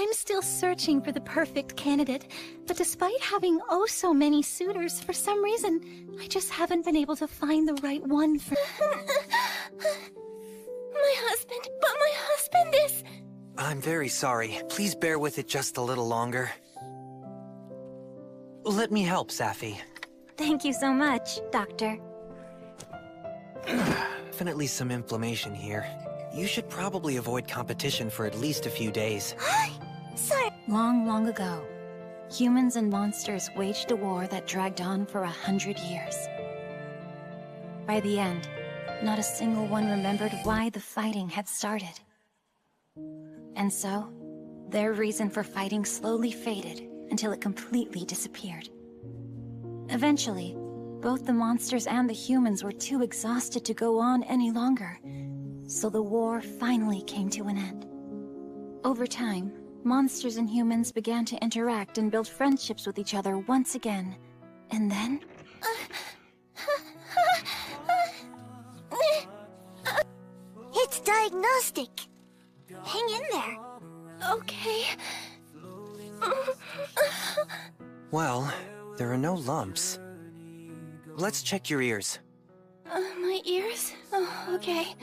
I'm still searching for the perfect candidate, but despite having oh so many suitors, for some reason, I just haven't been able to find the right one for... My husband is... I'm very sorry. Please bear with it just a little longer. Let me help, Safi. Thank you so much, Doctor. Definitely some inflammation here. You should probably avoid competition for at least a few days. Sorry. Long ago, humans and monsters waged a war that dragged on for 100 years. By the end, not a single one remembered why the fighting had started. And so, their reason for fighting slowly faded until it completely disappeared. Eventually, both the monsters and the humans were too exhausted to go on any longer, so the war finally came to an end. Over time, monsters and humans began to interact and build friendships with each other once again. And then... It's diagnostic. Hang in there. Okay. Well, there are no lumps. Let's check your ears. My ears? Oh, okay.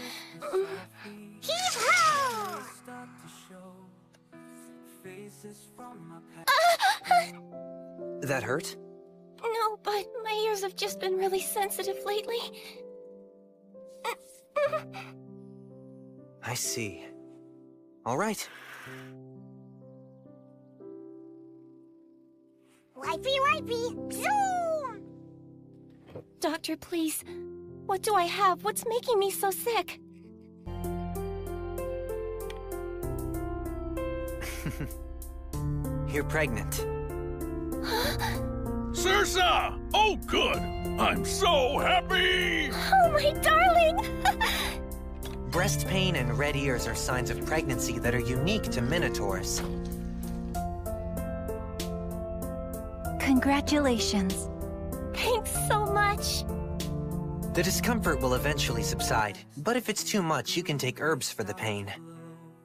Heave-ho! That hurt? No, but my ears have just been really sensitive lately. I see. All right. Wipey! Zoom! Doctor, please. What do I have? What's making me so sick? You're pregnant. Sirsa! Oh, good! I'm so happy! Oh, my darling! Breast pain and red ears are signs of pregnancy that are unique to Minotaurs. Congratulations. Thanks so much. The discomfort will eventually subside, but if it's too much, you can take herbs for the pain.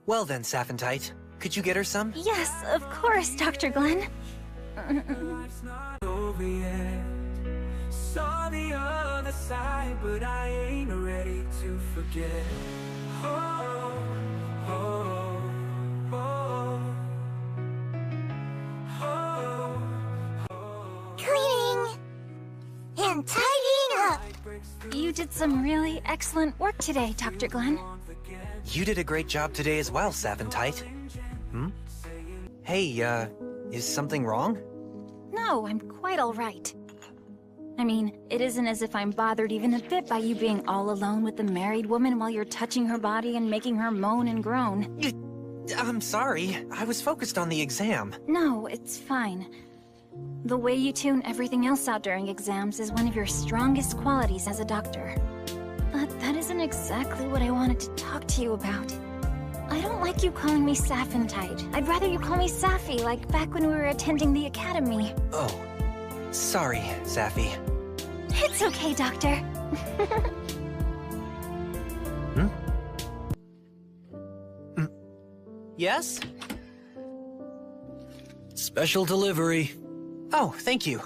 Well then, Saphentite, could you get her some? Yes, of course, Dr. Glenn. Over yet. Saw the other side, but I ain't ready to forget. Oh, oh, oh, oh, oh. Cleaning and tidying up. You did some really excellent work today, Dr. Glenn. You did a great job today as well, Saphentite. Hey, is something wrong? No, I'm quite all right. I mean, it isn't as if I'm bothered even a bit by you being all alone with the married woman while you're touching her body and making her moan and groan. I'm sorry. I was focused on the exam. No, it's fine. The way you tune everything else out during exams is one of your strongest qualities as a doctor. But that isn't exactly what I wanted to talk to you about. I don't like you calling me Saphentite. I'd rather you call me Safi, like back when we were attending the academy. Oh, sorry, Safi. It's okay, Doctor. Yes? Special delivery. Oh, thank you.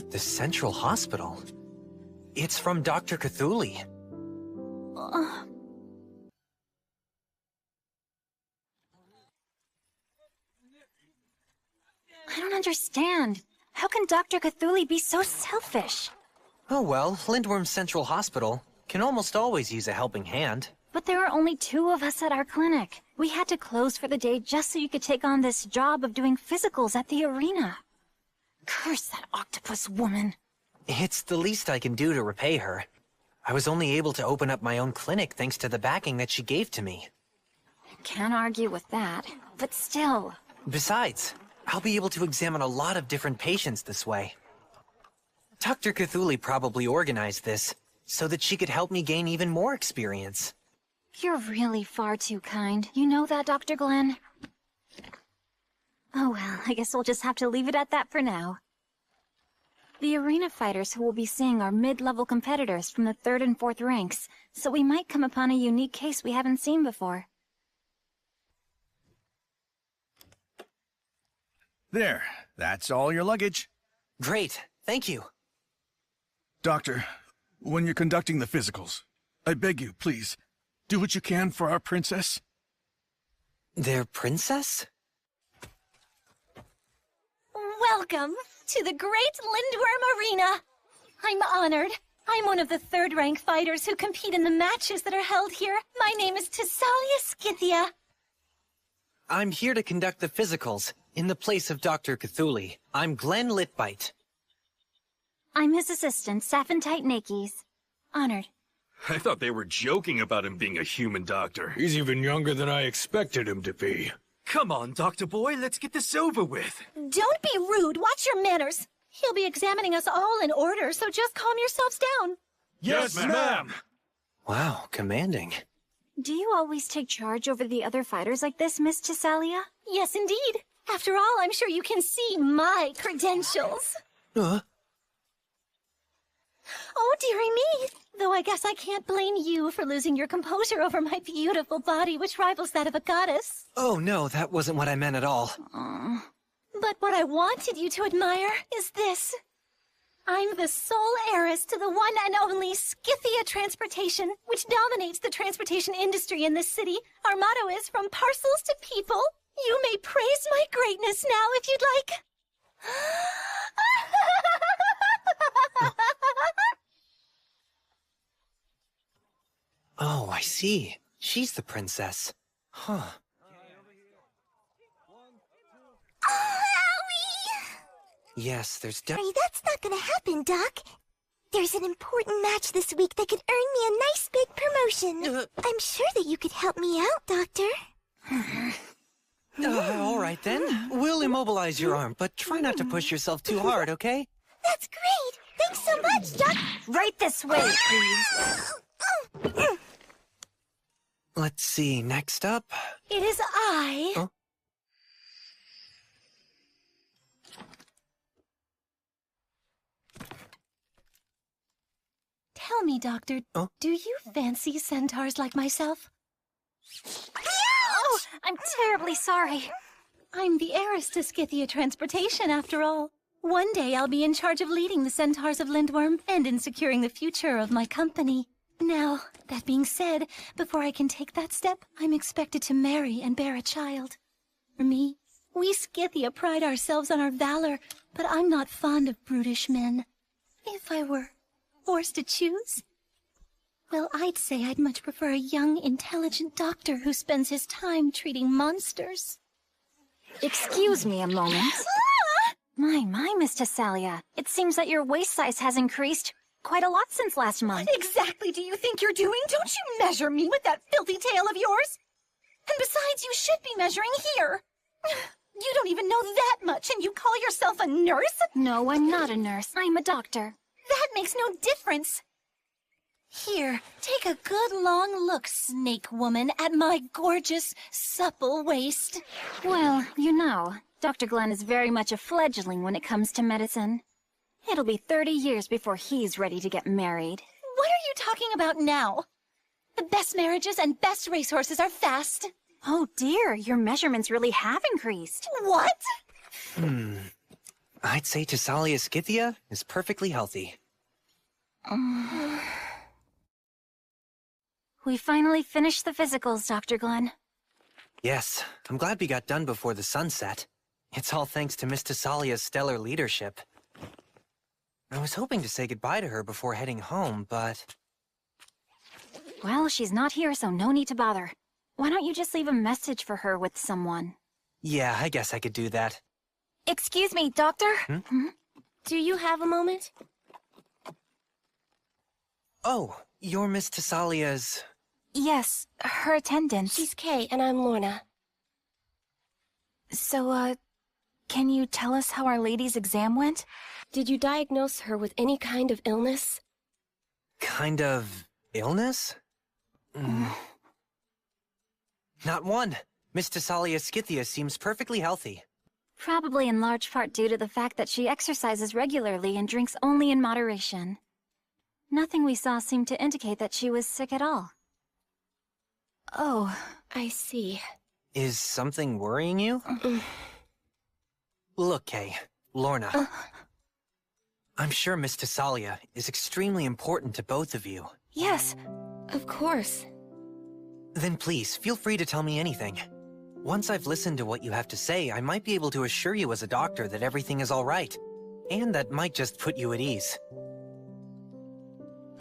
The Central Hospital. It's from Dr. Cthulhu. I don't understand. How can Dr. Cthulhu be so selfish? Oh well, Lindworm Central Hospital can almost always use a helping hand. But there are only 2 of us at our clinic. We had to close for the day just so you could take on this job of doing physicals at the arena. Curse that octopus woman. It's the least I can do to repay her. I was only able to open up my own clinic thanks to the backing that she gave to me. Can't argue with that, but still. Besides, I'll be able to examine a lot of different patients this way. Dr. Cthulhu probably organized this so that she could help me gain even more experience. You're really far too kind. You know that, Dr. Glenn? Oh well, I guess we'll just have to leave it at that for now. The arena fighters who will be seeing are mid-level competitors from the 3rd and 4th ranks, so we might come upon a unique case we haven't seen before. There, that's all your luggage. Great, thank you. Doctor, when you're conducting the physicals, I beg you, please, do what you can for our princess. Their princess? Welcome to the Great Lindworm Arena. I'm honored. I'm one of the 3rd rank fighters who compete in the matches that are held here. My name is Thessalia Scythia. I'm here to conduct the physicals, in the place of Dr. Cthulhu. I'm Glenn Litbite. I'm his assistant, Saphantite Nakes. Honored. I thought they were joking about him being a human doctor. He's even younger than I expected him to be. Come on, Dr. Boy, let's get this over with. Don't be rude. Watch your manners. He'll be examining us all in order, so just calm yourselves down. Yes, ma'am. Wow, commanding. Do you always take charge over the other fighters like this, Miss Thessalia? Yes, indeed. After all, I'm sure you can see my credentials. Oh, dearie me. Though I guess I can't blame you for losing your composure over my beautiful body, which rivals that of a goddess. Oh no, that wasn't what I meant at all. But what I wanted you to admire is this. I'm the sole heiress to the one and only Scythia Transportation, which dominates the transportation industry in this city. Our motto is, from parcels to people. You may praise my greatness now if you'd like. Oh, I see. She's the princess. Huh. Oh, Owie! Yes, there's Hey, that's not gonna happen, Doc. There's an important match this week that could earn me a nice big promotion. I'm sure that you could help me out, Doctor. all right then. We'll immobilize your arm, but try not to push yourself too hard, okay? That's great! Thanks so much, Doc! Right this way, please. Let's see, next up... It is I... Huh? Tell me, Doctor, Oh? do you fancy centaurs like myself? Oh, I'm terribly sorry. I'm the heiress to Scythia Transportation, after all. One day I'll be in charge of leading the centaurs of Lindworm and in securing the future of my company. Now, that being said, before I can take that step, I'm expected to marry and bear a child. For me, we Scythia pride ourselves on our valor, but I'm not fond of brutish men. If I were forced to choose, well, I'd say I'd much prefer a young, intelligent doctor who spends his time treating monsters. Excuse me a moment. My, Miss Thessalia. It seems that your waist size has increased quite a lot since last month. What exactly do you think you're doing? Don't you measure me with that filthy tail of yours? And besides, you should be measuring here. You don't even know that much, and you call yourself a nurse? No, I'm not a nurse. I'm a doctor. That makes no difference. Here, take a good long look, snake woman, at my gorgeous, supple waist. Well, you know, Dr. Glenn is very much a fledgling when it comes to medicine. It'll be 30 years before he's ready to get married. What are you talking about now? The best marriages and best racehorses are fast. Oh dear, your measurements really have increased. What? I'd say Thessalia Scythia is perfectly healthy. We finally finished the physicals, Dr. Glenn. Yes, I'm glad we got done before the sunset. It's all thanks to Miss Thessalia's stellar leadership. I was hoping to say goodbye to her before heading home, but... Well, she's not here, so no need to bother. Why don't you just leave a message for her with someone? Yeah, I guess I could do that. Excuse me, Doctor? Do you have a moment? Oh, you're Miss Thessalia's... Yes, her attendant. She's Kay, and I'm Lorna. So, can you tell us how Our Lady's exam went? Did you diagnose her with any kind of illness? Kind of... illness? Not one. Miss Thessalia Scythia seems perfectly healthy. Probably in large part due to the fact that she exercises regularly and drinks only in moderation. Nothing we saw seemed to indicate that she was sick at all. Oh, I see. Is something worrying you? Look, Kay, Lorna. I'm sure Miss Tessalia is extremely important to both of you. Yes, of course. Then please, feel free to tell me anything. Once I've listened to what you have to say, I might be able to assure you as a doctor that everything is all right. And that might just put you at ease.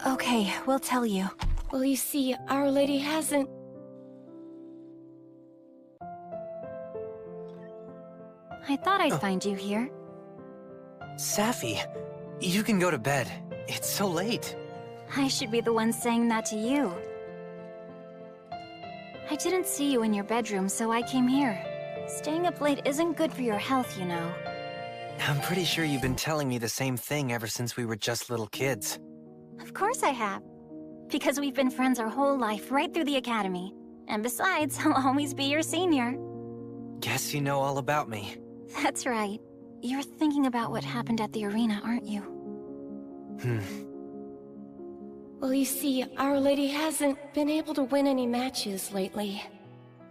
Okay, we'll tell you. Well, you see, Our Lady hasn't... I thought I'd find you here. Safi, you can go to bed. It's so late. I should be the one saying that to you. I didn't see you in your bedroom, so I came here. Staying up late isn't good for your health, you know. I'm pretty sure you've been telling me the same thing ever since we were just little kids. Of course I have. Because we've been friends our whole life, right through the academy. And besides, I'll always be your senior. Guess you know all about me. That's right. You're thinking about what happened at the arena, aren't you? Well, you see, Our Lady hasn't been able to win any matches lately.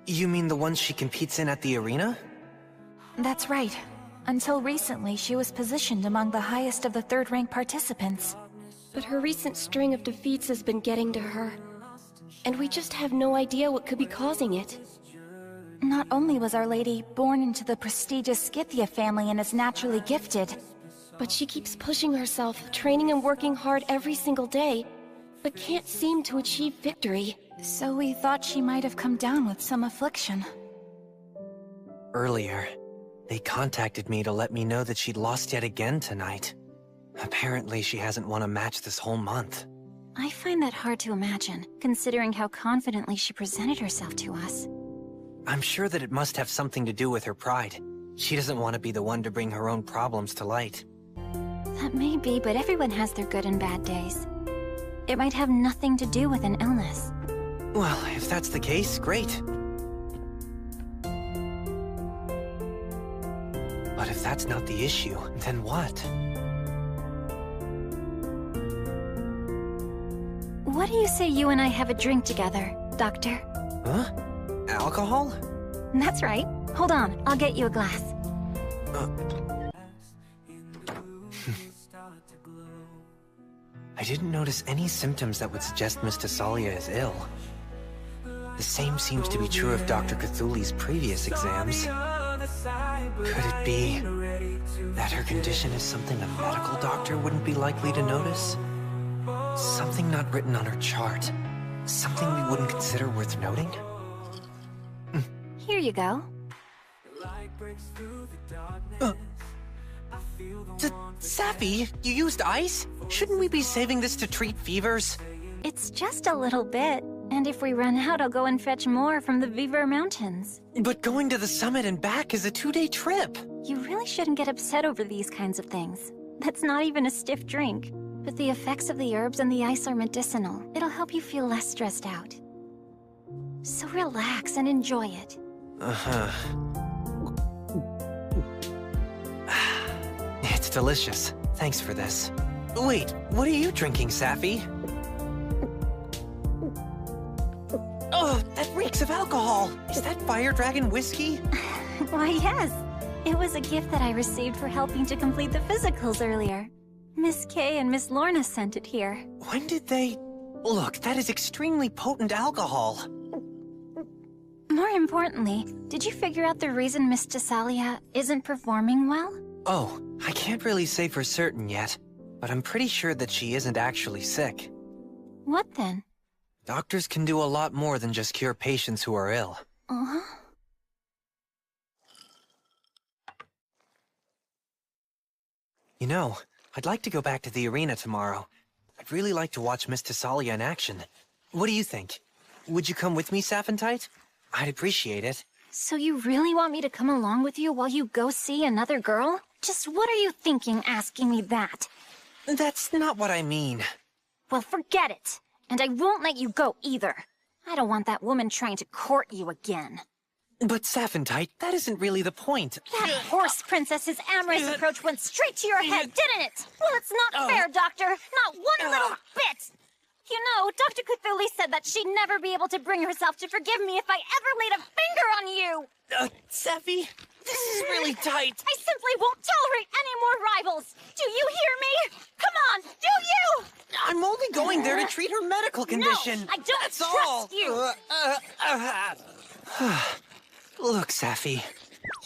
You mean the ones she competes in at the arena? That's right. Until recently, she was positioned among the highest of the third-rank participants. But her recent string of defeats has been getting to her. And we just have no idea what could be causing it. Not only was Our Lady born into the prestigious Scythia family and is naturally gifted, but she keeps pushing herself, training and working hard every single day, but can't seem to achieve victory. So we thought she might have come down with some affliction. Earlier, they contacted me to let me know that she'd lost yet again tonight. Apparently, she hasn't won a match this whole month. I find that hard to imagine, considering how confidently she presented herself to us. I'm sure that it must have something to do with her pride. She doesn't want to be the one to bring her own problems to light. That may be, but everyone has their good and bad days. It might have nothing to do with an illness. Well, if that's the case, great. But if that's not the issue, then what? What do you say you and I have a drink together, Doctor? Huh? Alcohol? That's right. Hold on, I'll get you a glass. I didn't notice any symptoms that would suggest Miss Tessalia is ill. The same seems to be true of Dr. Cthuli's previous exams. Could it be that her condition is something a medical doctor wouldn't be likely to notice? Something not written on her chart. Something we wouldn't consider worth noting? Here you go. Safi, you used ice? Shouldn't we be saving this to treat fevers? It's just a little bit. And if we run out, I'll go and fetch more from the Viver Mountains. But going to the summit and back is a 2-day trip. You really shouldn't get upset over these kinds of things. That's not even a stiff drink. But the effects of the herbs and the ice are medicinal. It'll help you feel less stressed out. So relax and enjoy it. It's delicious. Thanks for this. Wait, what are you drinking, Safi? Oh, that reeks of alcohol! Is that Fire Dragon whiskey? Why, yes. It was a gift that I received for helping to complete the physicals earlier. Miss Kay and Miss Lorna sent it here. When did they... Look, that is extremely potent alcohol. More importantly, did you figure out the reason Miss Tessalia isn't performing well? Oh, I can't really say for certain yet, but I'm pretty sure that she isn't actually sick. What then? Doctors can do a lot more than just cure patients who are ill. Uh-huh. You know, I'd like to go back to the arena tomorrow. I'd really like to watch Miss Tessalia in action. What do you think? Would you come with me, Saphentite? I'd appreciate it. So you really want me to come along with you while you go see another girl? Just what are you thinking asking me that? That's not what I mean. Well, forget it. And I won't let you go either. I don't want that woman trying to court you again. But Saphentite, that isn't really the point. That horse princess's amorous approach went straight to your head, didn't it? Well, it's not fair, Doctor. Not one little bit. You know, Dr. Cthulhu said that she'd never be able to bring herself to forgive me if I ever laid a finger on you. Sappy, this is really tight. I simply won't tolerate any more rivals. Do you hear me? Come on, do you? I'm only going there to treat her medical condition. No, I don't That's trust all. you. Look, Sappy.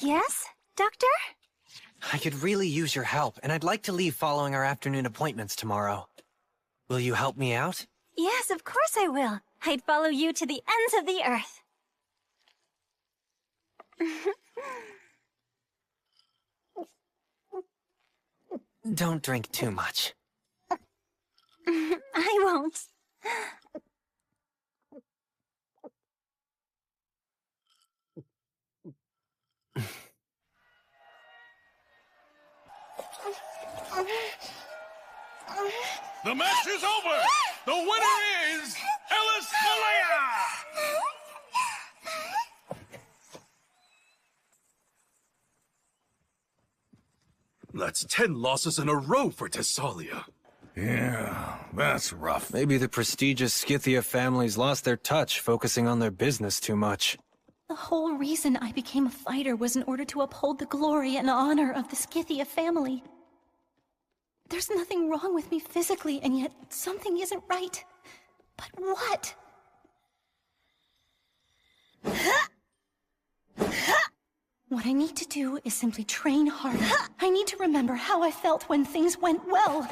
Yes, Doctor? I could really use your help, and I'd like to leave following our afternoon appointments tomorrow. Will you help me out? Yes, of course I will. I'd follow you to the ends of the earth. Don't drink too much. I won't. The match is over! The winner is Alice Malaya! That's 10 losses in a row for Thessalia. Yeah, that's rough. Maybe the prestigious Scythia families lost their touch, focusing on their business too much. The whole reason I became a fighter was in order to uphold the glory and honor of the Scythia family. There's nothing wrong with me physically, and yet something isn't right. But what? What I need to do is simply train harder. I need to remember how I felt when things went well.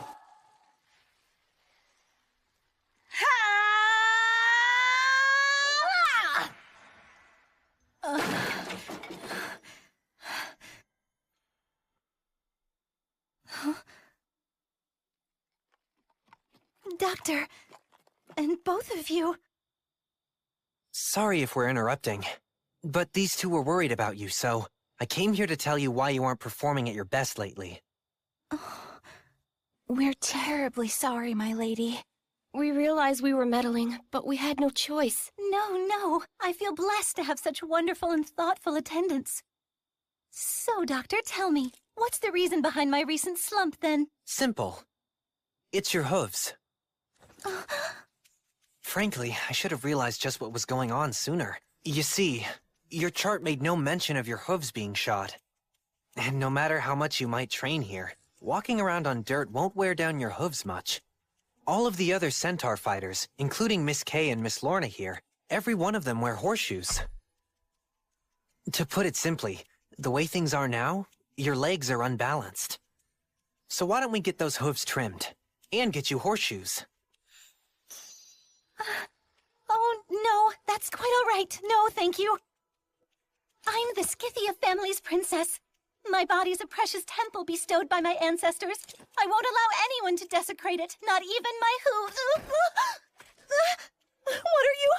Doctor, and both of you... Sorry if we're interrupting, but these two were worried about you, so I came here to tell you why you aren't performing at your best lately. We're terribly sorry, my lady. We realized we were meddling, but we had no choice. No. I feel blessed to have such wonderful and thoughtful attendants. So, Doctor, tell me, what's the reason behind my recent slump, then? Simple. It's your hooves. Frankly, I should have realized just what was going on sooner. You see, your chart made no mention of your hooves being shot. And no matter how much you might train here, walking around on dirt won't wear down your hooves much. All of the other centaur fighters, including Miss Kay and Miss Lorna here, every one of them wear horseshoes. To put it simply, the way things are now, your legs are unbalanced. So why don't we get those hooves trimmed, and get you horseshoes? Oh, no, that's quite all right. No, thank you. I'm the Scythia family's princess. My body's a precious temple bestowed by my ancestors. I won't allow anyone to desecrate it, not even my hooves. What are you?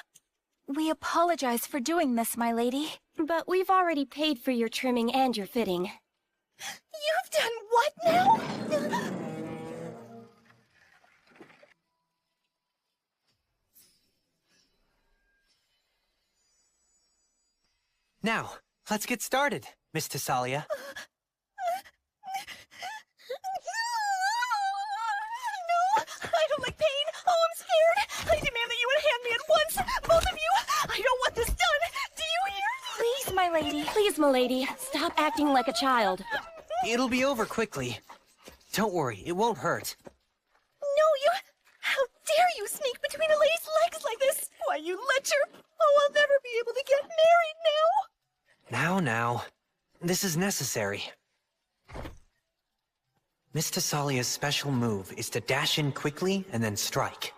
We apologize for doing this, my lady. But we've already paid for your trimming and your fitting. You've done what now? Now, let's get started, Miss Thessalia. No, I don't like pain. Oh, I'm scared. I demand that you would hand me at once, both of you. I don't want this done. Do you hear? Please, my lady. Please, milady, stop acting like a child. It'll be over quickly. Don't worry, it won't hurt. No, you... How dare you sneak between a lady's legs like this? Why, you lecher. Oh, I'll never be able to get married now. Now. This is necessary. Miss Thessalia's special move is to dash in quickly and then strike.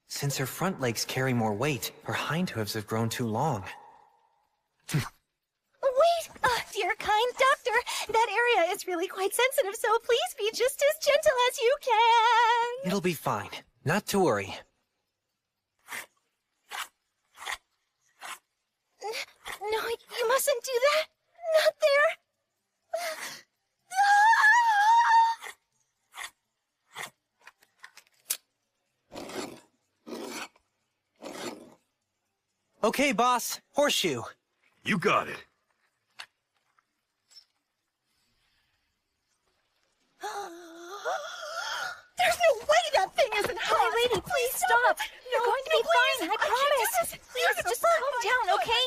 Since her front legs carry more weight, her hind hooves have grown too long. Wait! Dear kind doctor, that area is really quite sensitive, so please be just as gentle as you can. It'll be fine. Not to worry. No, you mustn't do that. Not there. Okay, boss. Horseshoe. You got it. There's no way that thing isn't hot! My lady, please stop! You're going to be fine, I promise! Please, just calm down, okay?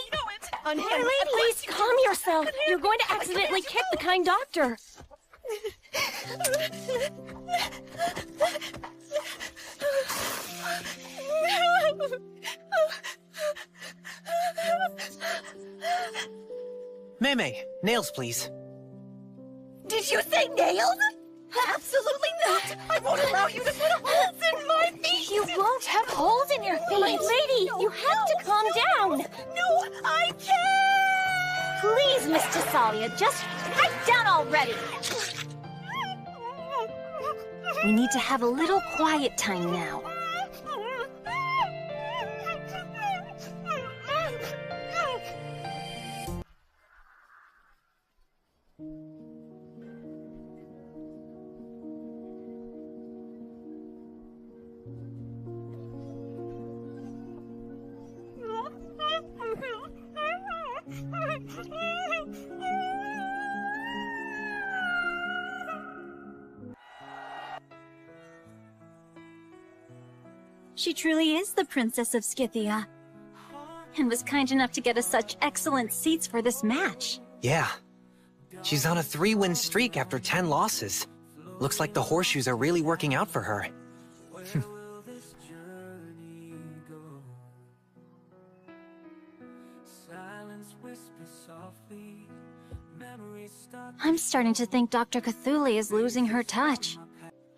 My lady, please calm yourself! You're going to accidentally kick the kind doctor! Mei, nails, please. Did you say nails? Absolutely not! I won't allow you to put holes in my feet! You won't have holes in your feet! My lady, you have to calm down! No, I can't! Please, Miss Thessalia, just pipe down already! We need to have a little quiet time now. She truly is the Princess of Scythia, and was kind enough to get us such excellent seats for this match. Yeah. She's on a 3-win streak after 10 losses. Looks like the horseshoes are really working out for her. I'm starting to think Dr. Cthulhu is losing her touch.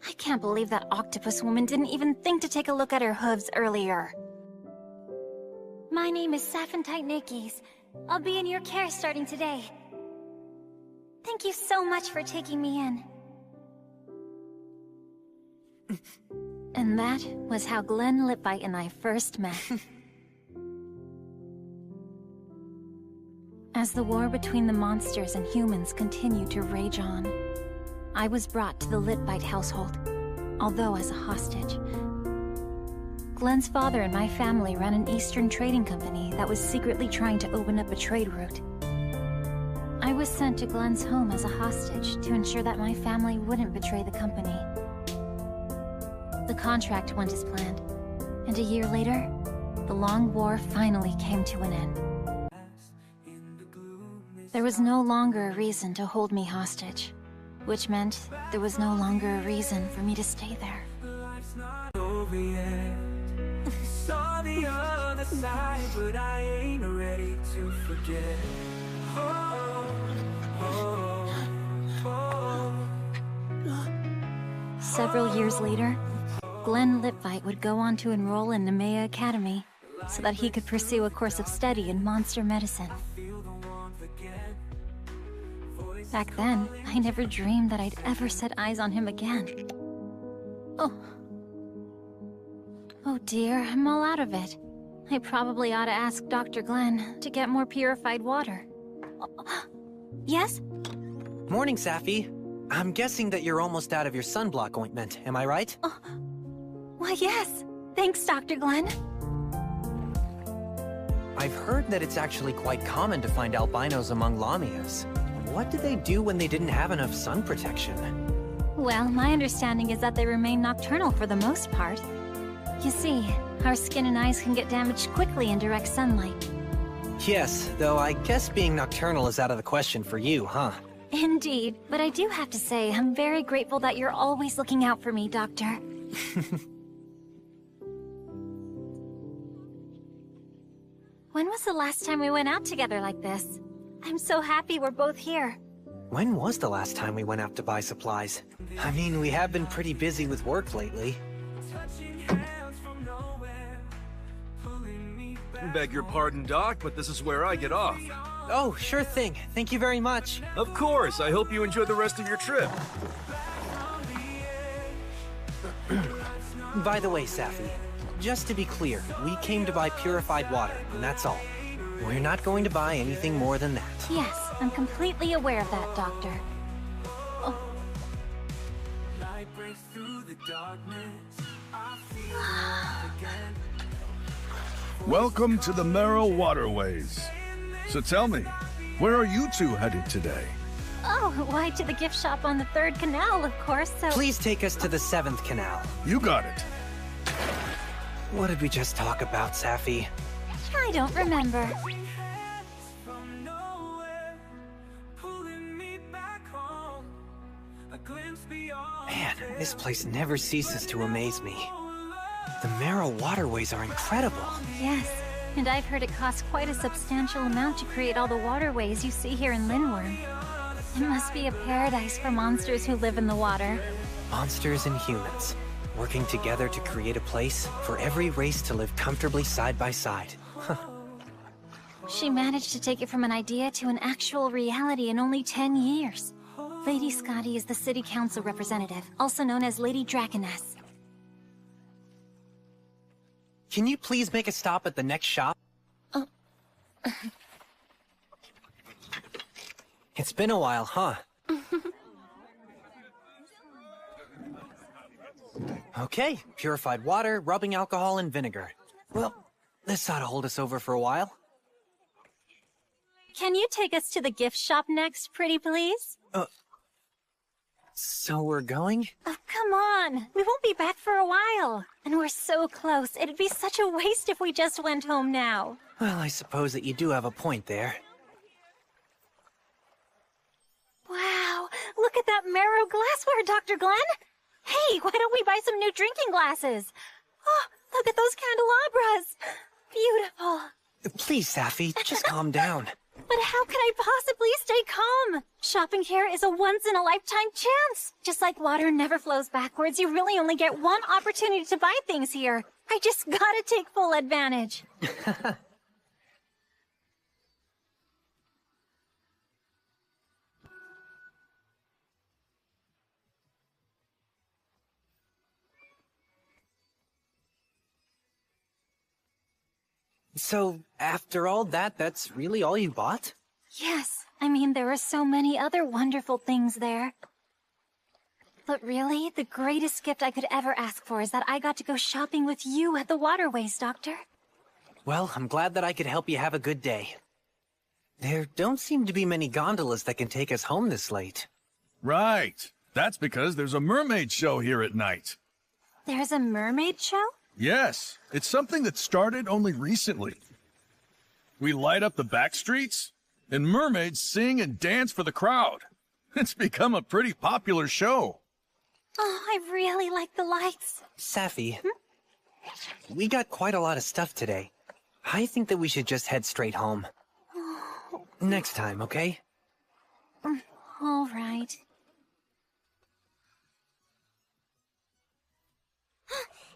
I can't believe that octopus woman didn't even think to take a look at her hooves earlier. My name is Saphantite Nikes. I'll be in your care starting today. Thank you so much for taking me in. And that was how Glenn Lipbite and I first met. As the war between the monsters and humans continued to rage on, I was brought to the Lipbite household, although as a hostage. Glenn's father and my family ran an Eastern trading company that was secretly trying to open up a trade route. I was sent to Glenn's home as a hostage to ensure that my family wouldn't betray the company. The contract went as planned, and a year later, the long war finally came to an end. There was no longer a reason to hold me hostage, which meant there was no longer a reason for me to stay there. Saw the other side, but I ain't ready to forget. Several years later, Glenn Lipbite would go on to enroll in Nemea Academy so that he could pursue a course of study in monster medicine. Back then, I never dreamed that I'd ever set eyes on him again. Oh dear, I'm all out of it. I probably ought to ask Dr. Glenn to get more purified water. Yes? Morning, Safi. I'm guessing that you're almost out of your sunblock ointment, am I right? Why, yes. Thanks, Dr. Glenn. I've heard that it's actually quite common to find albinos among Lamias. What did they do when they didn't have enough sun protection? Well, my understanding is that they remain nocturnal for the most part. You see, our skin and eyes can get damaged quickly in direct sunlight. Yes, though I guess being nocturnal is out of the question for you, huh? Indeed, but I do have to say, I'm very grateful that you're always looking out for me, Doctor. When was the last time we went out together like this? I'm so happy we're both here. When was the last time we went out to buy supplies? I mean, we have been pretty busy with work lately. Beg your pardon, Doc, but this is where I get off. Oh, sure thing. Thank you very much. Of course. I hope you enjoy the rest of your trip. By the way, Safi, just to be clear, we came to buy purified water, and that's all. We're not going to buy anything more than that. Yes, I'm completely aware of that, Doctor. Welcome to the Merrill Waterways. So tell me, where are you two headed today? Oh, why to the gift shop on the 3rd Canal, of course, so... Please take us to the 7th Canal. You got it. What did we just talk about, Safi? I don't remember. Man, this place never ceases to amaze me. The Marrow waterways are incredible. Yes, and I've heard it costs quite a substantial amount to create all the waterways you see here in Lindworm. It must be a paradise for monsters who live in the water. Monsters and humans, working together to create a place for every race to live comfortably side by side. She managed to take it from an idea to an actual reality in only 10 years. Lady Scotty is the city council representative, also known as Lady Draconess. Can you please make a stop at the next shop? It's been a while, huh? Okay, purified water, rubbing alcohol, and vinegar. Well, this ought to hold us over for a while. Can you take us to the gift shop next, pretty please? So we're going? Oh, come on. We won't be back for a while. And we're so close. It'd be such a waste if we just went home now. Well, I suppose that you do have a point there. Wow, look at that Marrow glassware, Dr. Glenn. Hey, why don't we buy some new drinking glasses? Oh, look at those candelabras. Beautiful. Please, Safi, just calm down. But how can I possibly stay calm? Shopping here is a once-in-a-lifetime chance. Just like water never flows backwards, you really only get one opportunity to buy things here. I just gotta take full advantage. So, after all that, that's really all you bought? Yes, I mean, there are so many other wonderful things there. But really, the greatest gift I could ever ask for is that I got to go shopping with you at the waterways, Doctor. Well, I'm glad that I could help you have a good day. There don't seem to be many gondolas that can take us home this late. Right. That's because there's a mermaid show here at night. There's a mermaid show? Yes, it's something that started only recently. We light up the back streets, and mermaids sing and dance for the crowd. It's become a pretty popular show. Oh, I really like the lights. Safi, we got quite a lot of stuff today. I think that we should just head straight home. Next time, okay? All right.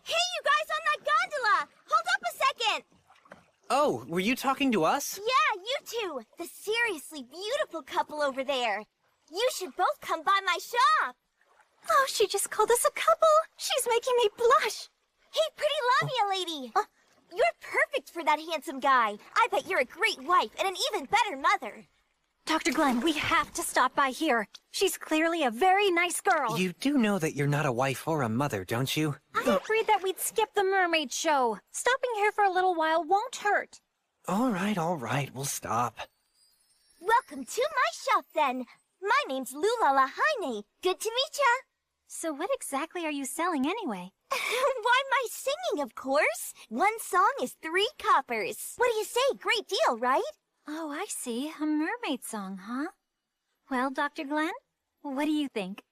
Hey, you guys on that gondola! Hold up a second! Oh, were you talking to us? Yeah, you two! The seriously beautiful couple over there. You should both come by my shop! Oh, she just called us a couple! She's making me blush! Hey, pretty Lamia lady! You're perfect for that handsome guy. I bet you're a great wife and an even better mother. Dr. Glenn, we have to stop by here. She's clearly a very nice girl. You do know that you're not a wife or a mother, don't you? I agreed that we'd skip the mermaid show. Stopping here for a little while won't hurt. All right, we'll stop. Welcome to my shop, then. My name's Lula Lahaine. Good to meet ya. So what exactly are you selling anyway? Why, my singing, of course. One song is 3 coppers. What do you say? Great deal, right? Oh, I see. A mermaid song, huh? Well, Dr. Glenn, what do you think?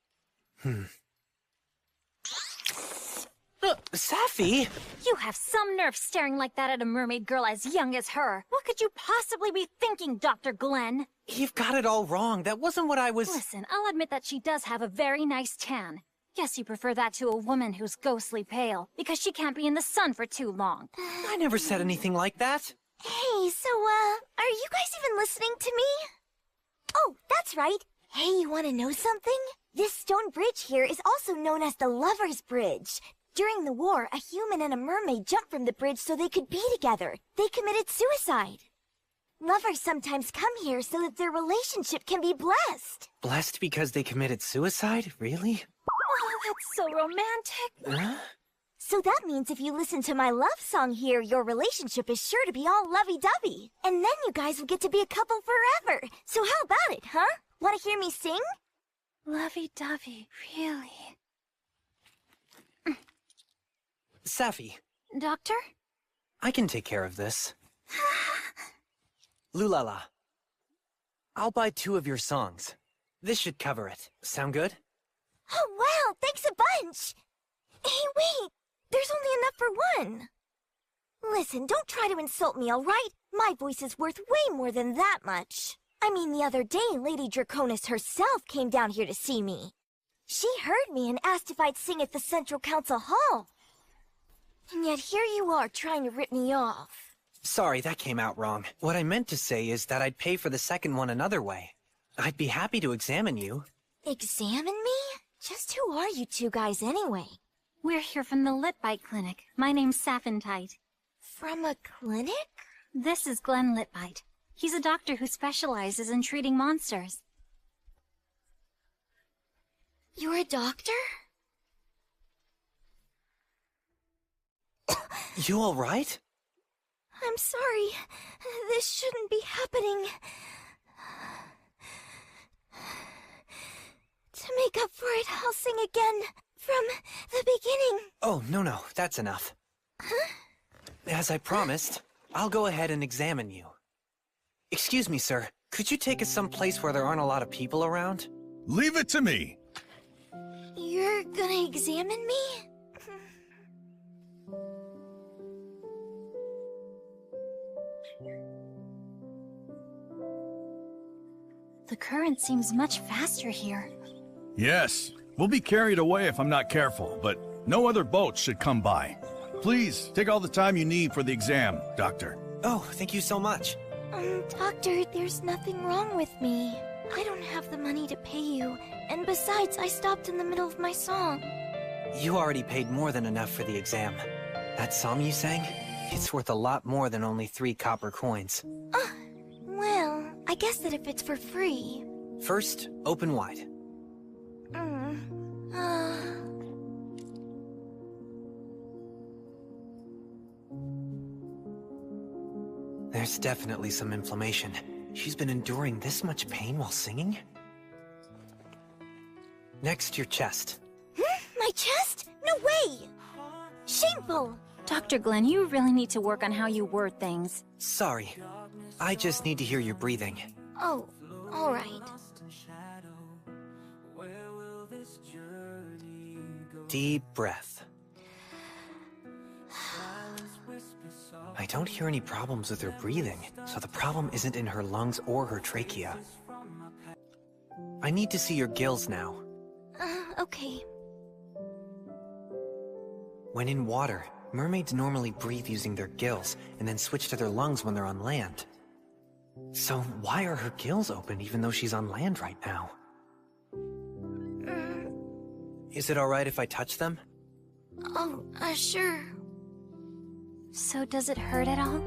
Safi! You have some nerve staring like that at a mermaid girl as young as her. What could you possibly be thinking, Dr. Glenn? You've got it all wrong. That wasn't what I was... Listen, I'll admit that she does have a very nice tan. Guess you prefer that to a woman who's ghostly pale, because she can't be in the sun for too long. I never said anything like that. Hey, so, are you guys even listening to me? Oh, that's right. Hey, you want to know something? This stone bridge here is also known as the Lover's Bridge. During the war, a human and a mermaid jumped from the bridge so they could be together. They committed suicide. Lovers sometimes come here so that their relationship can be blessed. Blessed because they committed suicide? Really? Oh, that's so romantic. Huh? So that means if you listen to my love song here, your relationship is sure to be all lovey-dovey. And then you guys will get to be a couple forever. So how about it, huh? Want to hear me sing? Lovey-dovey, really? Safi, Doctor? I can take care of this. Lulala, I'll buy 2 of your songs. This should cover it. Sound good? Oh, wow, thanks a bunch! Hey, wait! There's only enough for one! Listen, don't try to insult me, alright? My voice is worth way more than that much. I mean, the other day, Lady Draconis herself came down here to see me. She heard me and asked if I'd sing at the Central Council Hall. And yet here you are trying to rip me off. Sorry, that came out wrong. What I meant to say is that I'd pay for the second one another way. I'd be happy to examine you. Examine me? Just who are you 2 guys anyway? We're here from the Litbite Clinic. My name's Saphentite. From a clinic? This is Glenn Litbite. He's a doctor who specializes in treating monsters. You're a doctor? You all right? I'm sorry. This shouldn't be happening. To make up for it, I'll sing again from the beginning. Oh, no, that's enough. Huh? As I promised, I'll go ahead and examine you. Excuse me, sir. Could you take us someplace where there aren't a lot of people around? Leave it to me. You're gonna examine me? The current seems much faster here. Yes, we'll be carried away if I'm not careful, but no other boats should come by. Please, take all the time you need for the exam, Doctor. Oh, thank you so much. Doctor, there's nothing wrong with me. I don't have the money to pay you, and besides, I stopped in the middle of my song. You already paid more than enough for the exam. That song you sang? It's worth a lot more than only 3 copper coins. Well, I guess that if it's for free... First, open wide. There's definitely some inflammation. She's been enduring this much pain while singing? Next, your chest. My chest? No way! Shameful! Dr. Glenn, you really need to work on how you word things. Sorry. I just need to hear your breathing. Oh, alright. Deep breath. I don't hear any problems with her breathing, so the problem isn't in her lungs or her trachea. I need to see your gills now. Okay. When in water, mermaids normally breathe using their gills, and then switch to their lungs when they're on land. So why are her gills open even though she's on land right now? Is it alright if I touch them? Oh, sure. So does it hurt at all?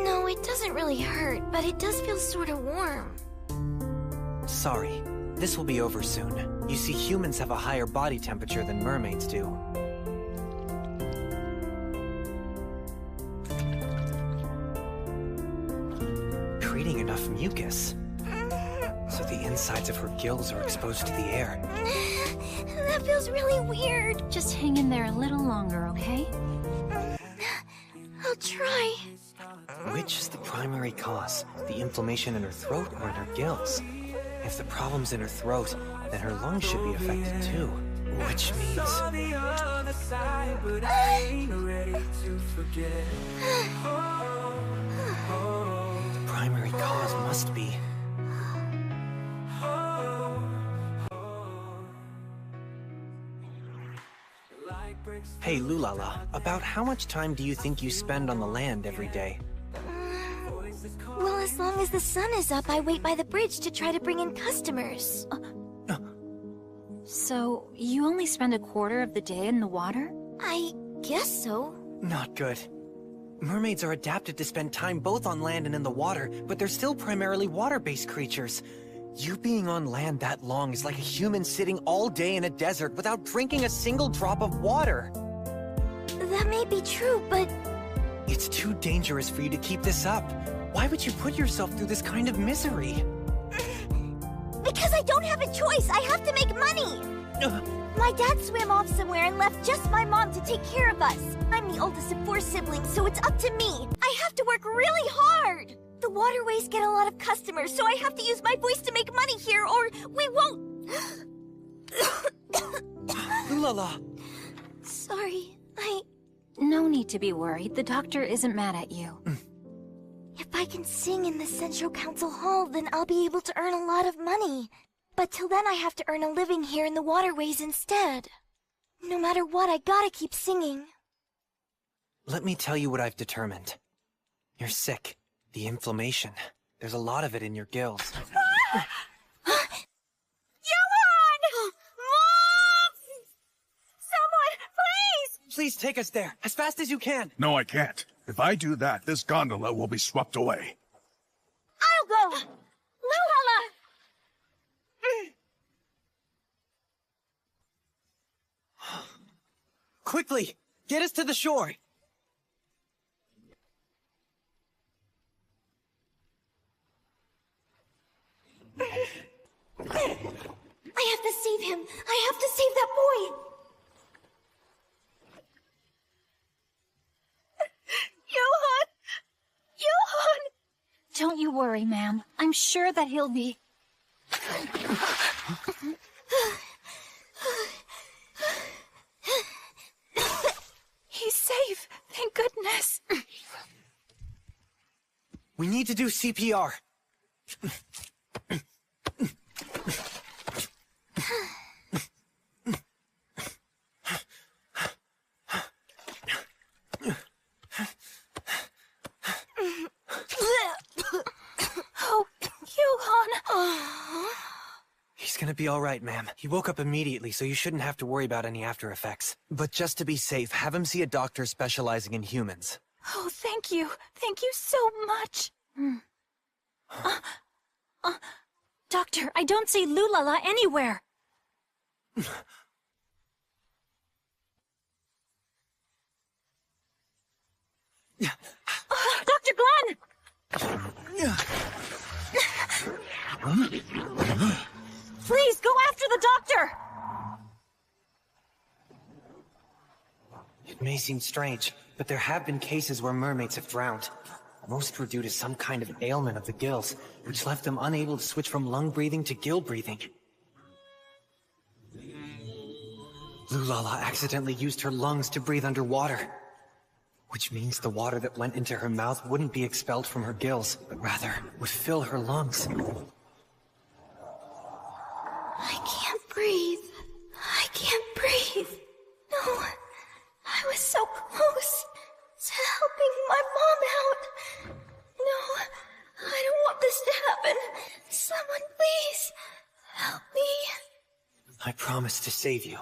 No, it doesn't really hurt, but it does feel sort of warm. Sorry. This will be over soon. You see, humans have a higher body temperature than mermaids do. Creating enough mucus. So the insides of her gills are exposed to the air. That feels really weird. Just hang in there a little longer, okay? I'll try. Which is the primary cause? The inflammation in her throat or in her gills? If the problem's in her throat, then her lungs should be affected too. Which means... the primary cause must be... Hey, Lulala, about how much time do you think you spend on the land every day? Well, as long as the sun is up, I wait by the bridge to try to bring in customers. So, you only spend a quarter of the day in the water? I guess so. Not good. Mermaids are adapted to spend time both on land and in the water, but they're still primarily water-based creatures. You being on land that long is like a human sitting all day in a desert without drinking a single drop of water. That may be true, but... It's too dangerous for you to keep this up. Why would you put yourself through this kind of misery? Because I don't have a choice. I have to make money. My dad swam off somewhere and left just my mom to take care of us. I'm the oldest of 4 siblings, so it's up to me. I have to work really hard. The waterways get a lot of customers, so I have to use my voice to make money here, or we won't... Lulala. Sorry, No need to be worried. The doctor isn't mad at you. If I can sing in the Central Council Hall, then I'll be able to earn a lot of money. But till then I have to earn a living here in the waterways instead. No matter what, I gotta keep singing. Let me tell you what I've determined. You're sick. The inflammation. There's a lot of it in your gills. Johan! Mom! Someone, please! Please take us there, as fast as you can. No, I can't. If I do that, this gondola will be swept away. I'll go! Lulala! Quickly! Get us to the shore! I have to save him! I have to save that boy! Johan! Johan! Don't you worry, ma'am. I'm sure that he'll be... He's safe, thank goodness. We need to do CPR. Oh, Johan! He's gonna be all right, ma'am. He woke up immediately, so you shouldn't have to worry about any after effects. But just to be safe, have him see a doctor specializing in humans. Oh, thank you. Thank you so much. Doctor, I don't see Lulala anywhere. Dr. Glenn! Please, go after the doctor! It may seem strange, but there have been cases where mermaids have drowned. Most were due to some kind of ailment of the gills, which left them unable to switch from lung breathing to gill breathing. Lulala accidentally used her lungs to breathe underwater, which means the water that went into her mouth wouldn't be expelled from her gills, but rather would fill her lungs. I can't breathe. I can't breathe. No, I was so close to helping my mom out. No, I don't want this to happen. Someone please help me. I promise to save you.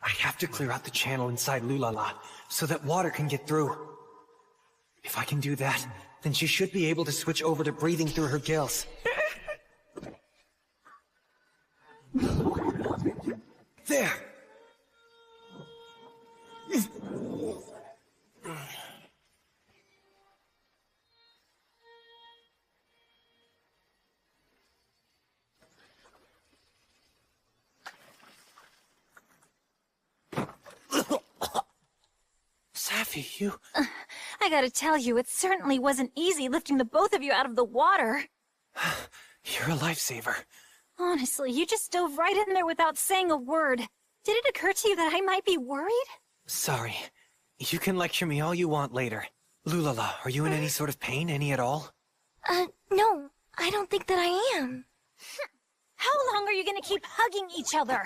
I have to clear out the channel inside Lulala so that water can get through. If I can do that, then she should be able to switch over to breathing through her gills. There! Safi, you... I gotta tell you, it certainly wasn't easy lifting the both of you out of the water. You're a lifesaver. Honestly, you just dove right in there without saying a word. Did it occur to you that I might be worried? Sorry. You can lecture me all you want later. Lulala, are you in any sort of pain? Any at all? No. I don't think that I am. How long are you gonna keep hugging each other?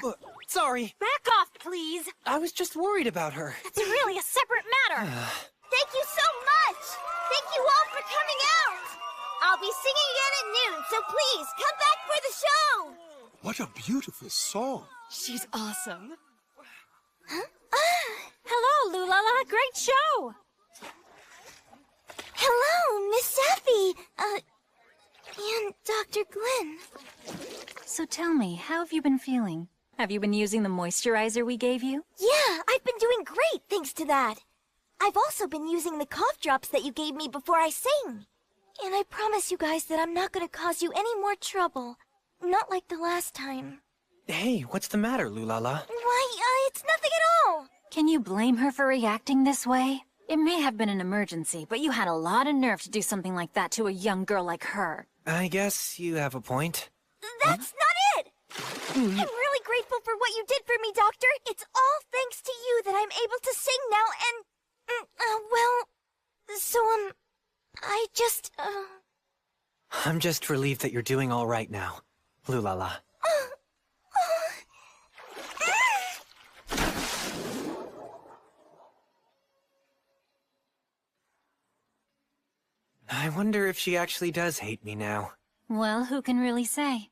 Sorry. Back off, please. I was just worried about her. That's really a separate matter. Thank you so much! Thank you all for coming out! I'll be singing again at noon, so please, come back for the show! What a beautiful song. She's awesome. Huh? Hello, Lulala. Great show. Hello, Miss Safi. And Dr. Glenn. So tell me, how have you been feeling? Have you been using the moisturizer we gave you? Yeah, I've been doing great thanks to that. I've also been using the cough drops that you gave me before I sing. And I promise you guys that I'm not gonna cause you any more trouble. Not like the last time. Hey, what's the matter, Lulala? Why, it's nothing at all. Can you blame her for reacting this way? It may have been an emergency, but you had a lot of nerve to do something like that to a young girl like her. I guess you have a point. That's not it! I'm really grateful for what you did for me, Doctor. It's all thanks to you that I'm able to sing now and... I'm just relieved that you're doing all right now, Lulala. I wonder if she actually does hate me now. Well, who can really say?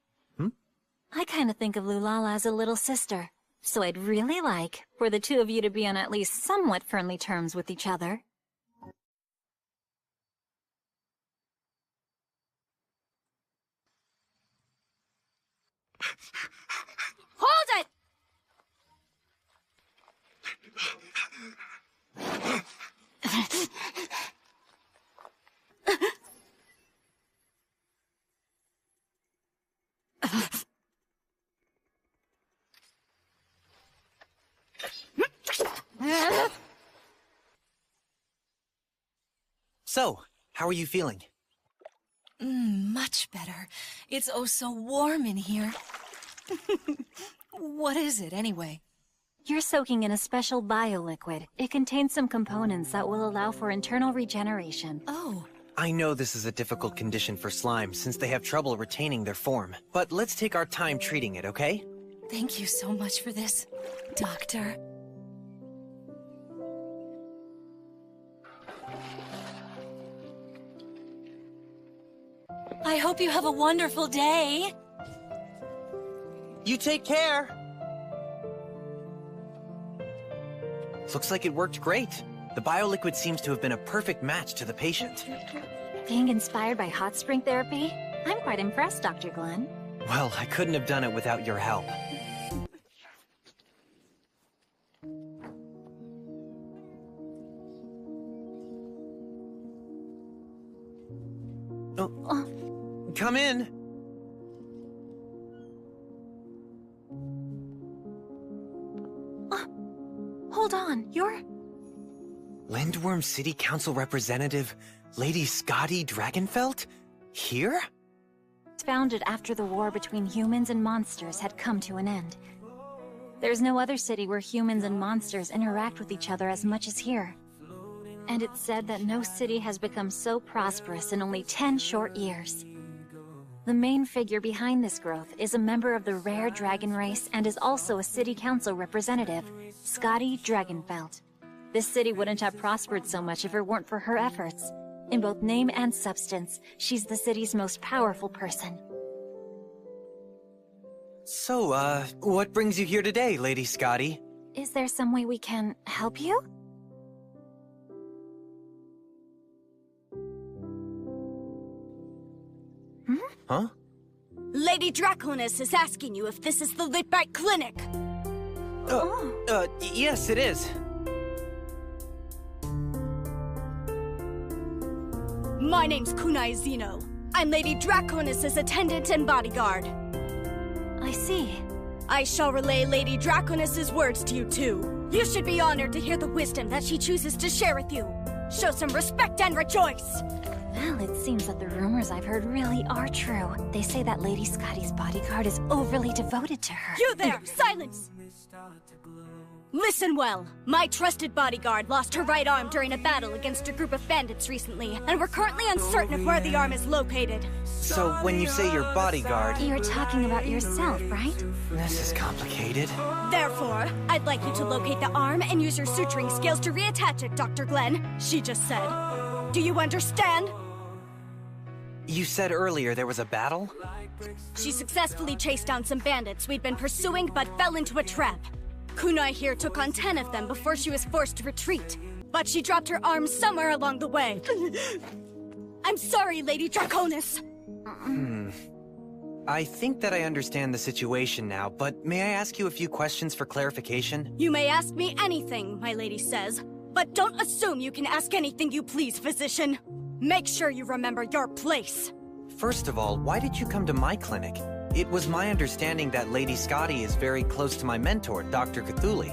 I kind of think of Lulala as a little sister, so I'd really like for the two of you to be on at least somewhat friendly terms with each other. Hold it! So, how are you feeling? Much better. It's oh so warm in here. What is it, anyway? You're soaking in a special bioliquid. It contains some components that will allow for internal regeneration. Oh. I know this is a difficult condition for slime since they have trouble retaining their form, but let's take our time treating it, okay? Thank you so much for this, Doctor. I hope you have a wonderful day. You take care! Looks like it worked great. The bioliquid seems to have been a perfect match to the patient. Being inspired by hot spring therapy? I'm quite impressed, Dr. Glenn. Well, I couldn't have done it without your help. Oh, come in. Hold on, you're... Lindworm City Council representative, Lady Scotty Dragonfeld? Here? It's founded after the war between humans and monsters had come to an end. There's no other city where humans and monsters interact with each other as much as here. And it's said that no city has become so prosperous in only 10 short years. The main figure behind this growth is a member of the rare dragon race and is also a city council representative, Scotty Dragonfeld. This city wouldn't have prospered so much if it weren't for her efforts. In both name and substance, she's the city's most powerful person. So, what brings you here today, Lady Scotty? Is there some way we can help you? Huh? Lady Draconis is asking you if this is the Litbite Clinic. Yes, it is. My name's Kunai Zeno. I'm Lady Draconis' attendant and bodyguard. I see. I shall relay Lady Draconis' words to you, too. You should be honored to hear the wisdom that she chooses to share with you. Show some respect and rejoice! Well, it seems that the rumors I've heard really are true. They say that Lady Scotty's bodyguard is overly devoted to her. You there! Silence! Listen well. My trusted bodyguard lost her right arm during a battle against a group of bandits recently, and we're currently uncertain of where the arm is located. So, when you say your bodyguard... You're talking about yourself, right? This is complicated. Therefore, I'd like you to locate the arm and use your suturing skills to reattach it, Dr. Glenn. She just said. Do you understand? You said earlier there was a battle? She successfully chased down some bandits we'd been pursuing but fell into a trap. Kunai here took on 10 of them before she was forced to retreat. But she dropped her arm somewhere along the way. I'm sorry, Lady Draconis. I think that I understand the situation now, but may I ask you a few questions for clarification? You may ask me anything, my lady says. But don't assume you can ask anything you please, physician. Make sure you remember your place. First of all, why did you come to my clinic? It was my understanding that Lady Scotty is very close to my mentor, Dr. Cthulhi.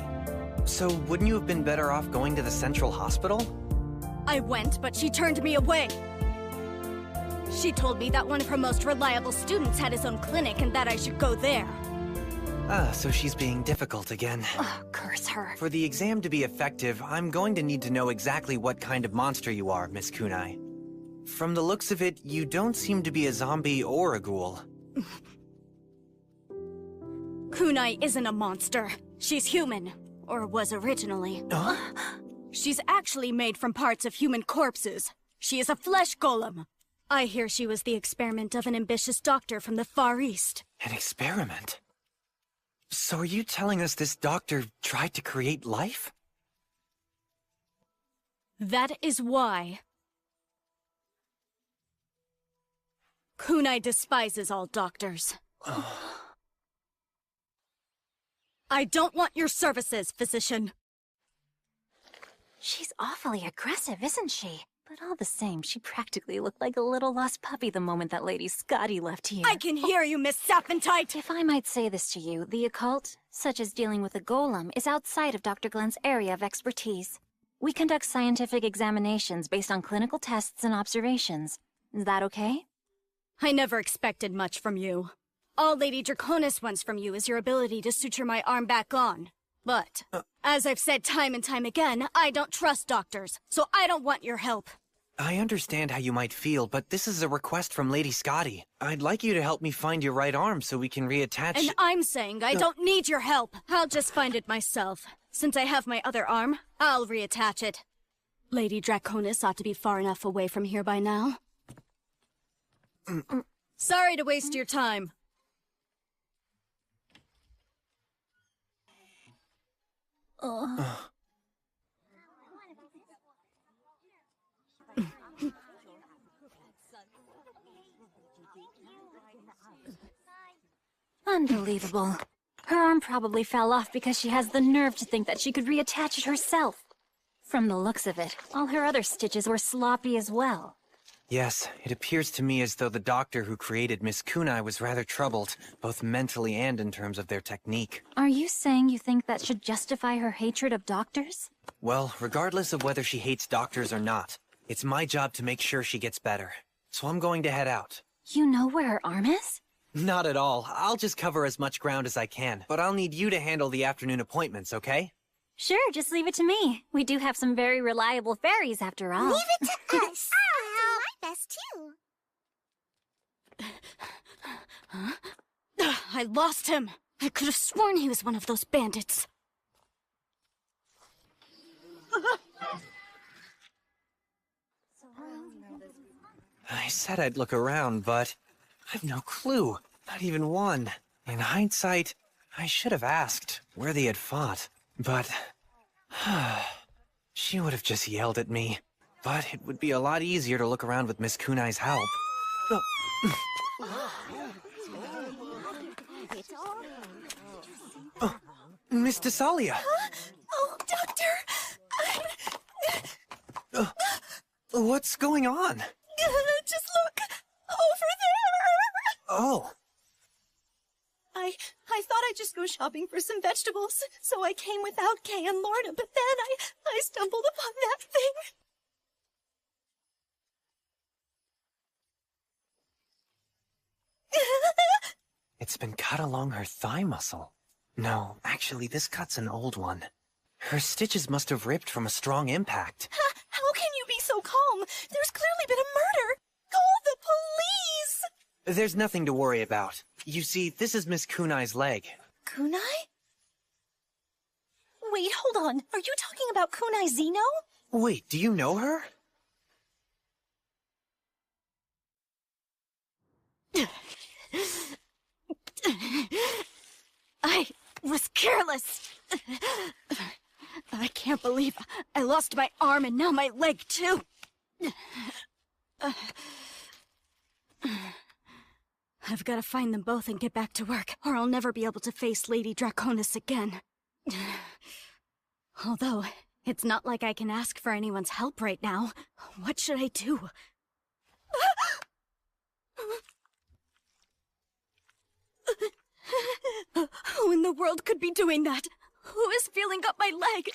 So wouldn't you have been better off going to the Central Hospital? I went, but she turned me away. She told me that one of her most reliable students had his own clinic and that I should go there. Ah, so she's being difficult again. Oh, curse her. For the exam to be effective, I'm going to need to know exactly what kind of monster you are, Miss Kunai. From the looks of it, you don't seem to be a zombie or a ghoul. Kunai isn't a monster. She's human. Or was originally. She's actually made from parts of human corpses. She is a flesh golem. I hear she was the experiment of an ambitious doctor from the Far East. An experiment? So are you telling us this doctor tried to create life? That is why. Kunai despises all doctors. I don't want your services, physician. She's awfully aggressive, isn't she? But all the same, she practically looked like a little lost puppy the moment that Lady Scotty left here. I can hear you, Miss Saphantite! If I might say this to you, the occult, such as dealing with a golem, is outside of Dr. Glenn's area of expertise. We conduct scientific examinations based on clinical tests and observations. Is that okay? I never expected much from you. All Lady Draconis wants from you is your ability to suture my arm back on. But, as I've said time and time again, I don't trust doctors, so I don't want your help. I understand how you might feel, but this is a request from Lady Scotty. I'd like you to help me find your right arm so we can reattach— And I'm saying I don't need your help. I'll just find it myself. Since I have my other arm, I'll reattach it. Lady Draconis ought to be far enough away from here by now. Sorry to waste your time. Unbelievable. Her arm probably fell off because she has the nerve to think that she could reattach it herself. From the looks of it, all her other stitches were sloppy as well. Yes, it appears to me as though the doctor who created Miss Kunai was rather troubled, both mentally and in terms of their technique. Are you saying you think that should justify her hatred of doctors? Well, regardless of whether she hates doctors or not, it's my job to make sure she gets better. So I'm going to head out. You know where her arm is? Not at all. I'll just cover as much ground as I can. But I'll need you to handle the afternoon appointments, okay? Sure, just leave it to me. We do have some very reliable fairies after all. Leave it to us! I'll do my best, too. I lost him. I could have sworn he was one of those bandits. I said I'd look around, but I've no clue. Not even one. In hindsight, I should have asked where they had fought. But she would have just yelled at me. But it would be a lot easier to look around with Miss Kunai's help. Miss Thessalia! Oh, Doctor! What's going on? Just look! Over there! Oh. I thought I'd just go shopping for some vegetables, so I came without Kay and Lorna, but then I stumbled upon that thing. It's been cut along her thigh muscle. No, actually, this cut's an old one. Her stitches must have ripped from a strong impact. How can you be so calm? There's clearly been a murder. Call the police! There's nothing to worry about. You see, this is Miss Kunai's leg. Kunai? Wait, hold on. Are you talking about Kunai Zeno? Wait, do you know her? I was careless. I can't believe I lost my arm and now my leg too. I've got to find them both and get back to work, or I'll never be able to face Lady Draconis again. Although, it's not like I can ask for anyone's help right now. What should I do? Who in the world could be doing that? Who is feeling up my leg?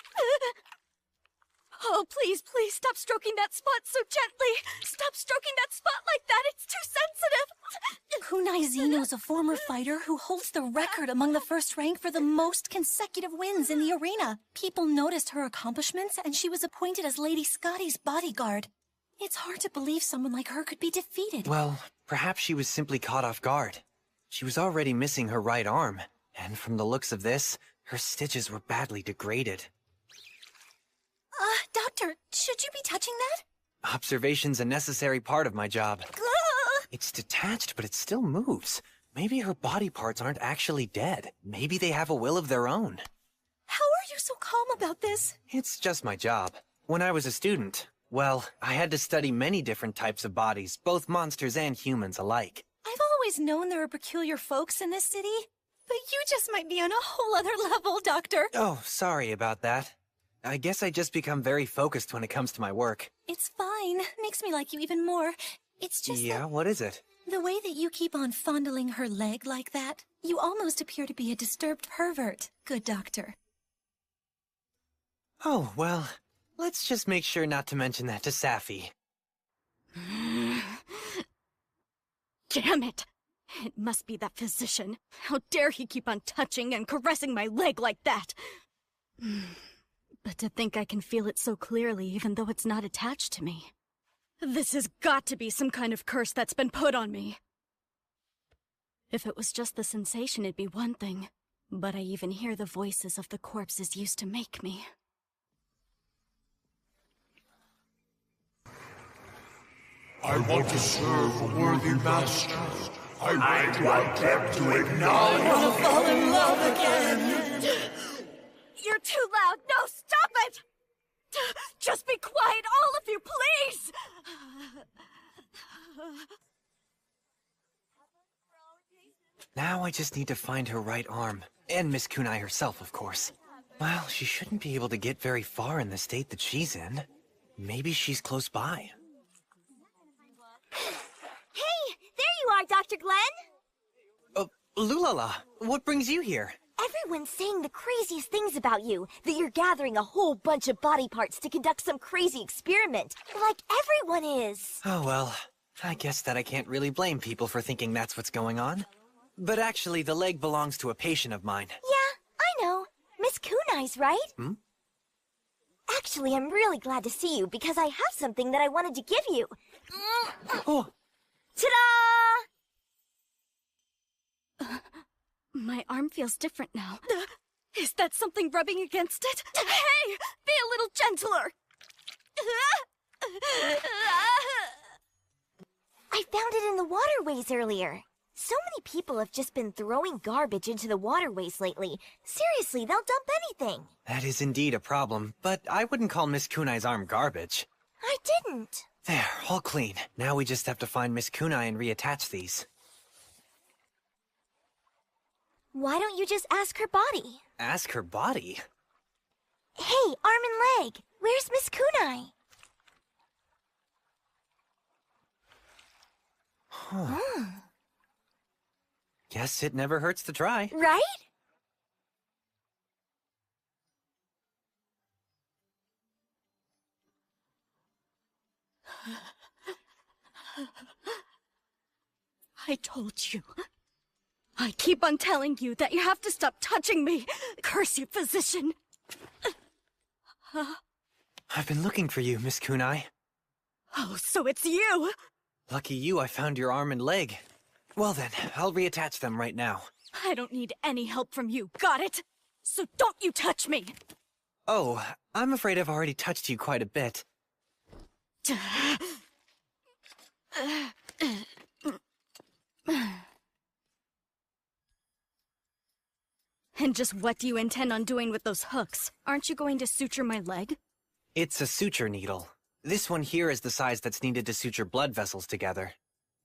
Oh, please, please stop stroking that spot so gently. Stop stroking that spot like that. It's too sensitive. Kunai Zeno's a former fighter who holds the record among the first rank for the most consecutive wins in the arena. People noticed her accomplishments, and she was appointed as Lady Scotty's bodyguard. It's hard to believe someone like her could be defeated. Well, perhaps she was simply caught off guard. She was already missing her right arm, and from the looks of this, her stitches were badly degraded. Doctor, should you be touching that? Observation's a necessary part of my job. It's detached, but it still moves. Maybe her body parts aren't actually dead. Maybe they have a will of their own. How are you so calm about this? It's just my job. When I was a student, well, I had to study many different types of bodies, both monsters and humans alike. I've always known there are peculiar folks in this city, but you just might be on a whole other level, Doctor. Oh, sorry about that. I guess I just become very focused when it comes to my work. It's fine. Makes me like you even more. It's just Yeah, what is it? the way that you keep on fondling her leg like that. You almost appear to be a disturbed pervert, good doctor. Oh, well, let's just make sure not to mention that to Safi. Damn it! It must be that physician. How dare he keep on touching and caressing my leg like that? But to think I can feel it so clearly even though it's not attached to me. This has got to be some kind of curse that's been put on me. If it was just the sensation, it'd be one thing. But I even hear the voices of the corpses used to make me. I want to serve a worthy master. I want them to acknowledge. I want to fall in love again. You're too loud! No, stop it! Just be quiet, all of you, please! Now I just need to find her right arm. And Miss Kunai herself, of course. Well, she shouldn't be able to get very far in the state that she's in. Maybe she's close by. Hey, there you are, Dr. Glenn! Lulala, what brings you here? Everyone's saying the craziest things about you, that you're gathering a whole bunch of body parts to conduct some crazy experiment, like everyone is. Oh well, I guess that I can't really blame people for thinking that's what's going on. But actually, the leg belongs to a patient of mine. Yeah, I know. Miss Kunai's, right? Hmm? Actually, I'm really glad to see you because I have something that I wanted to give you. Oh. Ta-da! My arm feels different now. Is that something rubbing against it? Hey! Be a little gentler! I found it in the waterways earlier. So many people have just been throwing garbage into the waterways lately. Seriously, they'll dump anything. That is indeed a problem, but I wouldn't call Miss Kunai's arm garbage. I didn't. There, all clean. Now we just have to find Miss Kunai and reattach these. Why don't you just ask her body? Ask her body? Hey, arm and leg, where's Miss Kunai? Huh. Guess it never hurts to try. Right? I told you. I keep on telling you that you have to stop touching me. Curse you, physician. I've been looking for you, Miss Kunai. Oh, so it's you! Lucky you, I found your arm and leg. Well then, I'll reattach them right now. I don't need any help from you, got it? So don't you touch me! Oh, I'm afraid I've already touched you quite a bit. And just what do you intend on doing with those hooks? Aren't you going to suture my leg? It's a suture needle. This one here is the size that's needed to suture blood vessels together.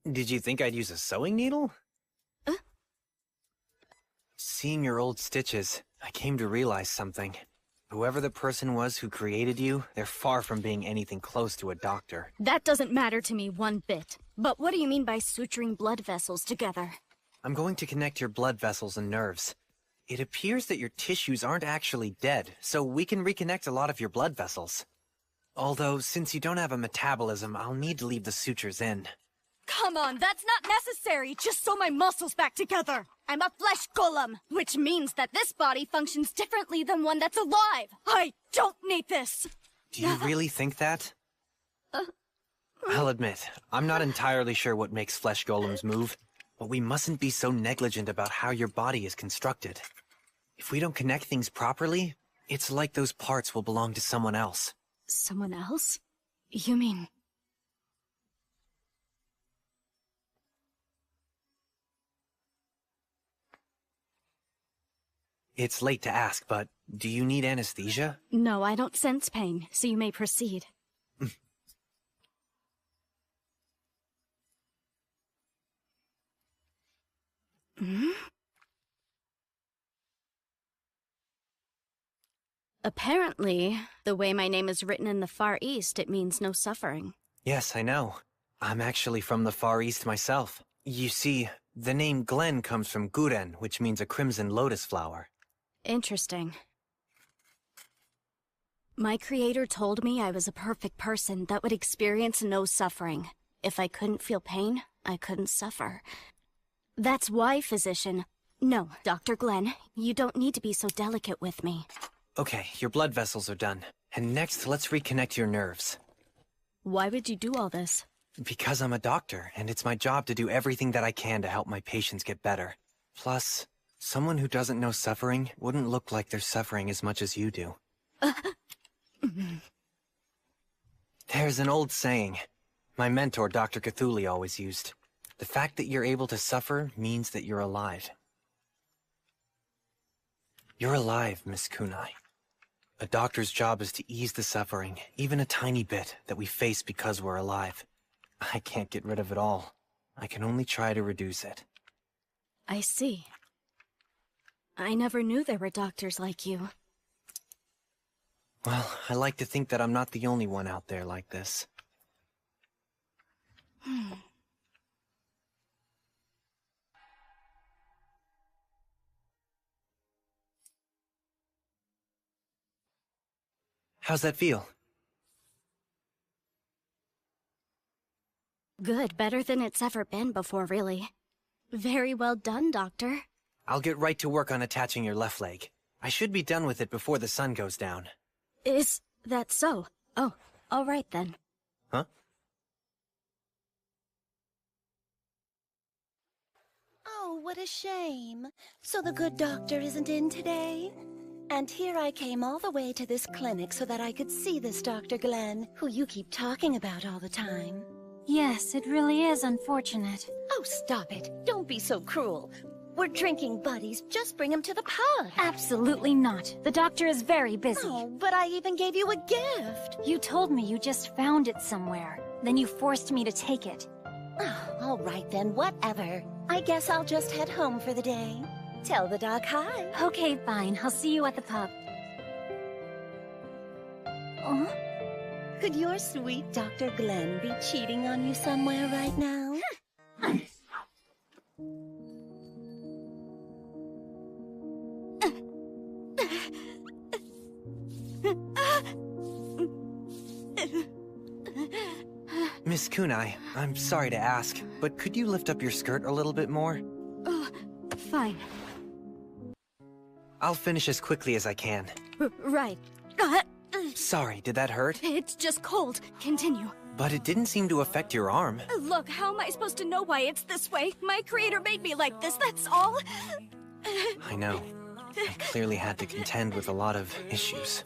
Did you think I'd use a sewing needle? Seeing your old stitches, I came to realize something. Whoever the person was who created you, they're far from being anything close to a doctor. That doesn't matter to me one bit. But what do you mean by suturing blood vessels together? I'm going to connect your blood vessels and nerves. It appears that your tissues aren't actually dead, so we can reconnect a lot of your blood vessels. Although, since you don't have a metabolism, I'll need to leave the sutures in. Come on, that's not necessary, just sew my muscles back together. I'm a flesh golem, which means that this body functions differently than one that's alive. I don't need this. Do you really think that? I'll admit, I'm not entirely sure what makes flesh golems move, but we mustn't be so negligent about how your body is constructed. If we don't connect things properly, it's like those parts will belong to someone else. Someone else? You mean... It's late to ask, but do you need anesthesia? No, I don't sense pain, so you may proceed. Apparently, the way my name is written in the Far East, it means no suffering. Yes, I know. I'm actually from the Far East myself. You see, the name Glenn comes from Guren, which means a crimson lotus flower. Interesting. My creator told me I was a perfect person that would experience no suffering. If I couldn't feel pain, I couldn't suffer. That's why, physician... No, Dr. Glenn, you don't need to be so delicate with me. Okay, your blood vessels are done. And next, let's reconnect your nerves. Why would you do all this? Because I'm a doctor, and it's my job to do everything that I can to help my patients get better. Plus, someone who doesn't know suffering wouldn't look like they're suffering as much as you do. There's an old saying my mentor, Dr. Cthulhu, always used. The fact that you're able to suffer means that you're alive. You're alive, Miss Kunai. A doctor's job is to ease the suffering, even a tiny bit, that we face because we're alive. I can't get rid of it all. I can only try to reduce it. I see. I never knew there were doctors like you. Well, I like to think that I'm not the only one out there like this. How's that feel? Good, better than it's ever been before, really. Very well done, Doctor. I'll get right to work on attaching your left leg. I should be done with it before the sun goes down. Is that so? Oh, all right then. Huh? Oh, what a shame. So the good doctor isn't in today? And here I came all the way to this clinic so that I could see this Dr. Glenn, who you keep talking about all the time. Yes, it really is unfortunate. Oh, stop it. Don't be so cruel. We're drinking buddies. Just bring him to the pod. Absolutely not. The doctor is very busy. Oh, but I even gave you a gift. You told me you just found it somewhere. Then you forced me to take it. Oh, all right then, whatever. I guess I'll just head home for the day. Tell the doc hi. Okay, fine. I'll see you at the pub. Oh? Could your sweet Dr. Glenn be cheating on you somewhere right now? Miss Kunai, I'm sorry to ask, but could you lift up your skirt a little bit more? Fine. I'll finish as quickly as I can. Right. Sorry, did that hurt? It's just cold. Continue. But it didn't seem to affect your arm. Look, how am I supposed to know why it's this way? My creator made me like this, that's all. I know. I clearly had to contend with a lot of issues.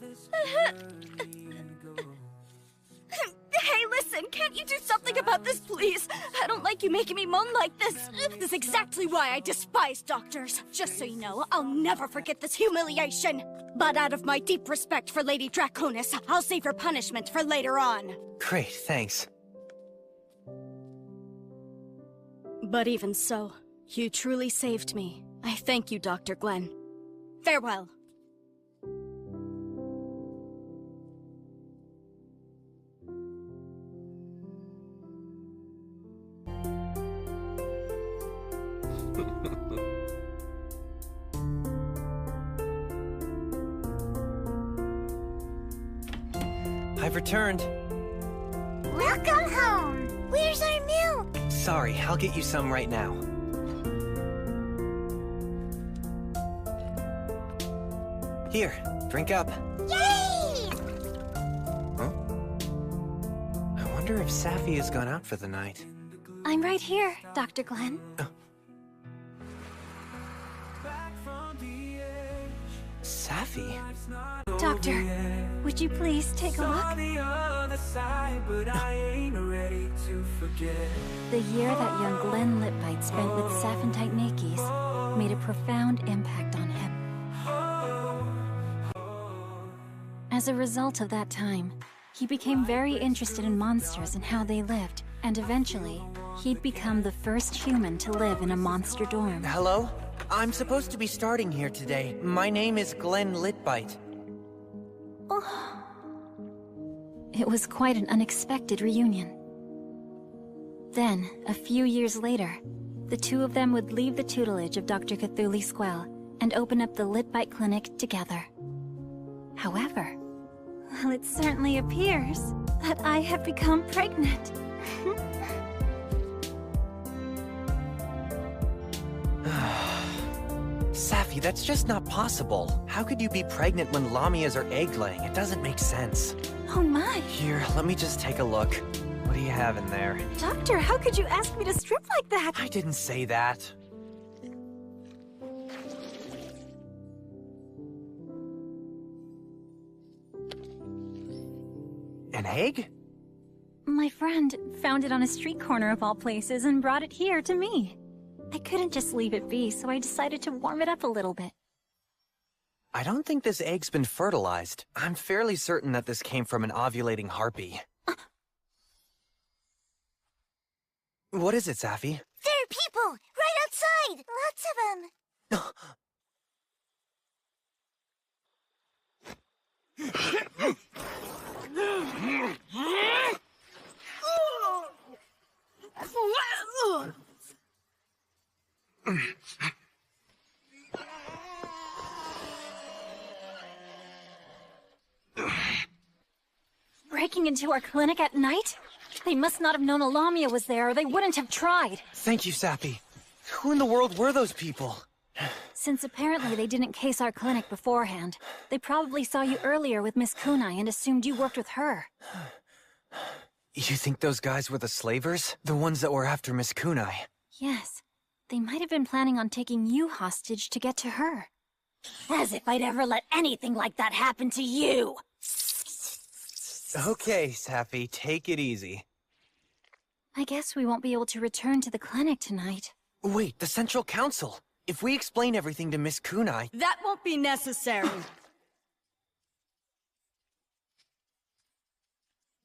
Hey, listen, can't you do something about this, please? I don't like you making me moan like this. This is exactly why I despise doctors. Just so you know, I'll never forget this humiliation. But out of my deep respect for Lady Draconis, I'll save her punishment for later on. Great, thanks. But even so, you truly saved me. I thank you, Dr. Glenn. Farewell. I've returned. Welcome home! Where's our milk? Sorry, I'll get you some right now. Here, drink up. Yay! Huh? I wonder if Safi has gone out for the night. I'm right here, Dr. Glenn. Safi? Doctor, would you please take a look? The year that young Glenn Litbite spent with Saphentite Nakes made a profound impact on him. As a result of that time, he became very interested in monsters and how they lived, and eventually, he'd become the first human to live in a monster dorm. Hello? I'm supposed to be starting here today. My name is Glenn Litbite. Oh. It was quite an unexpected reunion. Then, a few years later, the two of them would leave the tutelage of Dr. Cthulhu Squell and open up the Litbite Clinic together. However, well, it certainly appears that I have become pregnant. Safi, that's just not possible. How could you be pregnant when Lamias are egg-laying? It doesn't make sense. Oh my! Here, let me just take a look. What do you have in there? Doctor, how could you ask me to strip like that? I didn't say that. An egg? My friend found it on a street corner of all places and brought it here to me. I couldn't just leave it be, so I decided to warm it up a little bit. I don't think this egg's been fertilized. I'm fairly certain that this came from an ovulating harpy. What is it, Safi? There are people! Right outside! Lots of them! Breaking into our clinic at night? They must not have known a Lamia was there, or they wouldn't have tried. Thank you, Safi. Who in the world were those people? Since apparently they didn't case our clinic beforehand, they probably saw you earlier with Miss Kunai and assumed you worked with her. You think those guys were the slavers? The ones that were after Miss Kunai? Yes. They might have been planning on taking you hostage to get to her. As if I'd ever let anything like that happen to you! Okay, Safi, take it easy. I guess we won't be able to return to the clinic tonight. Wait, the Central Council! If we explain everything to Miss Kunai... That won't be necessary.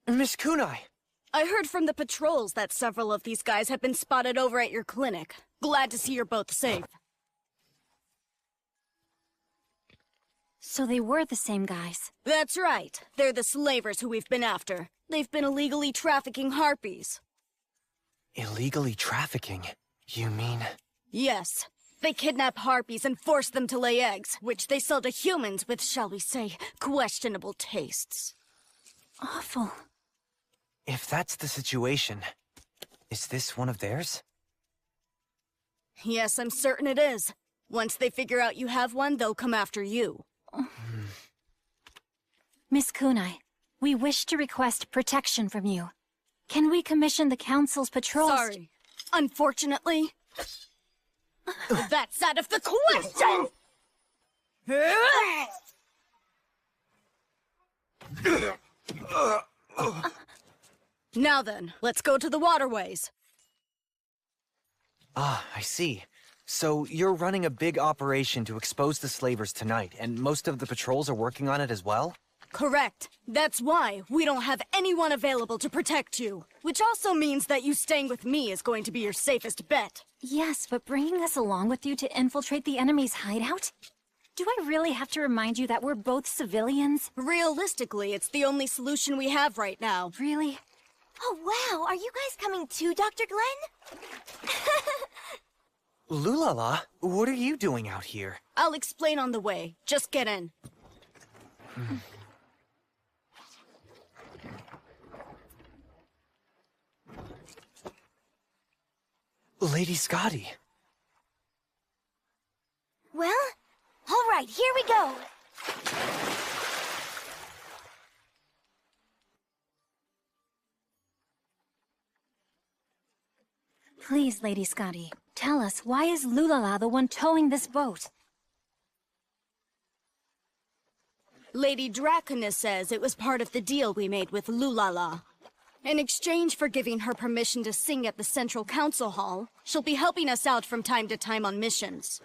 Miss Kunai! I heard from the patrols that several of these guys have been spotted over at your clinic. Glad to see you're both safe. So they were the same guys. That's right. They're the slavers who we've been after. They've been illegally trafficking harpies. Illegally trafficking? You mean... Yes. They kidnap harpies and force them to lay eggs, which they sell to humans with, shall we say, questionable tastes. Awful. If that's the situation, is this one of theirs? Yes, I'm certain it is. Once they figure out you have one, they'll come after you. Miss Kunai, we wish to request protection from you. Can we commission the Council's patrols? Sorry. Unfortunately, that's out of the question! Now then, let's go to the waterways. Ah, I see. So you're running a big operation to expose the slavers tonight, and most of the patrols are working on it as well? Correct. That's why we don't have anyone available to protect you. Which also means that you staying with me is going to be your safest bet. Yes, but bringing us along with you to infiltrate the enemy's hideout? Do I really have to remind you that we're both civilians? Realistically, it's the only solution we have right now. Really? Oh, wow. Are you guys coming too, Dr. Glenn? Lulala, what are you doing out here? I'll explain on the way. Just get in. Lady Scotty. Well, all right, here we go. Please, Lady Scotty, tell us, why is Lulala the one towing this boat? Lady Draconis says it was part of the deal we made with Lulala. In exchange for giving her permission to sing at the Central Council Hall, she'll be helping us out from time to time on missions.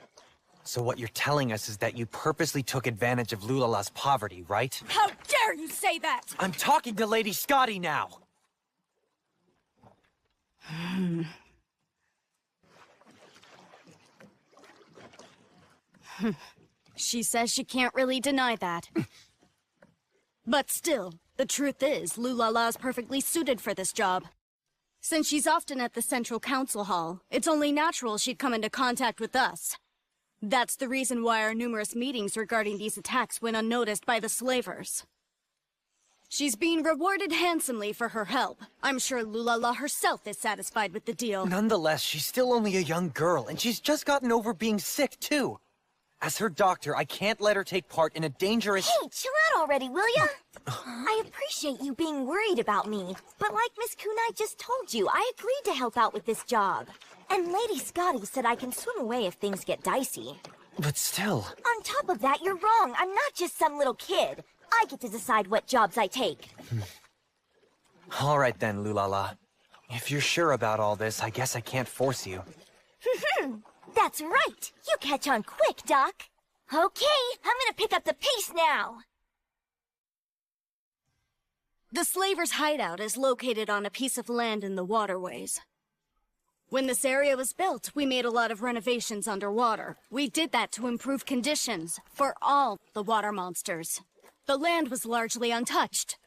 So what you're telling us is that you purposely took advantage of Lulala's poverty, right? How dare you say that! I'm talking to Lady Scotty now! She says she can't really deny that. But still, the truth is, Lulala's perfectly suited for this job. Since she's often at the Central Council Hall, it's only natural she'd come into contact with us. That's the reason why our numerous meetings regarding these attacks went unnoticed by the slavers. She's being rewarded handsomely for her help. I'm sure Lulala herself is satisfied with the deal. Nonetheless, she's still only a young girl, and she's just gotten over being sick, too. As her doctor, I can't let her take part in a dangerous— Hey, chill out already, will ya? I appreciate you being worried about me, but like Miss Kunai just told you, I agreed to help out with this job. And Lady Scotty said I can swim away if things get dicey. But still— On top of that, you're wrong. I'm not just some little kid. I get to decide what jobs I take. All right then, Lulala. If you're sure about all this, I guess I can't force you. That's right! You catch on quick, Doc. Okay, I'm gonna pick up the pace now. The slavers' hideout is located on a piece of land in the waterways. When this area was built, we made a lot of renovations underwater. We did that to improve conditions for all the water monsters. The land was largely untouched.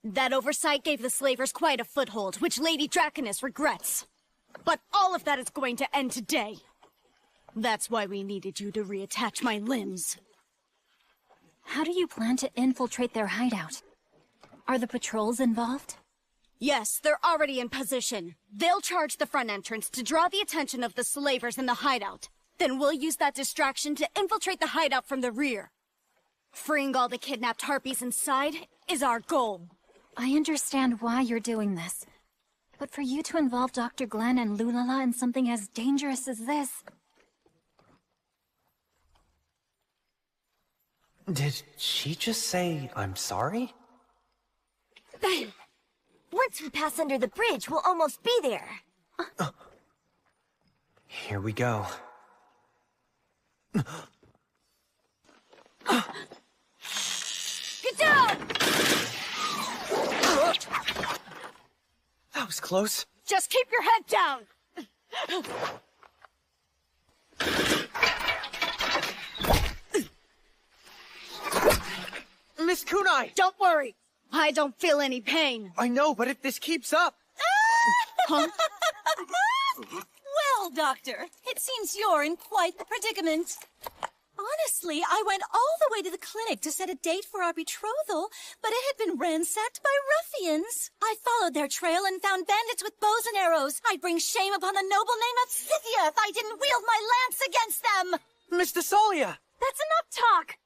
That oversight gave the slavers quite a foothold, which Lady Draconis regrets. But all of that is going to end today. That's why we needed you to reattach my limbs. How do you plan to infiltrate their hideout? Are the patrols involved? Yes, they're already in position. They'll charge the front entrance to draw the attention of the slavers in the hideout. Then we'll use that distraction to infiltrate the hideout from the rear. Freeing all the kidnapped harpies inside is our goal. I understand why you're doing this. But for you to involve Dr. Glenn and Lulala in something as dangerous as this... Did she just say, I'm sorry? Once we pass under the bridge, we'll almost be there. Here we go. Get down! That was close. Just keep your head down! Miss Kunai! Don't worry! I don't feel any pain. I know, but if this keeps up... Huh? Well, Doctor, it seems you're in quite the predicament. Honestly, I went all the way to the clinic to set a date for our betrothal, but it had been ransacked by ruffians. I followed their trail and found bandits with bows and arrows. I'd bring shame upon the noble name of Scythia if I didn't wield my lance against them! Miss Thessalia! That's enough talk!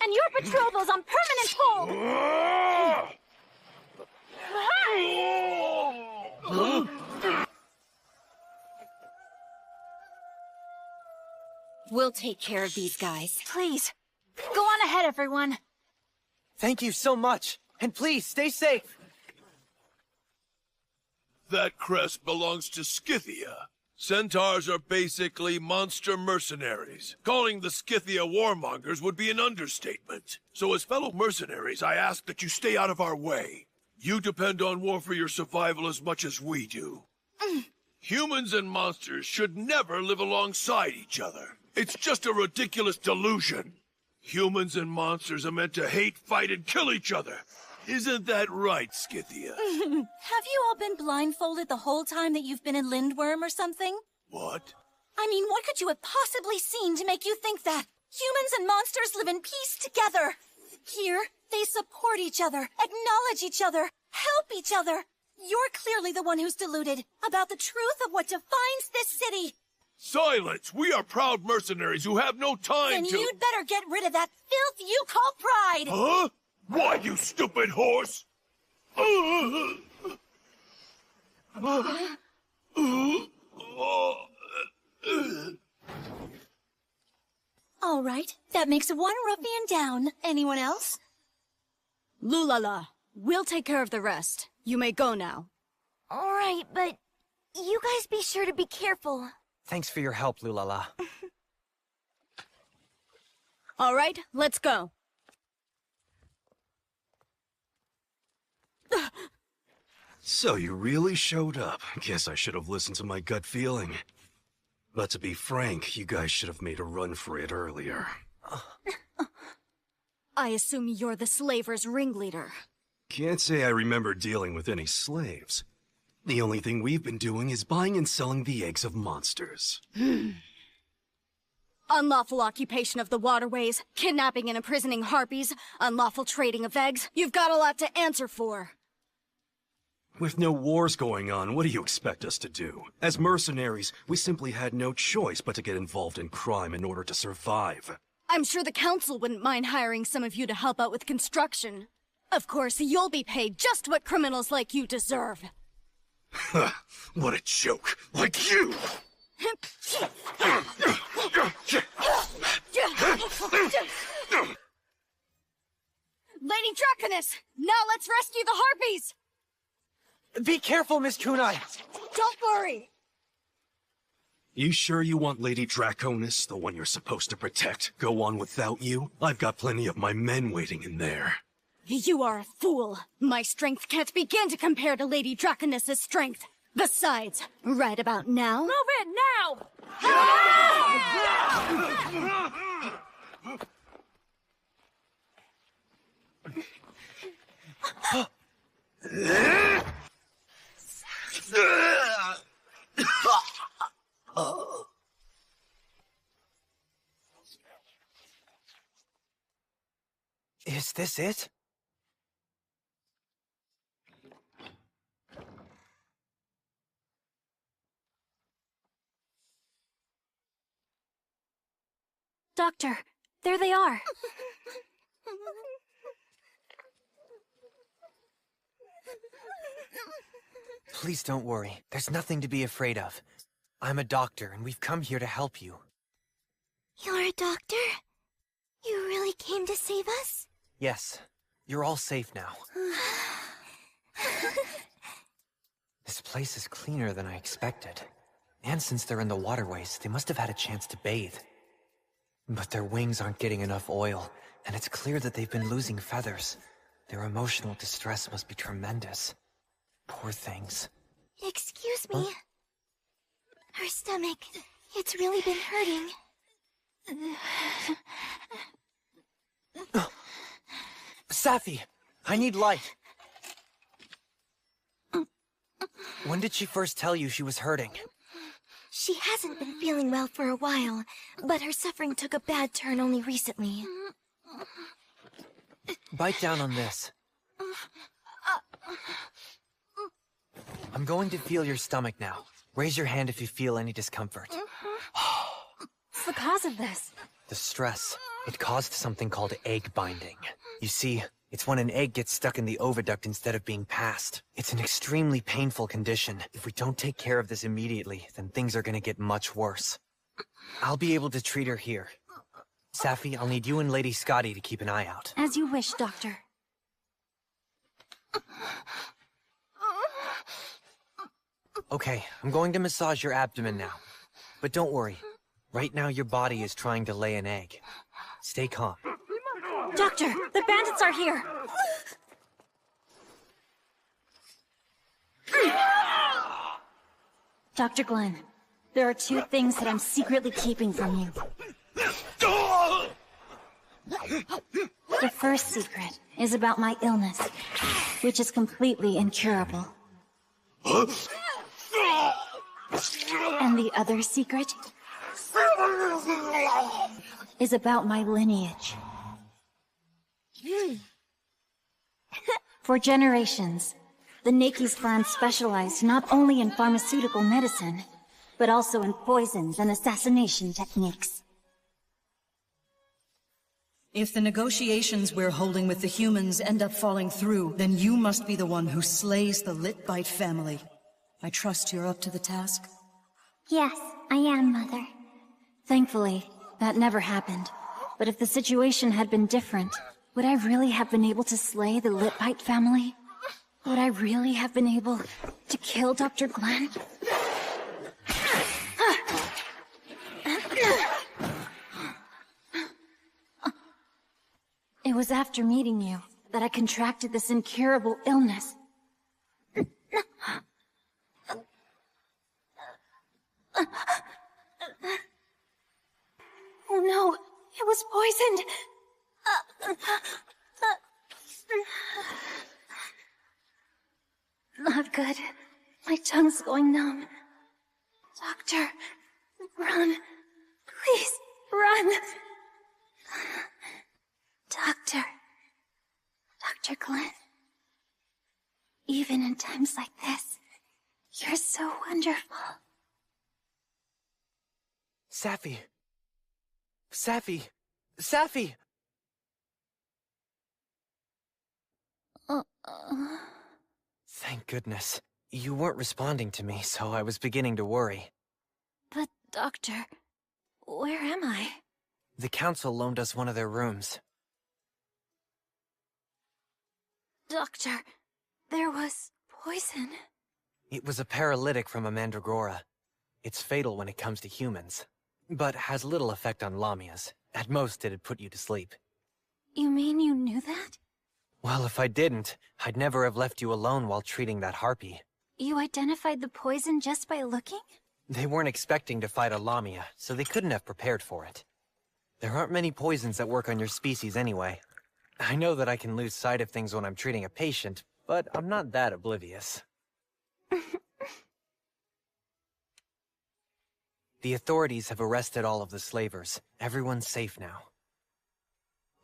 And your betrothal's on permanent hold! We'll take care of these guys. Please, go on ahead, everyone. Thank you so much. And please, stay safe. That crest belongs to Scythia. Centaurs are basically monster mercenaries. Calling the Scythia warmongers would be an understatement. So as fellow mercenaries, I ask that you stay out of our way. You depend on war for your survival as much as we do. Humans and monsters should never live alongside each other. It's just a ridiculous delusion. Humans and monsters are meant to hate, fight, and kill each other. Isn't that right, Scythia? Have you all been blindfolded the whole time that you've been in Lindworm or something? What? I mean, what could you have possibly seen to make you think that? Humans and monsters live in peace together. Here, they support each other, acknowledge each other, help each other. You're clearly the one who's deluded about the truth of what defines this city. Silence! We are proud mercenaries who have no time Then to— you'd better get rid of that filth you call pride! Huh? Why, you stupid horse? All right, that makes one ruffian down. Anyone else? Lulala, we'll take care of the rest. You may go now. All right, but you guys be sure to be careful. Thanks for your help, Lulala. All right, let's go. So you really showed up. Guess I should have listened to my gut feeling. But to be frank, you guys should have made a run for it earlier. I assume you're the slavers' ringleader. Can't say I remember dealing with any slaves. The only thing we've been doing is buying and selling the eggs of monsters. Unlawful occupation of the waterways, kidnapping and imprisoning harpies, unlawful trading of eggs. You've got a lot to answer for. With no wars going on, what do you expect us to do? As mercenaries, we simply had no choice but to get involved in crime in order to survive. I'm sure the council wouldn't mind hiring some of you to help out with construction. Of course, you'll be paid just what criminals like you deserve. What a joke! Like you! Lady Draconis! Now let's rescue the harpies! Be careful, Miss Kunai! Don't worry! You sure you want Lady Draconis, the one you're supposed to protect, go on without you? I've got plenty of my men waiting in there. You are a fool. My strength can't begin to compare to Lady Draconis' strength. Besides, right about now... Move it now! Is this it? Doctor, there they are. Please don't worry. There's nothing to be afraid of. I'm a doctor, and we've come here to help you. You're a doctor? You really came to save us? Yes. You're all safe now. This place is cleaner than I expected. And since they're in the waterways, they must have had a chance to bathe. But their wings aren't getting enough oil, and it's clear that they've been losing feathers. Their emotional distress must be tremendous. Poor things. Excuse me. Her stomach, it's really been hurting. Safi! I need light! When did she first tell you she was hurting? She hasn't been feeling well for a while, but her suffering took a bad turn only recently. Bite down on this. I'm going to feel your stomach now. Raise your hand if you feel any discomfort. What's the cause of this? The stress. It caused something called egg binding. You see, it's when an egg gets stuck in the oviduct instead of being passed. It's an extremely painful condition. If we don't take care of this immediately, then things are gonna get much worse. I'll be able to treat her here. Safi, I'll need you and Lady Scotty to keep an eye out. As you wish, Doctor. Okay, I'm going to massage your abdomen now. But don't worry. Right now your body is trying to lay an egg. Stay calm. Doctor, the bandits are here! Dr. Glenn, there are 2 things that I'm secretly keeping from you. The first secret is about my illness, which is completely incurable. And the other secret is about my lineage. For generations, the Nakes clan specialized not only in pharmaceutical medicine, but also in poisons and assassination techniques. If the negotiations we're holding with the humans end up falling through, then you must be the one who slays the Litbite family. I trust you're up to the task? Yes, I am, Mother. Thankfully, that never happened. But if the situation had been different, would I really have been able to slay the Litbite family? Would I really have been able to kill Dr. Glenn? It was after meeting you that I contracted this incurable illness. Oh no, it was poisoned. Not good. My tongue's going numb. Doctor, run. Please, run. Dr. Glenn. Even in times like this, you're so wonderful. Safi. Safi. Safi! Thank goodness. You weren't responding to me, so I was beginning to worry. But, Doctor, where am I? The council loaned us one of their rooms. Doctor, there was poison. It was a paralytic from a mandragora. It's fatal when it comes to humans, but has little effect on Lamias. At most, it'd put you to sleep. You mean you knew that? Well, if I didn't, I'd never have left you alone while treating that harpy. You identified the poison just by looking? They weren't expecting to fight a Lamia, so they couldn't have prepared for it. There aren't many poisons that work on your species anyway. I know that I can lose sight of things when I'm treating a patient, but I'm not that oblivious. The authorities have arrested all of the slavers. Everyone's safe now.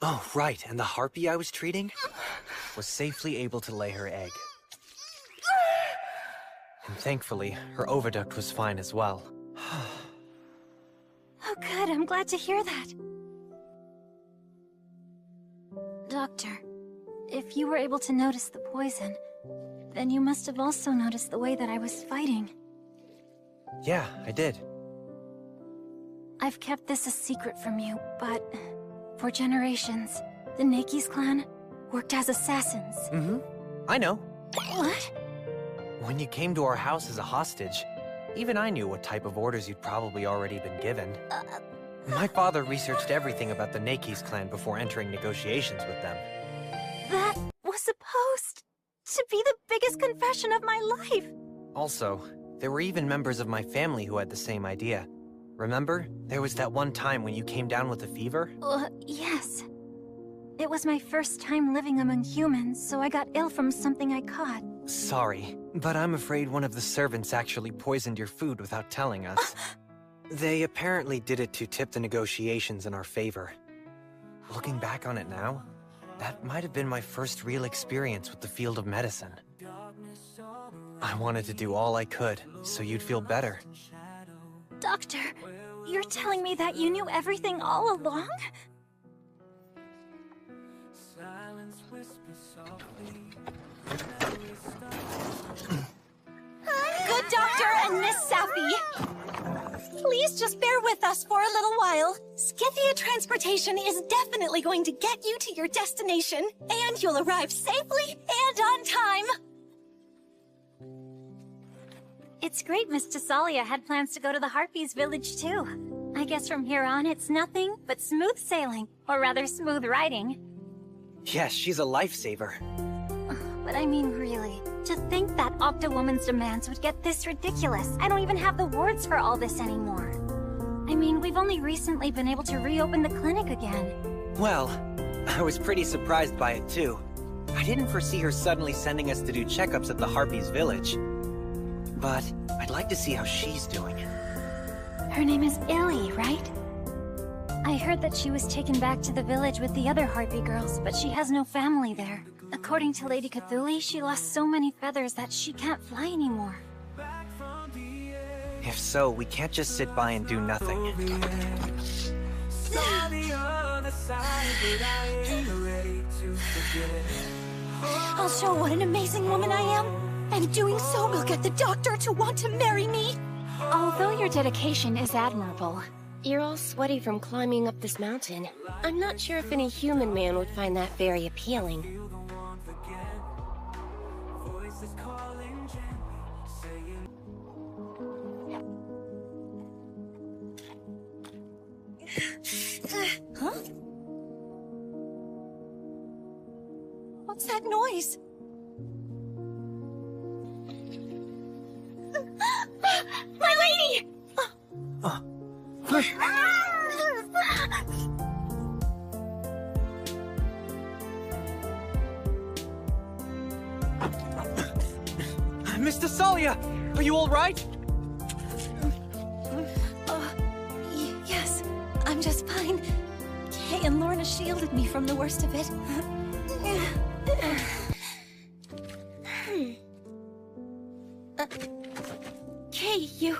Oh, right, and the harpy I was treating was safely able to lay her egg. And thankfully, her oviduct was fine as well. Oh good, I'm glad to hear that. Doctor, if you were able to notice the poison, then you must have also noticed the way that I was fighting. Yeah, I did. I've kept this a secret from you, but for generations, the Nakes clan worked as assassins. Mm-hmm. I know. What? When you came to our house as a hostage, even I knew what type of orders you'd probably already been given. My father researched everything about the Nakes clan before entering negotiations with them. That was supposed to be the biggest confession of my life. Also, there were even members of my family who had the same idea. Remember? There was that one time when you came down with a fever? Yes. It was my first time living among humans, so I got ill from something I caught. Sorry, but I'm afraid one of the servants actually poisoned your food without telling us. They apparently did it to tip the negotiations in our favor. Looking back on it now, that might have been my first real experience with the field of medicine. I wanted to do all I could, so you'd feel better. Doctor, you're telling me that you knew everything all along? Good doctor and Miss Safi. Please just bear with us for a little while. Scythia Transportation is definitely going to get you to your destination, and you'll arrive safely and on time. It's great Miss Tesalia had plans to go to the Harpies village too. I guess from here on it's nothing but smooth sailing, or rather smooth riding. Yes, she's a lifesaver. but I mean really. To think that Octo-Woman's demands would get this ridiculous. I don't even have the words for all this anymore. I mean, we've only recently been able to reopen the clinic again. Well, I was pretty surprised by it too. I didn't foresee her suddenly sending us to do checkups at the Harpies village. But I'd like to see how she's doing. Her name is Illy, right? I heard that she was taken back to the village with the other Harpy girls, but she has no family there. According to Lady Cthulhi, she lost so many feathers that she can't fly anymore. If so, we can't just sit by and do nothing. I'll show what an amazing woman I am, and doing so will get the doctor to want to marry me. Although your dedication is admirable, you're all sweaty from climbing up this mountain. I'm not sure if any human man would find that very appealing. Huh? What's that noise? My lady! Miss Thessalia! Are you alright? Yes, I'm just fine. Kay and Lorna shielded me from the worst of it. Kay, you...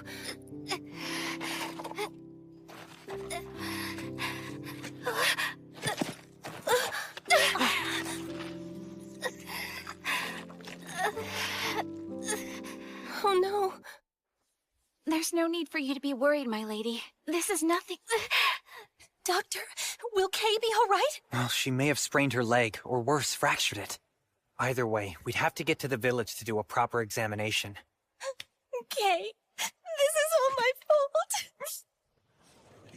Oh no. There's no need for you to be worried, my lady. This is nothing. Doctor, will Kay be all right? Well, she may have sprained her leg, or worse, fractured it. Either way, we'd have to get to the village to do a proper examination. Kay, this is all my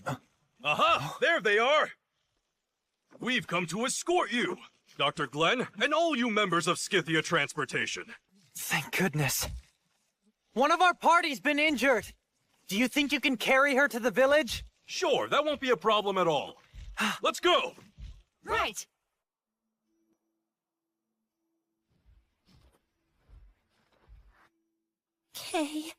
fault. Aha! There they are! We've come to escort you, Dr. Glenn, and all you members of Scythia Transportation. Thank goodness. One of our party's been injured. Do you think you can carry her to the village? Sure, that won't be a problem at all. Let's go! Right. Kay.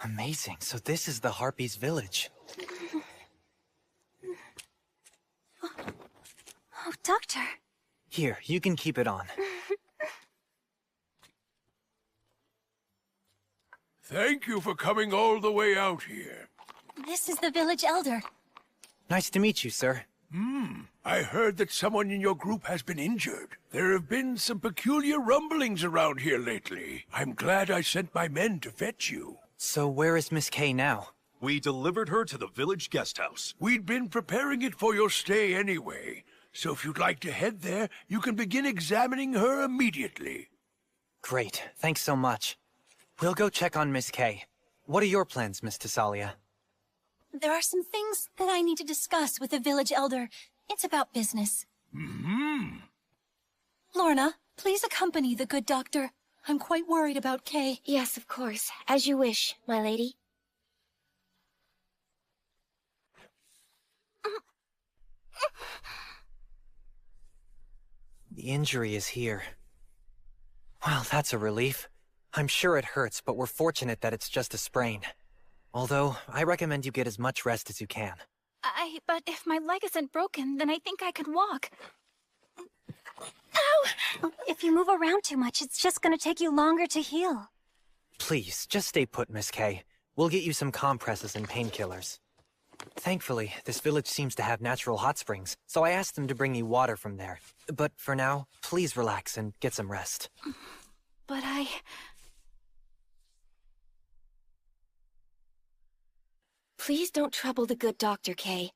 Amazing. So this is the Harpies village. Oh, Doctor. Here, you can keep it on. Thank you for coming all the way out here. This is the village elder. Nice to meet you, sir. I heard that someone in your group has been injured. There have been some peculiar rumblings around here lately. I'm glad I sent my men to fetch you. So where is Miss Kay now? We delivered her to the village guest house. We'd been preparing it for your stay anyway. So if you'd like to head there, you can begin examining her immediately. Great. Thanks so much. We'll go check on Miss Kay. What are your plans, Miss Thessalia? There are some things that I need to discuss with the village elder. It's about business. Lorna, please accompany the good doctor. I'm quite worried about Kay. Yes, of course. As you wish, my lady. The injury is here. Well, that's a relief. I'm sure it hurts, but we're fortunate that it's just a sprain. Although, I recommend you get as much rest as you can. But if my leg isn't broken, then I think I could walk. Ow! If you move around too much, it's just gonna take you longer to heal. Please, just stay put, Miss Kay. We'll get you some compresses and painkillers. Thankfully, this village seems to have natural hot springs, so I asked them to bring you water from there. But for now, please relax and get some rest. But Please don't trouble the good Dr. Kay.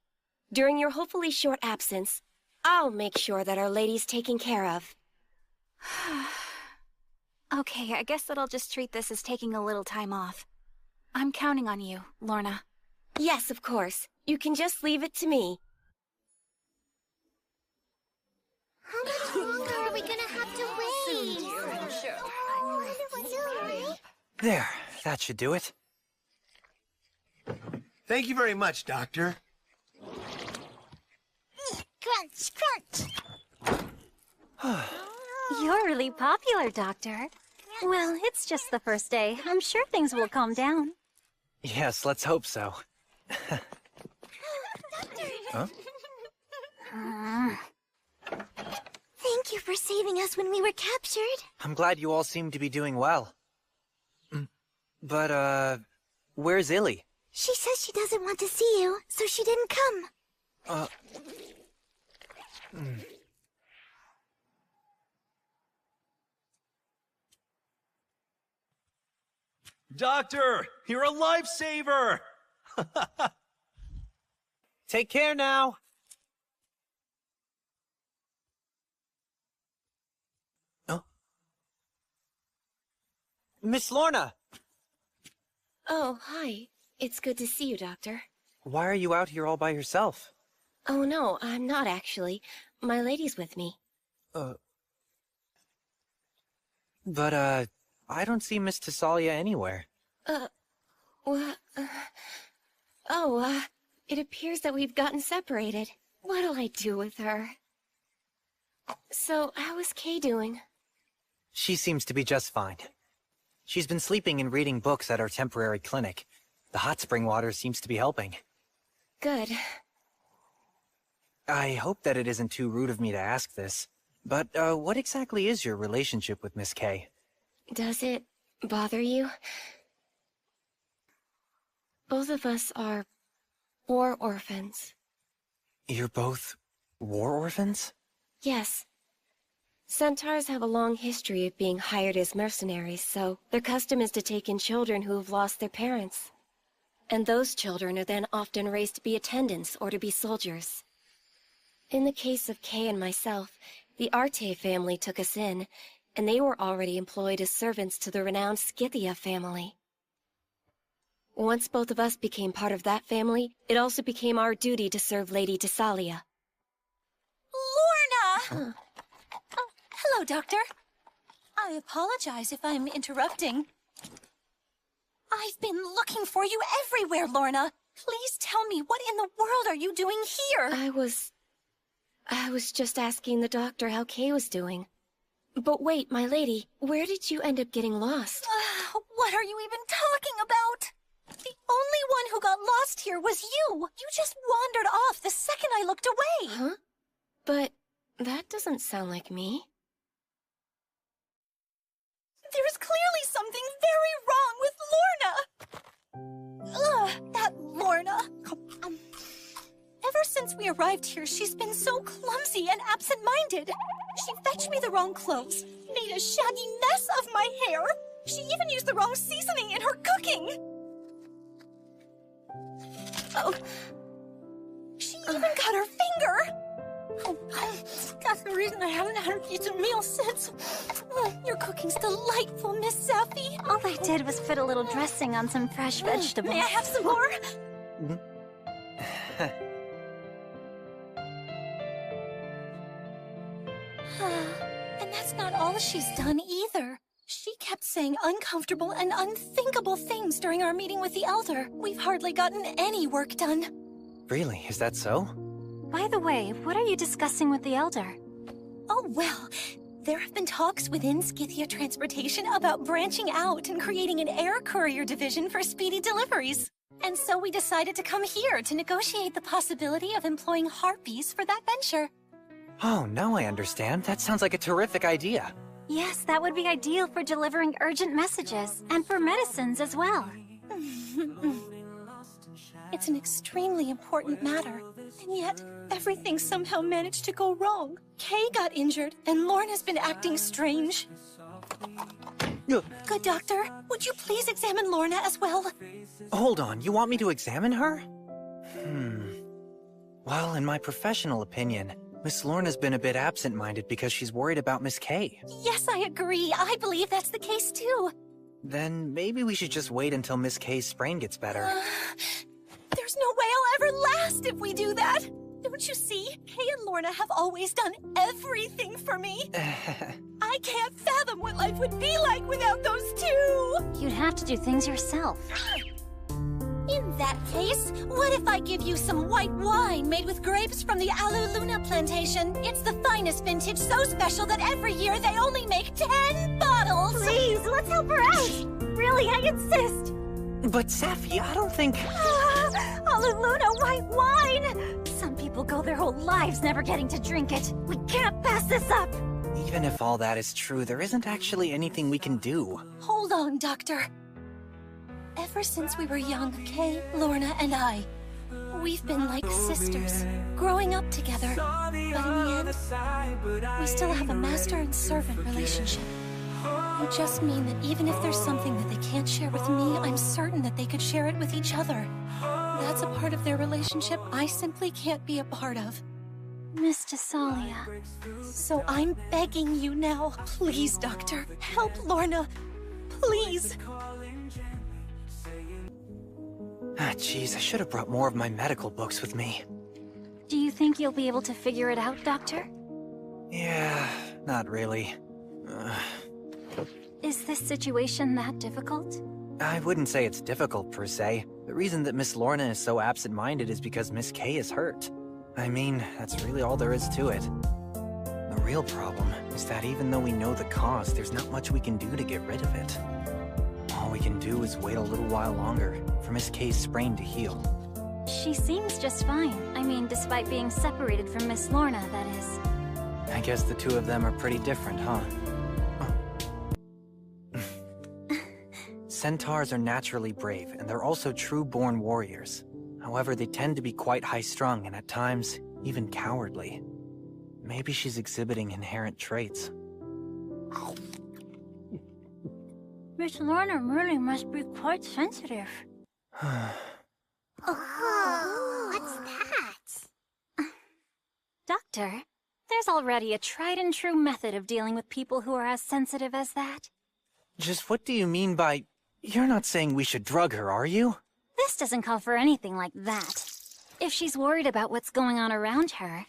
During your hopefully short absence, I'll make sure that Our Lady's taken care of. Okay, I guess that I'll just treat this as taking a little time off. I'm counting on you, Lorna. Yes, of course. You can just leave it to me. How much longer are we gonna have to wait? There, that should do it. Thank you very much, Doctor. Crunch, crunch. You're really popular, Doctor. Well, it's just the first day. I'm sure things will calm down. Yes, let's hope so. Huh? Thank you for saving us when we were captured. I'm glad you all seem to be doing well. But, where's Illy? She says she doesn't want to see you, so she didn't come. Doctor, you're a lifesaver! Take care now. Oh. Miss Lorna! Oh, hi. It's good to see you, Doctor. Why are you out here all by yourself? Oh, no, I'm not actually. My lady's with me. But, I don't see Miss Thessalia anywhere. It appears that we've gotten separated. What'll I do with her? So, how is Kay doing? She seems to be just fine. She's been sleeping and reading books at our temporary clinic. The hot spring water seems to be helping. Good. I hope that it isn't too rude of me to ask this, but, what exactly is your relationship with Miss Kay? Does it bother you? Both of us are war orphans. You're both war orphans? Yes. Centaurs have a long history of being hired as mercenaries, so their custom is to take in children who have lost their parents. And those children are then often raised to be attendants or to be soldiers. In the case of Kay and myself, the Arte family took us in, and they were already employed as servants to the renowned Scythia family. Once both of us became part of that family, it also became our duty to serve Lady Thessalia. Lorna! Oh, hello, Doctor. I apologize if I'm interrupting. I've been looking for you everywhere, Lorna. Please tell me, what in the world are you doing here? I was just asking the doctor how Kay was doing. But wait, my lady, where did you end up getting lost? What are you even talking about? The only one who got lost here was you. You just wandered off the second I looked away. Huh? But that doesn't sound like me. There's clearly something very wrong with Lorna. That Lorna. Ever since we arrived here, she's been so clumsy and absent-minded. She fetched me the wrong clothes, made a shaggy mess of my hair. She even used the wrong seasoning in her cooking. Oh, she even cut her finger. That's the reason I haven't had a decent meal since. Your cooking's delightful, Miss Safi. All I did was put a little dressing on some fresh vegetables. May I have some more? And that's not all she's done either. She kept saying uncomfortable and unthinkable things during our meeting with the Elder. We've hardly gotten any work done. Really? Is that so? By the way, what are you discussing with the Elder? Oh, well, there have been talks within Scythia Transportation about branching out and creating an air courier division for speedy deliveries. And so we decided to come here to negotiate the possibility of employing harpies for that venture. Oh, now I understand. That sounds like a terrific idea. Yes, that would be ideal for delivering urgent messages, and for medicines as well. It's an extremely important matter, and yet everything somehow managed to go wrong. Kay got injured, and Lorna's been acting strange. Good doctor, would you please examine Lorna as well? Hold on, you want me to examine her? Well, in my professional opinion, Miss Lorna's been a bit absent-minded because she's worried about Miss Kay. Yes, I agree. I believe that's the case too. Then maybe we should just wait until Miss Kay's sprain gets better. There's no way I'll ever last if we do that. Don't you see? Kay and Lorna have always done everything for me. I can't fathom what life would be like without those two. You'd have to do things yourself. In that case, what if I give you some white wine made with grapes from the Alu Luna plantation? It's the finest vintage, so special that every year they only make 10 bottles! Please, let's help her out! Really, I insist! But Safi, I don't think... Alu Luna white wine! Some people go their whole lives never getting to drink it. We can't pass this up! Even if all that is true, there isn't actually anything we can do. Hold on, Doctor. Ever since we were young, Kay, Lorna, and I, we've been like sisters, growing up together. But in the end, we still have a master and servant relationship. You just mean that even if there's something that they can't share with me, I'm certain that they could share it with each other. That's a part of their relationship I simply can't be a part of. Miss Tasalia. So I'm begging you now, please, Doctor, help Lorna. Please. Ah, jeez, I should have brought more of my medical books with me. Do you think you'll be able to figure it out, Doctor? Yeah, not really. Is this situation that difficult? I wouldn't say it's difficult, per se. The reason that Miss Lorna is so absent-minded is because Miss Kay is hurt. I mean, that's really all there is to it. The real problem is that even though we know the cause, there's not much we can do to get rid of it. All we can do is wait a little while longer for Miss Kay's sprain to heal. She seems just fine. I mean, despite being separated from Miss Lorna, that is. I guess the two of them are pretty different, huh? Centaurs are naturally brave, and they're also true-born warriors. However, they tend to be quite high-strung and at times, even cowardly. Maybe she's exhibiting inherent traits. Miss Lorna really must be quite sensitive. Oh, what's that? Doctor, there's already a tried-and-true method of dealing with people who are as sensitive as that. Just what do you mean by... You're not saying we should drug her, are you? This doesn't call for anything like that. If she's worried about what's going on around her,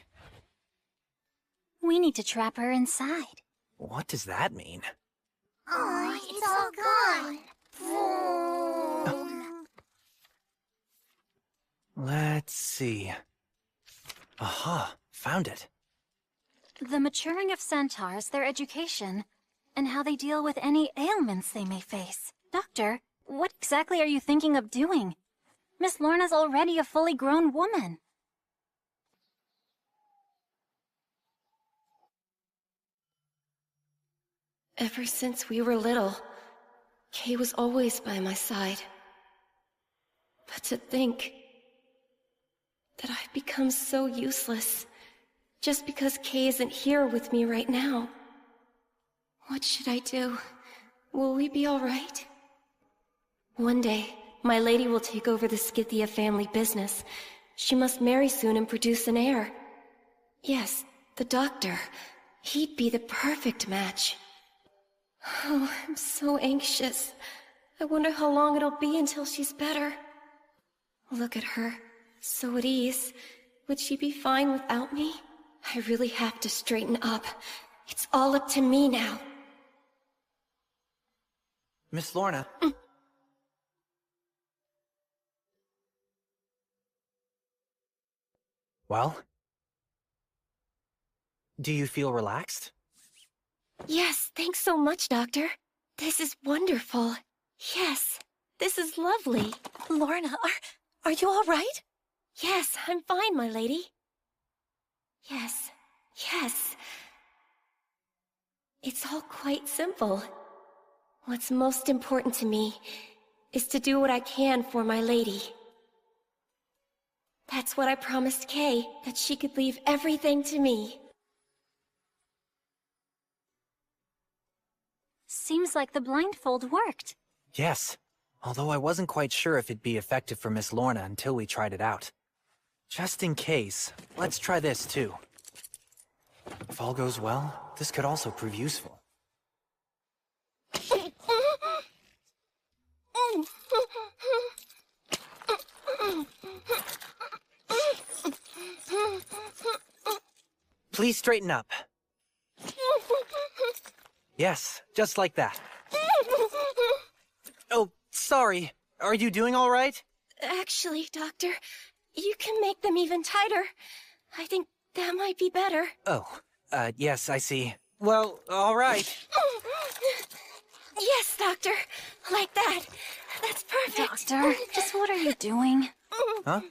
we need to trap her inside. What does that mean? Oh, it's all gone. Let's see. Aha, found it. The maturing of centaurs, their education, and how they deal with any ailments they may face. Doctor, what exactly are you thinking of doing? Miss Lorna's already a fully grown woman. Ever since we were little, Kay was always by my side. But to think that I've become so useless just because Kay isn't here with me right now. What should I do? Will we be all right? One day, my lady will take over the Scythia family business. She must marry soon and produce an heir. Yes, the doctor. He'd be the perfect match. Oh, I'm so anxious. I wonder how long it'll be until she's better. Look at her, so at ease. Would she be fine without me? I really have to straighten up. It's all up to me now. Miss Lorna. Well? Do you feel relaxed? Yes, thanks so much, Doctor. This is wonderful. Yes, this is lovely. Lorna, are you all right? Yes, I'm fine, my lady. Yes, yes. It's all quite simple. What's most important to me is to do what I can for my lady. That's what I promised Kay, that she could leave everything to me. Seems like the blindfold worked. Yes, although I wasn't quite sure if it'd be effective for Miss Lorna until we tried it out. Just in case, let's try this too. If all goes well, this could also prove useful. Please straighten up. Yes, just like that. Oh, sorry. Are you doing all right? Actually, Doctor, you can make them even tighter. I think that might be better. Oh, yes, I see. Well, all right. Yes, Doctor. Like that. That's perfect. Doctor, just what are you doing? Huh?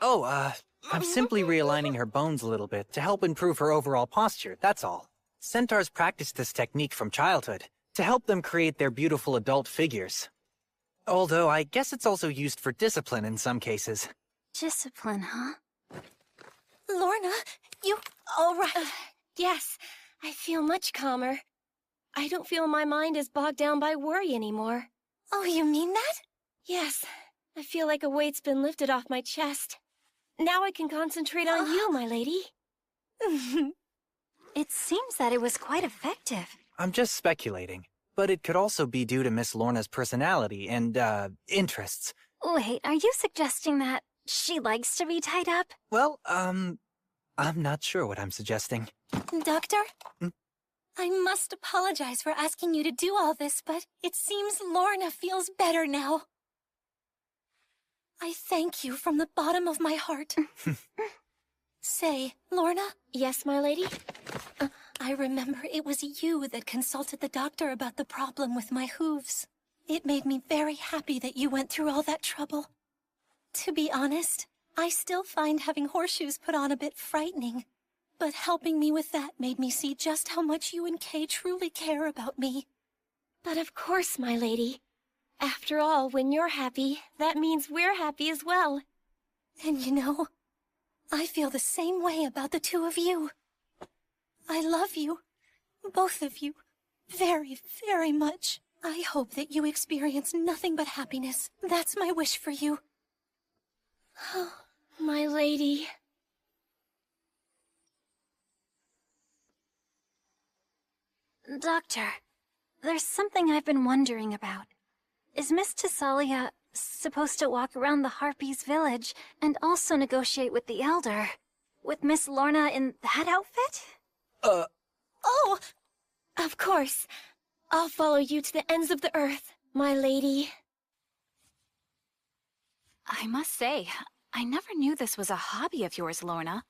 Oh, I'm simply realigning her bones a little bit to help improve her overall posture, that's all. Centaurs practice this technique from childhood to help them create their beautiful adult figures. Although I guess it's also used for discipline in some cases. Discipline, huh? Lorna, you all right? Yes, I feel much calmer. I don't feel my mind is bogged down by worry anymore. Oh, you mean that? Yes, I feel like a weight's been lifted off my chest. Now I can concentrate on you, my lady. It seems that it was quite effective. I'm just speculating, but it could also be due to Miss Lorna's personality and, interests. Wait, are you suggesting that she likes to be tied up? Well, I'm not sure what I'm suggesting. Doctor? I must apologize for asking you to do all this, but it seems Lorna feels better now. I thank you from the bottom of my heart. Say, Lorna? Yes, my lady? I remember it was you that consulted the doctor about the problem with my hooves. It made me very happy that you went through all that trouble. To be honest, I still find having horseshoes put on a bit frightening. But helping me with that made me see just how much you and Kay truly care about me. But of course, my lady. After all, when you're happy, that means we're happy as well. And you know, I feel the same way about the two of you. I love you, both of you, very, very much. I hope that you experience nothing but happiness. That's my wish for you. Oh, my lady. Doctor, there's something I've been wondering about. Is Miss Thessalia supposed to walk around the Harpies' village and also negotiate with the Elder? With Miss Lorna in that outfit? Oh! Of course. I'll follow you to the ends of the earth, my lady. I must say, I never knew this was a hobby of yours, Lorna.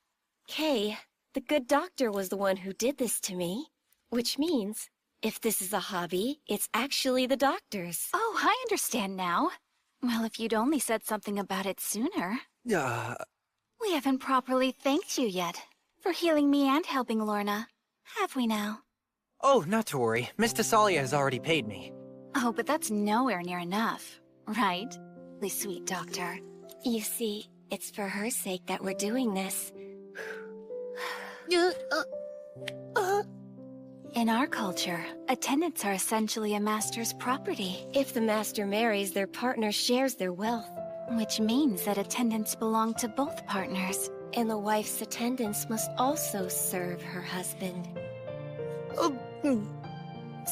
Kay, the good doctor was the one who did this to me. Which means, if this is a hobby, it's actually the doctor's. Oh, I understand now. Well, if you'd only said something about it sooner. We haven't properly thanked you yet for healing me and helping Lorna, have we now? Oh, not to worry. Miss Thessalia has already paid me. Oh, but that's nowhere near enough, right? The sweet doctor. You see, it's for her sake that we're doing this. In our culture, attendants are essentially a master's property. If the master marries, their partner shares their wealth. Which means that attendants belong to both partners. And the wife's attendants must also serve her husband.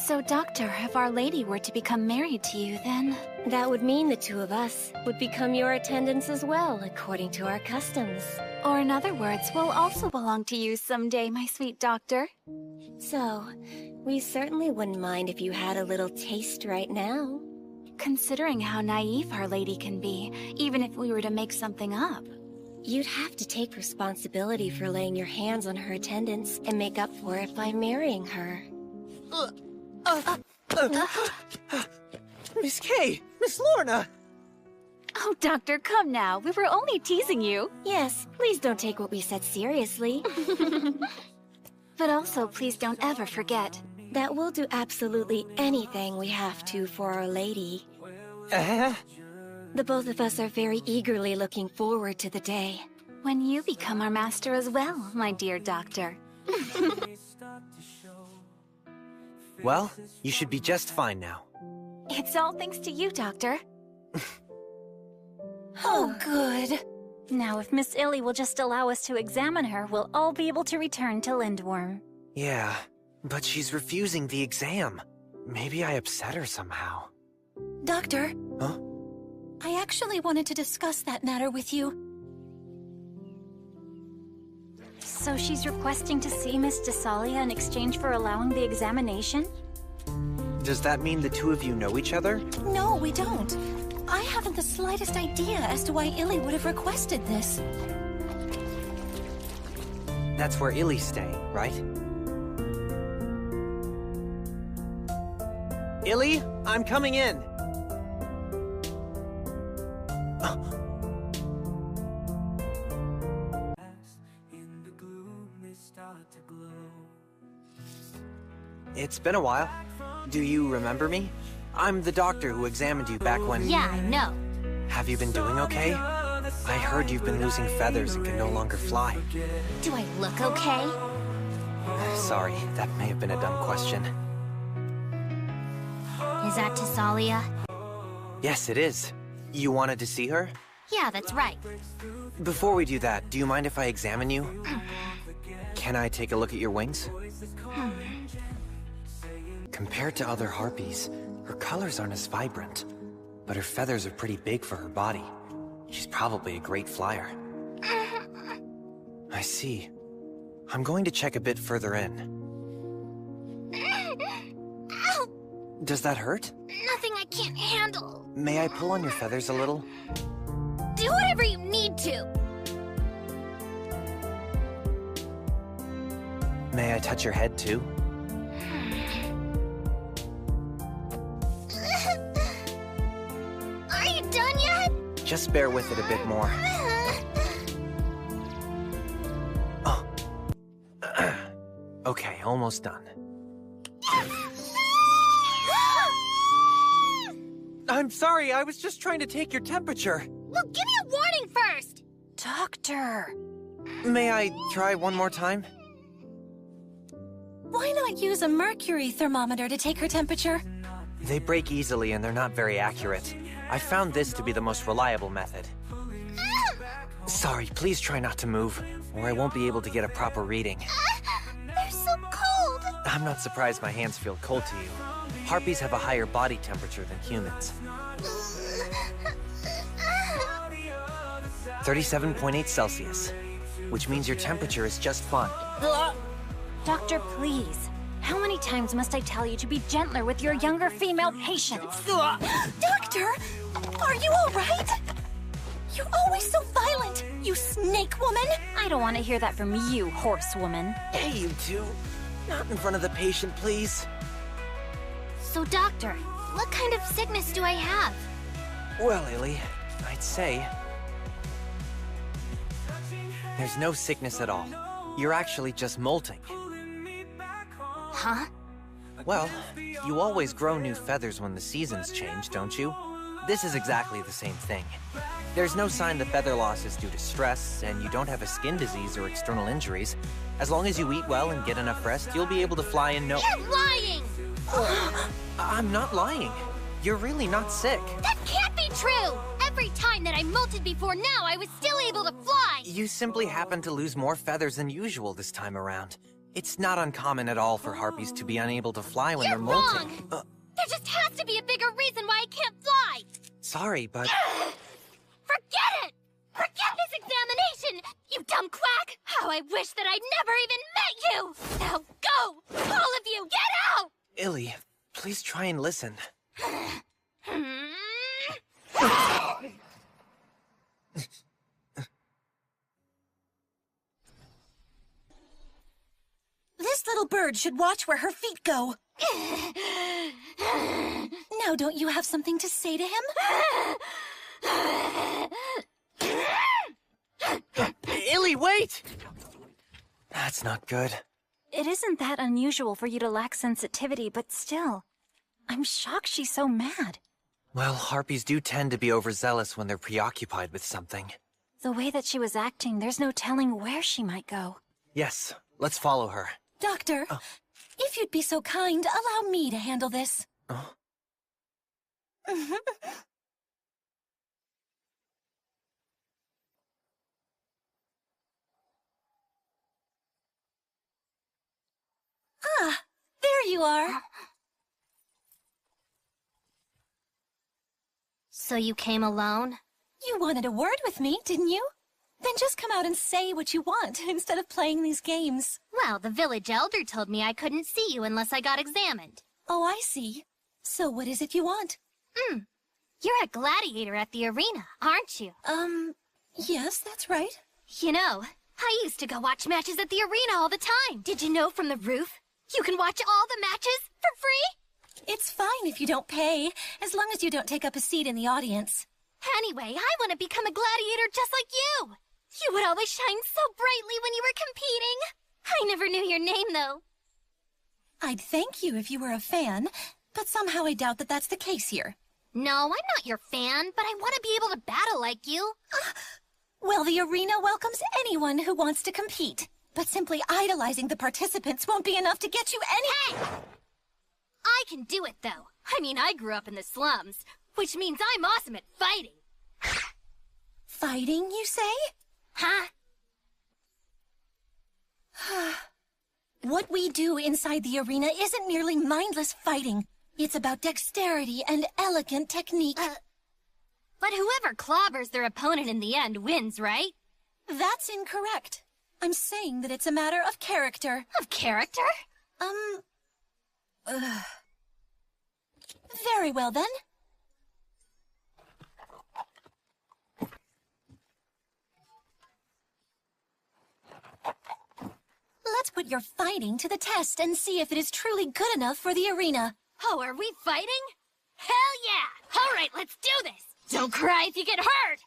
So, Doctor, if Our Lady were to become married to you, then... That would mean the two of us would become your attendants as well, according to our customs. Or in other words, we'll also belong to you someday, my sweet doctor. So, we certainly wouldn't mind if you had a little taste right now. Considering how naive Our Lady can be, even if we were to make something up. You'd have to take responsibility for laying your hands on her attendants and make up for it by marrying her. Miss Kay! Miss Lorna! Oh, Doctor, come now. We were only teasing you. Yes, please don't take what we said seriously. But also, please don't ever forget that we'll do absolutely anything we have to for Our Lady. The both of us are very eagerly looking forward to the day when you become our master as well, my dear doctor. Well, you should be just fine now. It's all thanks to you, Doctor. Oh, good. Now, if Miss Illy will just allow us to examine her, we'll all be able to return to Lindworm. Yeah, but she's refusing the exam. Maybe I upset her somehow. Doctor? Huh? I actually wanted to discuss that matter with you. So she's requesting to see Miss Desalia in exchange for allowing the examination? Does that mean the two of you know each other? No, we don't. I haven't the slightest idea as to why Illy would have requested this. That's where Illy's staying, right? Illy, I'm coming in! It's been a while. Do you remember me? I'm the doctor who examined you back when... Yeah, I know. Have you been doing okay? I heard you've been losing feathers and can no longer fly. Do I look okay? Sorry, that may have been a dumb question. Is that Desalia? Yes, it is. You wanted to see her? Yeah, that's right. Before we do that, do you mind if I examine you? Can I take a look at your wings? Compared to other harpies, her colors aren't as vibrant, but her feathers are pretty big for her body. She's probably a great flyer. I see. I'm going to check a bit further in. Ow! Does that hurt? Nothing I can't handle. May I pull on your feathers a little? Do whatever you need to. May I touch your head too? Are you done yet? Just bear with it a bit more. Oh. Okay, almost done. I'm sorry, I was just trying to take your temperature. Well, give me a warning first! Doctor! May I try one more time? Why not use a mercury thermometer to take her temperature? They break easily and they're not very accurate. I found this to be the most reliable method. Sorry, please try not to move, or I won't be able to get a proper reading. They're so cold! I'm not surprised my hands feel cold to you. Harpies have a higher body temperature than humans. 37.8 Celsius, which means your temperature is just fine. Doctor, please. How many times must I tell you to be gentler with your younger female patients? Doctor! Are you alright? You're always so violent, you snake woman! I don't want to hear that from you, horsewoman. Hey, you two. Not in front of the patient, please. So, Doctor, what kind of sickness do I have? Well, Illy, I'd say... there's no sickness at all. You're actually just molting. Huh? Well, you always grow new feathers when the seasons change, don't you? This is exactly the same thing. There's no sign the feather loss is due to stress, and you don't have a skin disease or external injuries. As long as you eat well and get enough rest, you'll be able to fly in no— You're lying! I'm not lying. You're really not sick. That can't be true! Every time that I molted before now, I was still able to fly! You simply happen to lose more feathers than usual this time around. It's not uncommon at all for harpies to be unable to fly when they're molting. Wrong! There just has to be a bigger reason why I can't fly! Sorry, but... Forget it! Forget this examination! You dumb quack! How I wish that I'd never even met you! Now go! All of you, get out! Illy, please try and listen. This little bird should watch where her feet go. Now, don't you have something to say to him? Illy, wait! That's not good. It isn't that unusual for you to lack sensitivity, but still. I'm shocked she's so mad. Well, harpies do tend to be overzealous when they're preoccupied with something. The way that she was acting, there's no telling where she might go. Yes, let's follow her. Doctor, if you'd be so kind, allow me to handle this. Ah, there you are. So you came alone? You wanted a word with me, didn't you? Then just come out and say what you want, instead of playing these games. Well, the village elder told me I couldn't see you unless I got examined. Oh, I see. So what is it you want? You're a gladiator at the arena, aren't you? Yes, that's right. You know, I used to go watch matches at the arena all the time. Did you know from the roof? You can watch all the matches for free? It's fine if you don't pay, as long as you don't take up a seat in the audience. Anyway, I want to become a gladiator just like you. You would always shine so brightly when you were competing. I never knew your name, though. I'd thank you if you were a fan, but somehow I doubt that that's the case here. No, I'm not your fan, but I want to be able to battle like you. Well, the arena welcomes anyone who wants to compete, but simply idolizing the participants won't be enough to get you any— Hey! I can do it, though. I mean, I grew up in the slums, which means I'm awesome at fighting. Fighting, you say? Huh? What we do inside the arena isn't merely mindless fighting. It's about dexterity and elegant technique. But whoever clobbers their opponent in the end wins, right? That's incorrect. I'm saying that it's a matter of character. Of character? Very well, then. Let's put your fighting to the test and see if it is truly good enough for the arena. Oh, are we fighting? Hell yeah! All right, let's do this! Don't cry if you get hurt!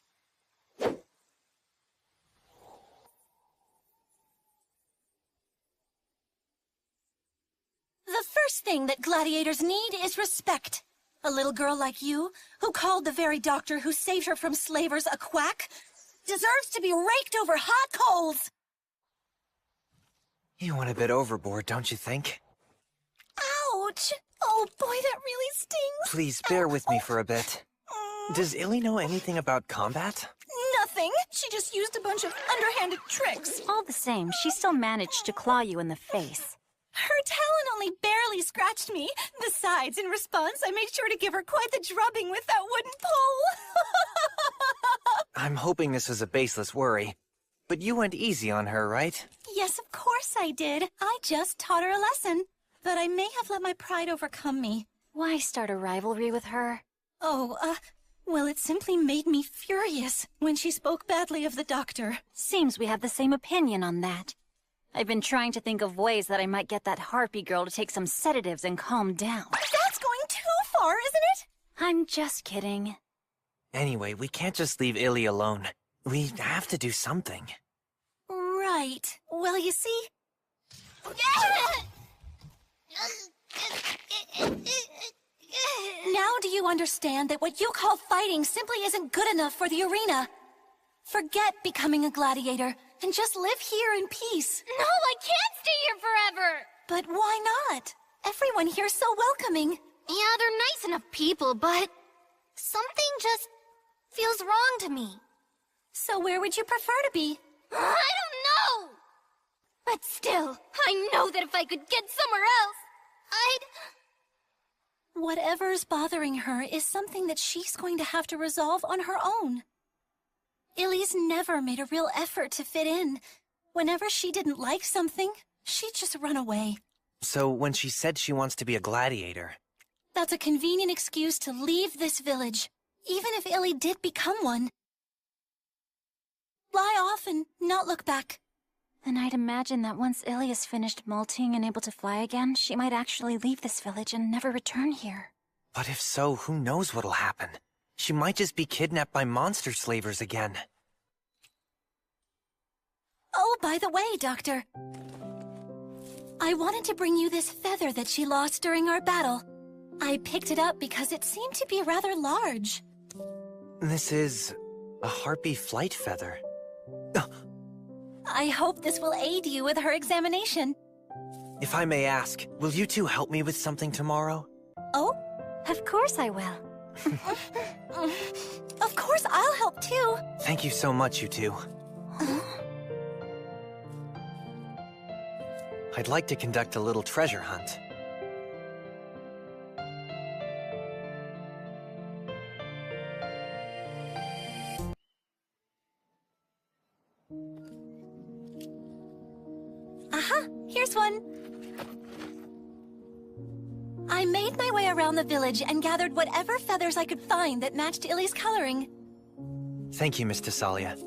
The first thing that gladiators need is respect. A little girl like you, who called the very doctor who saved her from slavers a quack, deserves to be raked over hot coals! You went a bit overboard, don't you think? Ouch! Oh boy, that really stings! Please, bear with me for a bit. Does Illy know anything about combat? Nothing! She just used a bunch of underhanded tricks. All the same, she still managed to claw you in the face. Her talon only barely scratched me. Besides, in response, I made sure to give her quite the drubbing with that wooden pole. I'm hoping this was a baseless worry. But you went easy on her, right? Yes, of course I did. I just taught her a lesson. But I may have let my pride overcome me. Why start a rivalry with her? Oh, well, it simply made me furious when she spoke badly of the doctor. Seems we have the same opinion on that. I've been trying to think of ways that I might get that harpy girl to take some sedatives and calm down. That's going too far, isn't it? I'm just kidding. Anyway, we can't just leave Illy alone. We have to do something. Right. Well, you see... Now do you understand that what you call fighting simply isn't good enough for the arena? Forget becoming a gladiator and just live here in peace. No, I can't stay here forever! But why not? Everyone here's so welcoming. Yeah, they're nice enough people, but something just feels wrong to me. So where would you prefer to be? I don't know! But still, I know that if I could get somewhere else, I'd... Whatever's bothering her is something that she's going to have to resolve on her own. Illy's never made a real effort to fit in. Whenever she didn't like something, she'd just run away. So when she said she wants to be a gladiator... That's a convenient excuse to leave this village, even if Illy did become one. Fly off and not look back. Then I'd imagine that once Illy is finished molting and able to fly again, she might actually leave this village and never return here. But if so, who knows what'll happen? She might just be kidnapped by monster slavers again. Oh, by the way, Doctor. I wanted to bring you this feather that she lost during our battle. I picked it up because it seemed to be rather large. This is a harpy flight feather. I hope this will aid you with her examination. If I may ask, will you two help me with something tomorrow? Oh? Of course I will. Of course I'll help too. Thank you so much, you two. I'd like to conduct a little treasure hunt. Aha! Here's one! I made my way around the village and gathered whatever feathers I could find that matched Illy's coloring. Thank you, Miss Thessalia.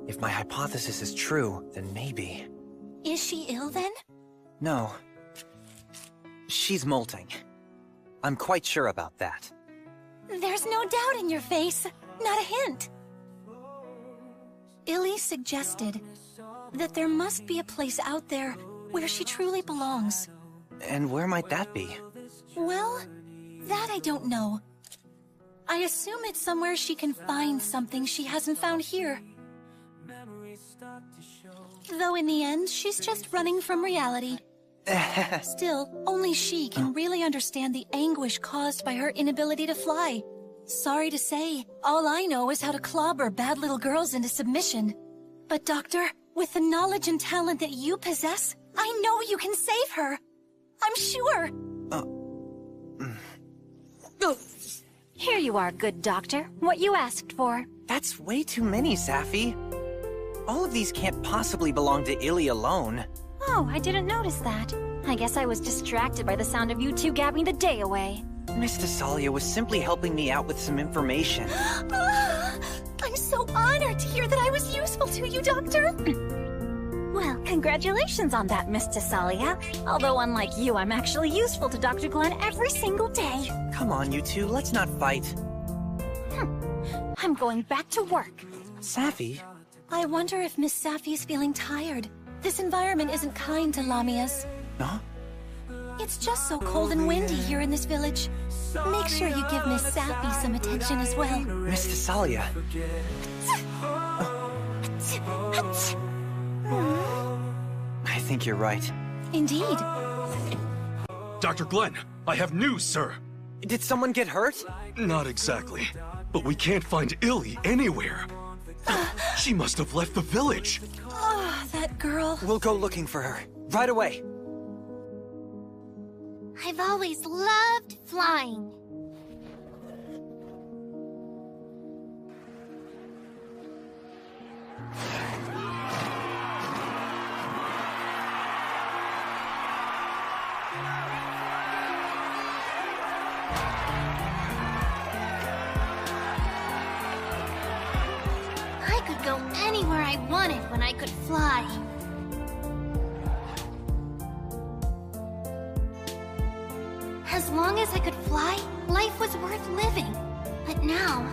If my hypothesis is true, then maybe... Is she ill then? No. She's molting. I'm quite sure about that. There's no doubt in your face. Not a hint. Illy suggested that there must be a place out there where she truly belongs. And where might that be? Well, that I don't know. I assume it's somewhere she can find something she hasn't found here. Though in the end, she's just running from reality. Still, only she can really understand the anguish caused by her inability to fly. Sorry to say, all I know is how to clobber bad little girls into submission. But Doctor, with the knowledge and talent that you possess, I know you can save her. I'm sure. Here you are, good doctor. What you asked for. That's way too many, Safi. All of these can't possibly belong to Illy alone. Oh, I didn't notice that. I guess I was distracted by the sound of you two gabbing the day away. Miss Thessalia was simply helping me out with some information. I'm so honored to hear that I was useful to you, Doctor. Well, congratulations on that, Miss Thessalia. Although unlike you, I'm actually useful to Dr. Glenn every single day. Come on, you two, let's not fight. I'm going back to work. Safi? I wonder if Miss Safi's feeling tired. This environment isn't kind to Lamias. Huh? It's just so cold and windy here in this village. Make sure you give Miss Safi some attention as well. Miss Thessalia. I think you're right. Indeed. Dr. Glenn, I have news, sir. Did someone get hurt? Not exactly. But we can't find Illy anywhere. She must have left the village. Oh, that girl. We'll go looking for her. Right away. I've always loved flying. I could go anywhere I wanted when I could fly. As long as I could fly, life was worth living. But now...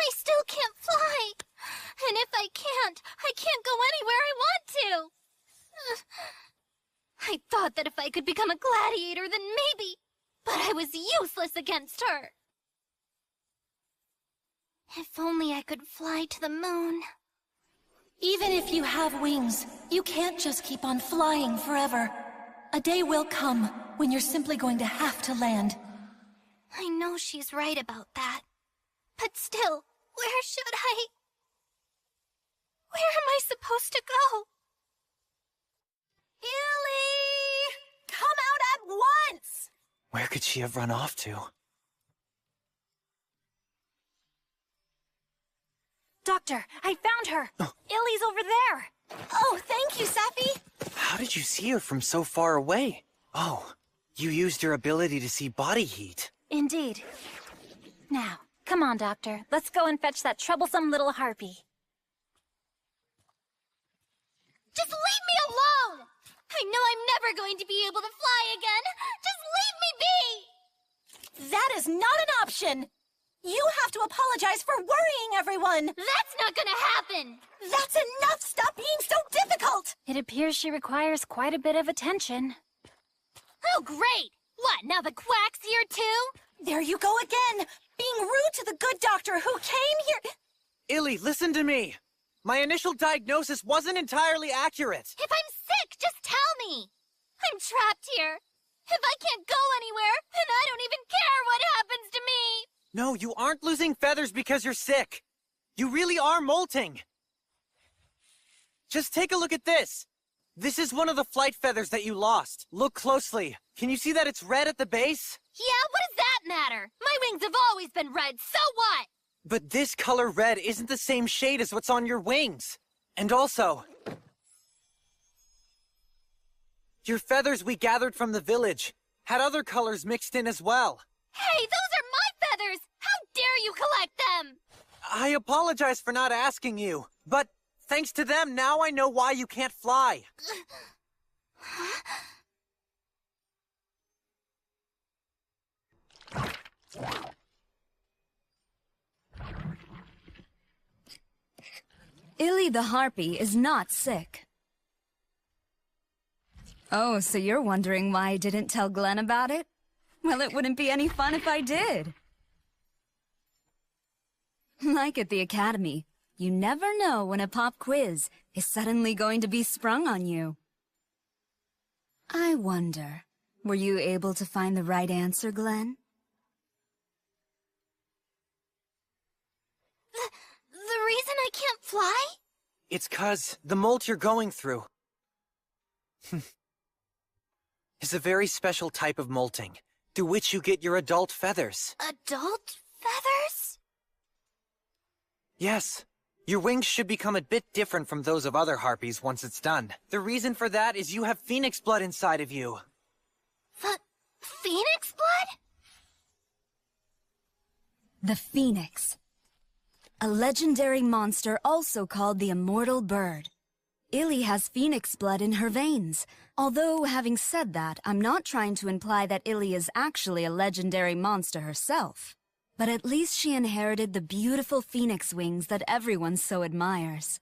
I still can't fly. And if I can't go anywhere I want to. I thought that if I could become a gladiator, then maybe. But I was useless against her. If only I could fly to the moon. Even if you have wings, you can't just keep on flying forever. A day will come when you're simply going to have to land. I know she's right about that. But still, where should I... Where am I supposed to go? Illy! Come out at once! Where could she have run off to? Doctor, I found her! Illy's over there! Oh, thank you, Safi! How did you see her from so far away? Oh, you used your ability to see body heat. Indeed. Now, come on, Doctor. Let's go and fetch that troublesome little harpy. Just leave me alone! I know I'm never going to be able to fly again! Just leave me be! That is not an option! You have to apologize for worrying everyone! That's not gonna happen! That's enough! Stop being so difficult! It appears she requires quite a bit of attention. Oh, great! What, now the quack's here too? There you go again! Being rude to the good doctor who came here— Illy, listen to me! My initial diagnosis wasn't entirely accurate! If I'm sick, just tell me! I'm trapped here. If I can't go anywhere, then I don't even care what happens to me! No, you aren't losing feathers because you're sick. You really are molting. Just take a look at this. This is one of the flight feathers that you lost. Look closely. Can you see that it's red at the base? Yeah, what does that matter? My wings have always been red, so what? But this color red isn't the same shade as what's on your wings. And also, your feathers we gathered from the village had other colors mixed in as well. Hey, those are my feathers! How dare you collect them? I apologize for not asking you, but thanks to them, now I know why you can't fly. Illy the Harpy is not sick. Oh, so you're wondering why I didn't tell Glenn about it? Well, it wouldn't be any fun if I did. Like at the Academy, you never know when a pop quiz is suddenly going to be sprung on you. I wonder, were you able to find the right answer, Glenn? The reason I can't fly? It's 'cause the molt you're going through is a very special type of molting, through which you get your adult feathers. Adult feathers? Yes. Your wings should become a bit different from those of other harpies once it's done. The reason for that is you have phoenix blood inside of you. The phoenix blood? The Phoenix. A legendary monster also called the Immortal Bird. Illy has phoenix blood in her veins. Although, having said that, I'm not trying to imply that Illy is actually a legendary monster herself. But at least she inherited the beautiful phoenix wings that everyone so admires.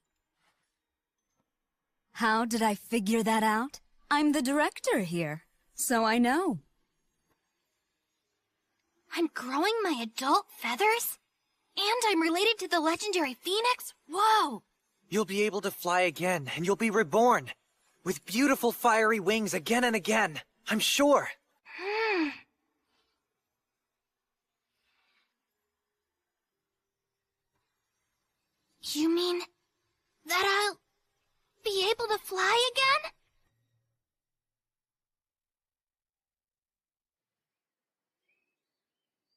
How did I figure that out? I'm the director here, so I know. I'm growing my adult feathers? And I'm related to the legendary phoenix? Whoa! You'll be able to fly again, and you'll be reborn. With beautiful fiery wings again and again. I'm sure. You mean that I'll be able to fly again?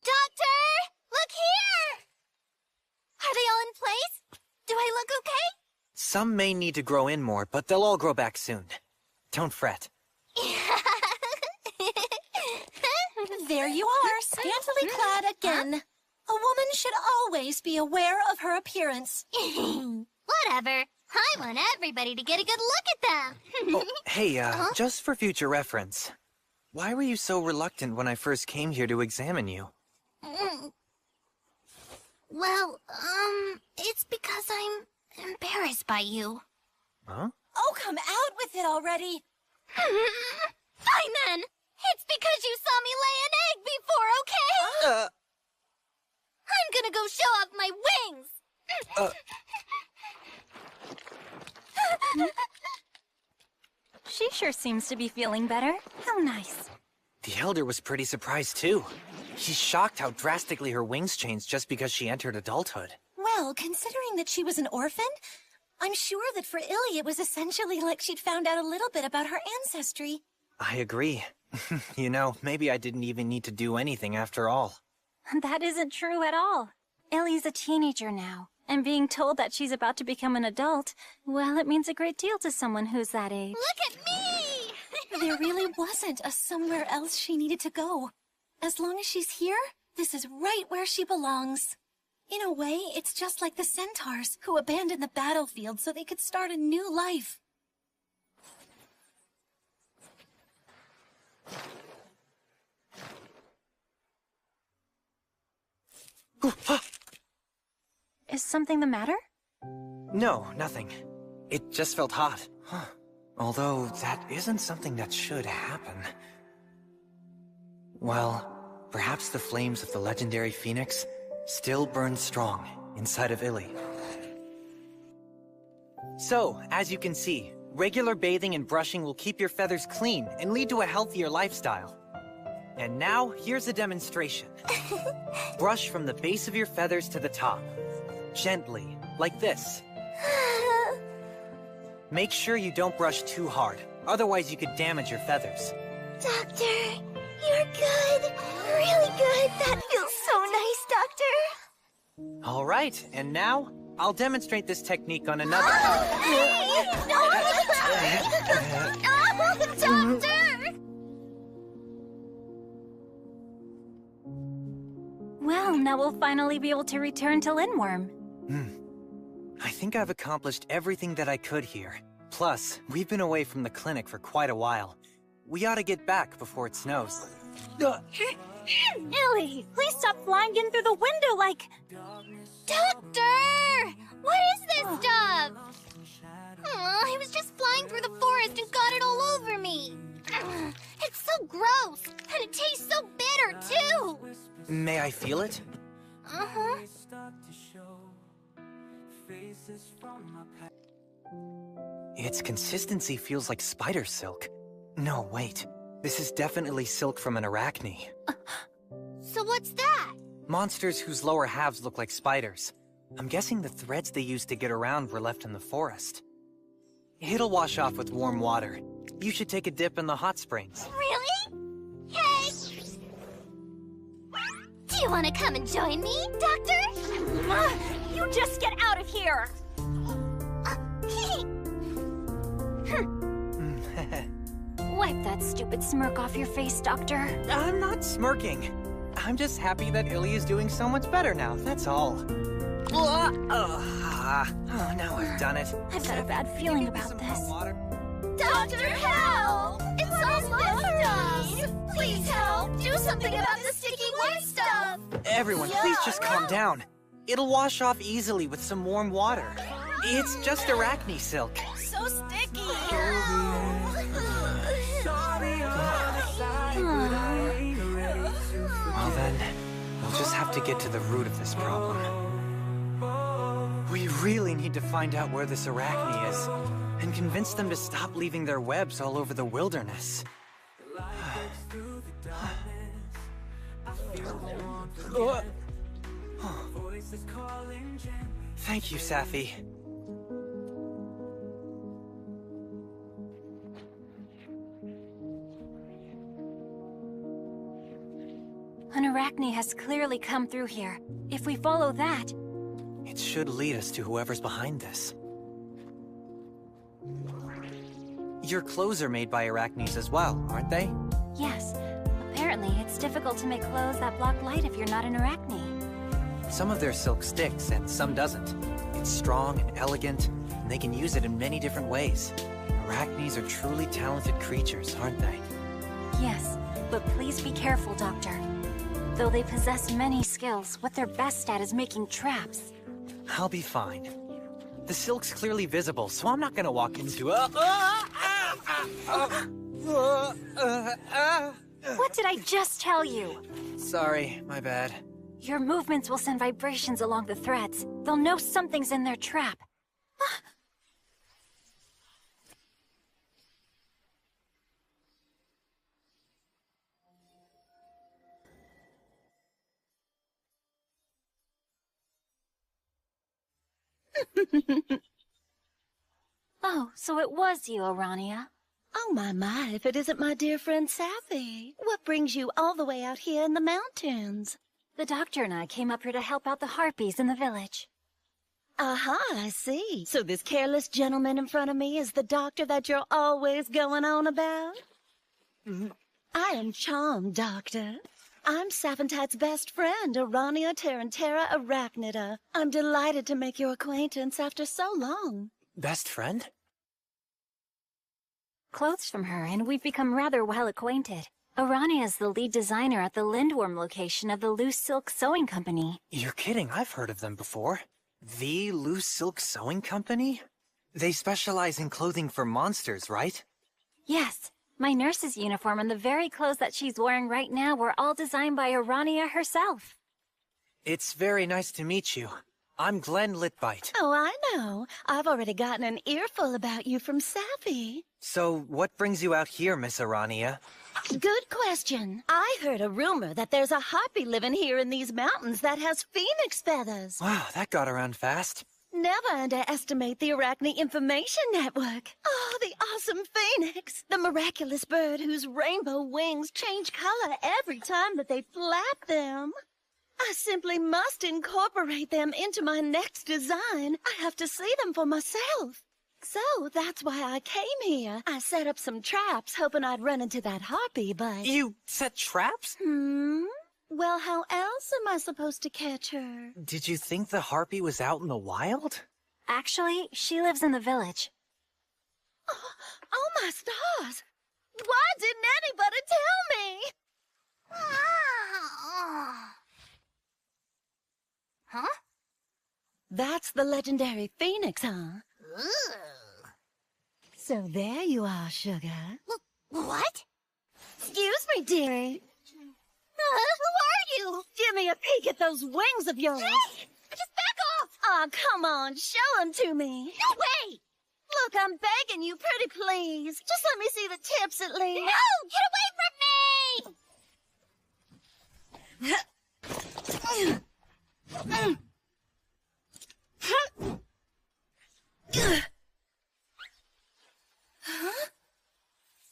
Doctor! Look here! Are they all in place? Do I look okay? Some may need to grow in more, but they'll all grow back soon. Don't fret. There you are, scantily clad again. A woman should always be aware of her appearance. Whatever. I want everybody to get a good look at them. Oh, hey, just for future reference, why were you so reluctant when I first came here to examine you? Well, it's because I'm embarrassed by you. Huh? Oh, come out with it already. Fine then. It's because you saw me lay an egg before, okay? I'm gonna go show off my wings. She sure seems to be feeling better. How nice. The Elder was pretty surprised, too. She's shocked how drastically her wings changed just because she entered adulthood. Well, considering that she was an orphan, I'm sure that for Illy it was essentially like she'd found out a little bit about her ancestry. I agree. You know, maybe I didn't even need to do anything after all. That isn't true at all. Illy's a teenager now, and being told that she's about to become an adult, well, it means a great deal to someone who's that age. Look at me! There really wasn't a somewhere else she needed to go. As long as she's here, this is right where she belongs. In a way, it's just like the centaurs, who abandoned the battlefield so they could start a new life. Is something the matter? No, nothing. It just felt hot. Although, that isn't something that should happen. Well, Perhaps the flames of the legendary phoenix still burn strong inside of Illy. So, as you can see, regular bathing and brushing will keep your feathers clean and lead to a healthier lifestyle. And now, here's a demonstration. Brush from the base of your feathers to the top. Gently, like this. Make sure you don't brush too hard, otherwise you could damage your feathers. Doctor, you're good. Really good. That feels so nice, Doctor. All right, and now, I'll demonstrate this technique on another... Hey! No! Doctor! Well, now we'll finally be able to return to Lindworm. I think I've accomplished everything that I could here. Plus, we've been away from the clinic for quite a while. We ought to get back before it snows. Illy, please stop flying in through the window like... Doctor! What is this stuff? I was just flying through the forest and got it all over me. It's so gross, and it tastes so bitter, too. May I feel it? Uh-huh. Its consistency feels like spider silk. No, wait. This is definitely silk from an arachne. So what's that? Monsters whose lower halves look like spiders. I'm guessing the threads they used to get around were left in the forest. It'll wash off with warm water. You should take a dip in the hot springs. Really? Hey! Do you want to come and join me, Doctor? You just get out of here! Wipe that stupid smirk off your face, Doctor. I'm not smirking. I'm just happy that Illy is doing so much better now, that's all. Oh, now I've done it. I've got a bad feeling about this. Doctor, help! It's all musty! Please help! Do something about the sticky white stuff! Everyone, please just calm down. It'll wash off easily with some warm water. It's just arachne silk. So sticky! Well then, we'll just have to get to the root of this problem. We really need to find out where this arachne is, and convince them to stop leaving their webs all over the wilderness. Thank you, Safi. An arachne has clearly come through here. If we follow that... It should lead us to whoever's behind this. Your clothes are made by arachnes as well, aren't they? Yes. Apparently, it's difficult to make clothes that block light if you're not an arachne. Some of their silk sticks, and some doesn't. It's strong and elegant, and they can use it in many different ways. Arachnes are truly talented creatures, aren't they? Yes, but please be careful, Doctor. Though they possess many skills, what they're best at is making traps. I'll be fine. The silk's clearly visible, so I'm not gonna walk into What did I just tell you? Sorry, my bad. Your movements will send vibrations along the threads. They'll know something's in their trap. Oh, so it was you, Arania. Oh, my, if it isn't my dear friend Safi. What brings you all the way out here in the mountains? The doctor and I came up here to help out the harpies in the village. Aha, I see. So this careless gentleman in front of me is the doctor that you're always going on about? I am charmed, Doctor. I'm Saphentide's best friend, Arania Tarantera Arachnida. I'm delighted to make your acquaintance after so long. Best friend? Clothes from her, and we've become rather well acquainted. Arania is the lead designer at the Lindworm location of the Loose Silk Sewing Company. You're kidding, I've heard of them before. The Loose Silk Sewing Company? They specialize in clothing for monsters, right? Yes, My nurse's uniform and the very clothes that she's wearing right now were all designed by Urania herself. It's very nice to meet you. I'm Glenn Litbite. Oh, I know. I've already gotten an earful about you from Safi. So, what brings you out here, Miss Urania? Good question. I heard a rumor that there's a harpy living here in these mountains that has phoenix feathers. Wow, that got around fast. Never underestimate the Arachne Information Network. Oh, the awesome phoenix. The miraculous bird whose rainbow wings change color every time that they flap them. I simply must incorporate them into my next design. I have to see them for myself. So that's why I came here. I set up some traps, hoping I'd run into that harpy, but... You set traps? Well, how else am I supposed to catch her? Did you think the harpy was out in the wild? Actually, she lives in the village. Oh, my stars! Why didn't anybody tell me? Huh? That's the legendary phoenix, huh? So there you are, Sugar. What? Excuse me, dearie. Who are you? Give me a peek at those wings of yours. Hey! Just back off! Aw, come on, show them to me. No way! Look, I'm begging you, pretty please. Just let me see the tips at least. No! Get away from me!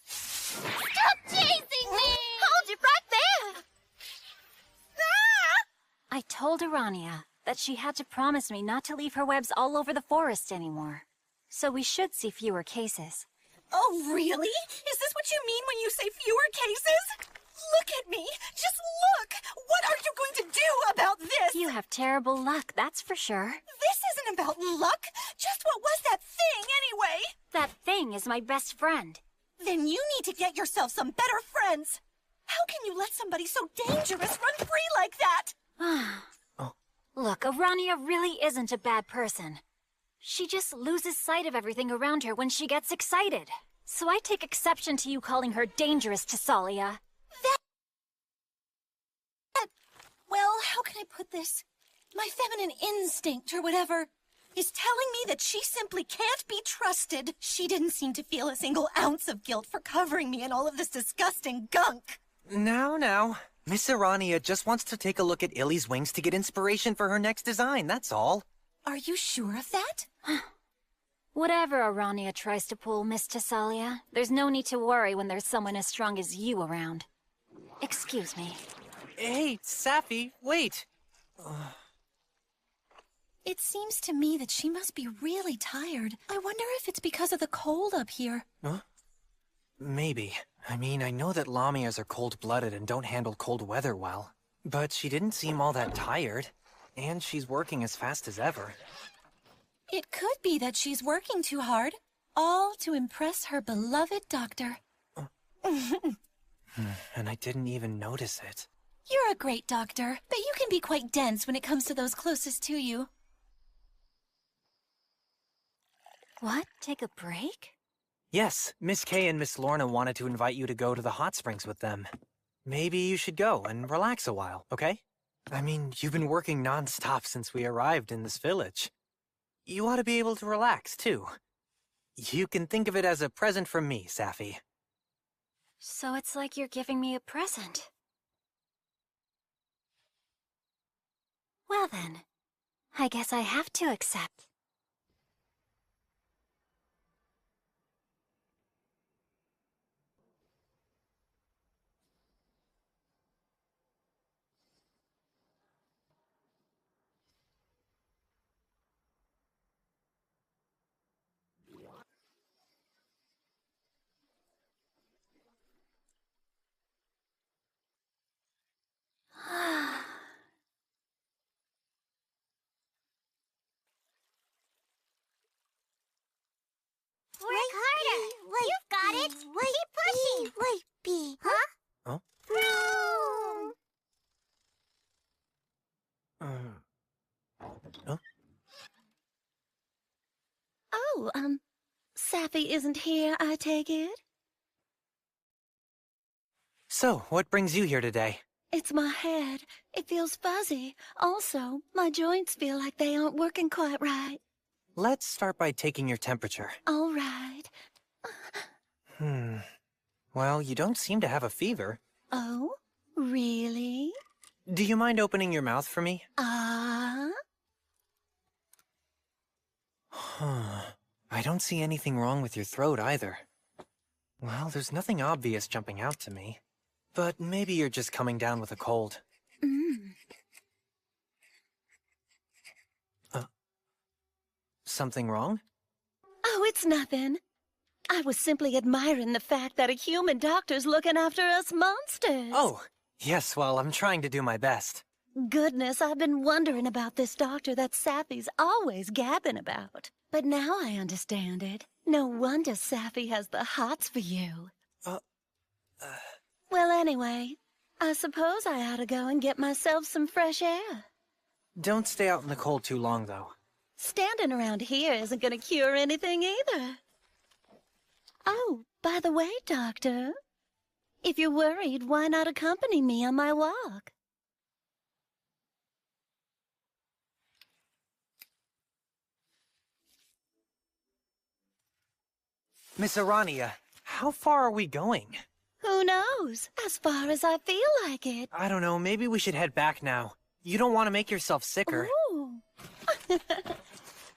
Stop chasing me! Hold it right there! I told Urania that she had to promise me not to leave her webs all over the forest anymore. So we should see fewer cases. Oh, really? Is this what you mean when you say fewer cases? Look at me! Just look! What are you going to do about this? You have terrible luck, that's for sure. This isn't about luck! Just what was that thing, anyway? That thing is my best friend. Then you need to get yourself some better friends! How can you let somebody so dangerous run free like that? Look, Urania really isn't a bad person. She just loses sight of everything around her when she gets excited. So I take exception to you calling her dangerous, Tessalia. Well, how can I put this? My feminine instinct, or whatever, is telling me that she simply can't be trusted. She didn't seem to feel a single ounce of guilt for covering me in all of this disgusting gunk. Now. Miss Urania just wants to take a look at Illy's wings to get inspiration for her next design, that's all. Are you sure of that? Whatever Urania tries to pull, Miss Tessalia, there's no need to worry when there's someone as strong as you around. Excuse me. Hey, Safi, wait. It seems to me that she must be really tired. I wonder if it's because of the cold up here. Huh? Maybe. I mean, I know that Lamias are cold-blooded and don't handle cold weather well. But she didn't seem all that tired. And she's working as fast as ever. It could be that she's working too hard. All to impress her beloved doctor. And I didn't even notice it. You're a great doctor, but you can be quite dense when it comes to those closest to you. What? Take a break? Yes, Miss Kay and Miss Lorna wanted to invite you to go to the hot springs with them. Maybe you should go and relax a while, okay? I mean, you've been working non-stop since we arrived in this village. You ought to be able to relax, too. You can think of it as a present from me, Safi. So it's like you're giving me a present. Well then, I guess I have to accept. Work harder! You've got it! Keep pushing! Wait, B. Huh? Huh? Huh? Oh, Safi isn't here, I take it? So, what brings you here today? It's my head. It feels fuzzy. Also, my joints feel like they aren't working quite right. Let's start by taking your temperature. All right. Well, you don't seem to have a fever. Oh, really? Do you mind opening your mouth for me? Ah? I don't see anything wrong with your throat either. Well, there's nothing obvious jumping out to me. But maybe you're just coming down with a cold. Something wrong? Oh, it's nothing. I was simply admiring the fact that a human doctor's looking after us monsters. Oh, yes, well, I'm trying to do my best. Goodness, I've been wondering about this doctor that Sapphi's always gabbing about. But now I understand it. No wonder Sapphi has the hots for you. Well, anyway, I suppose I ought to go and get myself some fresh air. Don't stay out in the cold too long, though. Standing around here isn't going to cure anything either. Oh, by the way, Doctor, if you're worried, why not accompany me on my walk? Miss Arania, how far are we going? Who knows? As far as I feel like it. I don't know, maybe we should head back now. You don't want to make yourself sicker. Ooh.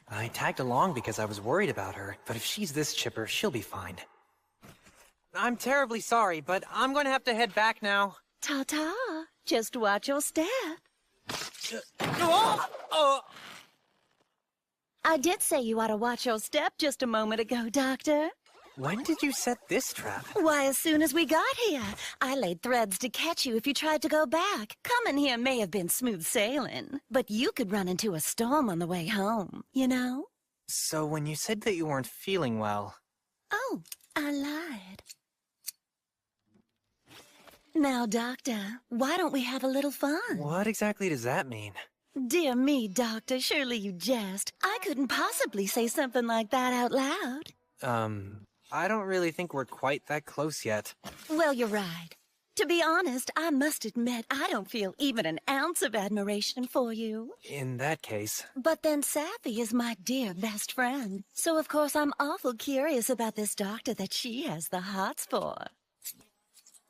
I tagged along because I was worried about her, but if she's this chipper, she'll be fine. I'm terribly sorry, but I'm going to have to head back now. Ta-ta. Just watch your step. I did say you ought to watch your step just a moment ago, Doctor. When did you set this trap? Why, as soon as we got here. I laid threads to catch you if you tried to go back. Coming here may have been smooth sailing, but you could run into a storm on the way home, you know? So when you said that you weren't feeling well... Oh, I lied. Now, Doctor, why don't we have a little fun? What exactly does that mean? Dear me, Doctor, surely you jest. I couldn't possibly say something like that out loud. I don't really think we're quite that close yet. Well, you're right. To be honest, I must admit I don't feel even an ounce of admiration for you. In that case... But then Sapphi is my dear best friend. So of course I'm awful curious about this doctor that she has the hots for.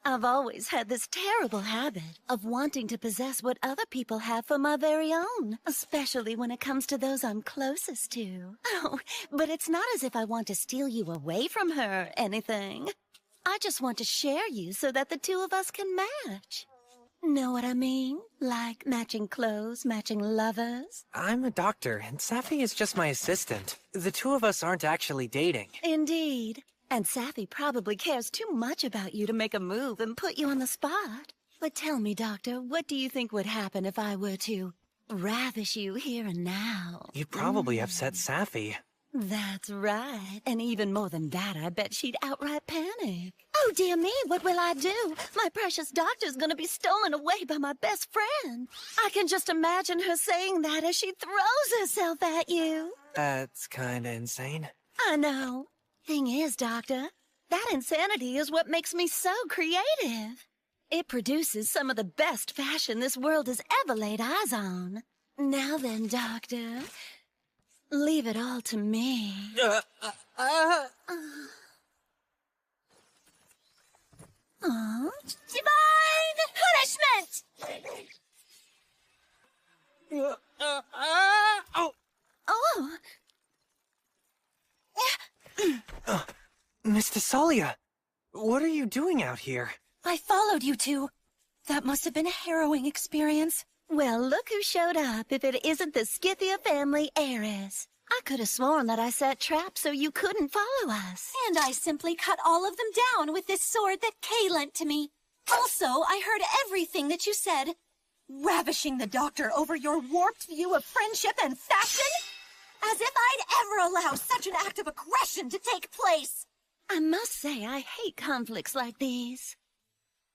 I've always had this terrible habit of wanting to possess what other people have for my very own, especially when it comes to those I'm closest to. Oh, but it's not as if I want to steal you away from her or anything. I just want to share you so that the two of us can match. Know what I mean? Like matching clothes, matching lovers. I'm a doctor, and Sapphi is just my assistant. The two of us aren't actually dating. Indeed. And Sapphi probably cares too much about you to make a move and put you on the spot. But tell me, Doctor, what do you think would happen if I were to ravish you here and now? You'd probably upset Sapphi. That's right. And even more than that, I bet she'd outright panic. Oh, dear me, what will I do? My precious doctor's gonna be stolen away by my best friend. I can just imagine her saying that as she throws herself at you. That's kinda insane. I know. Thing is, Doctor, that insanity is what makes me so creative. It produces some of the best fashion this world has ever laid eyes on. Now then, Doctor, leave it all to me. Divine punishment! Oh! Miss Thessalia, what are you doing out here? I followed you two. That must have been a harrowing experience. Well, look who showed up if it isn't the Scythia family heiress. I could have sworn that I set traps so you couldn't follow us. And I simply cut all of them down with this sword that Kay lent to me. Also, I heard everything that you said. Ravishing the doctor over your warped view of friendship and fashion? As if I'd ever allow such an act of aggression to take place. I must say, I hate conflicts like these.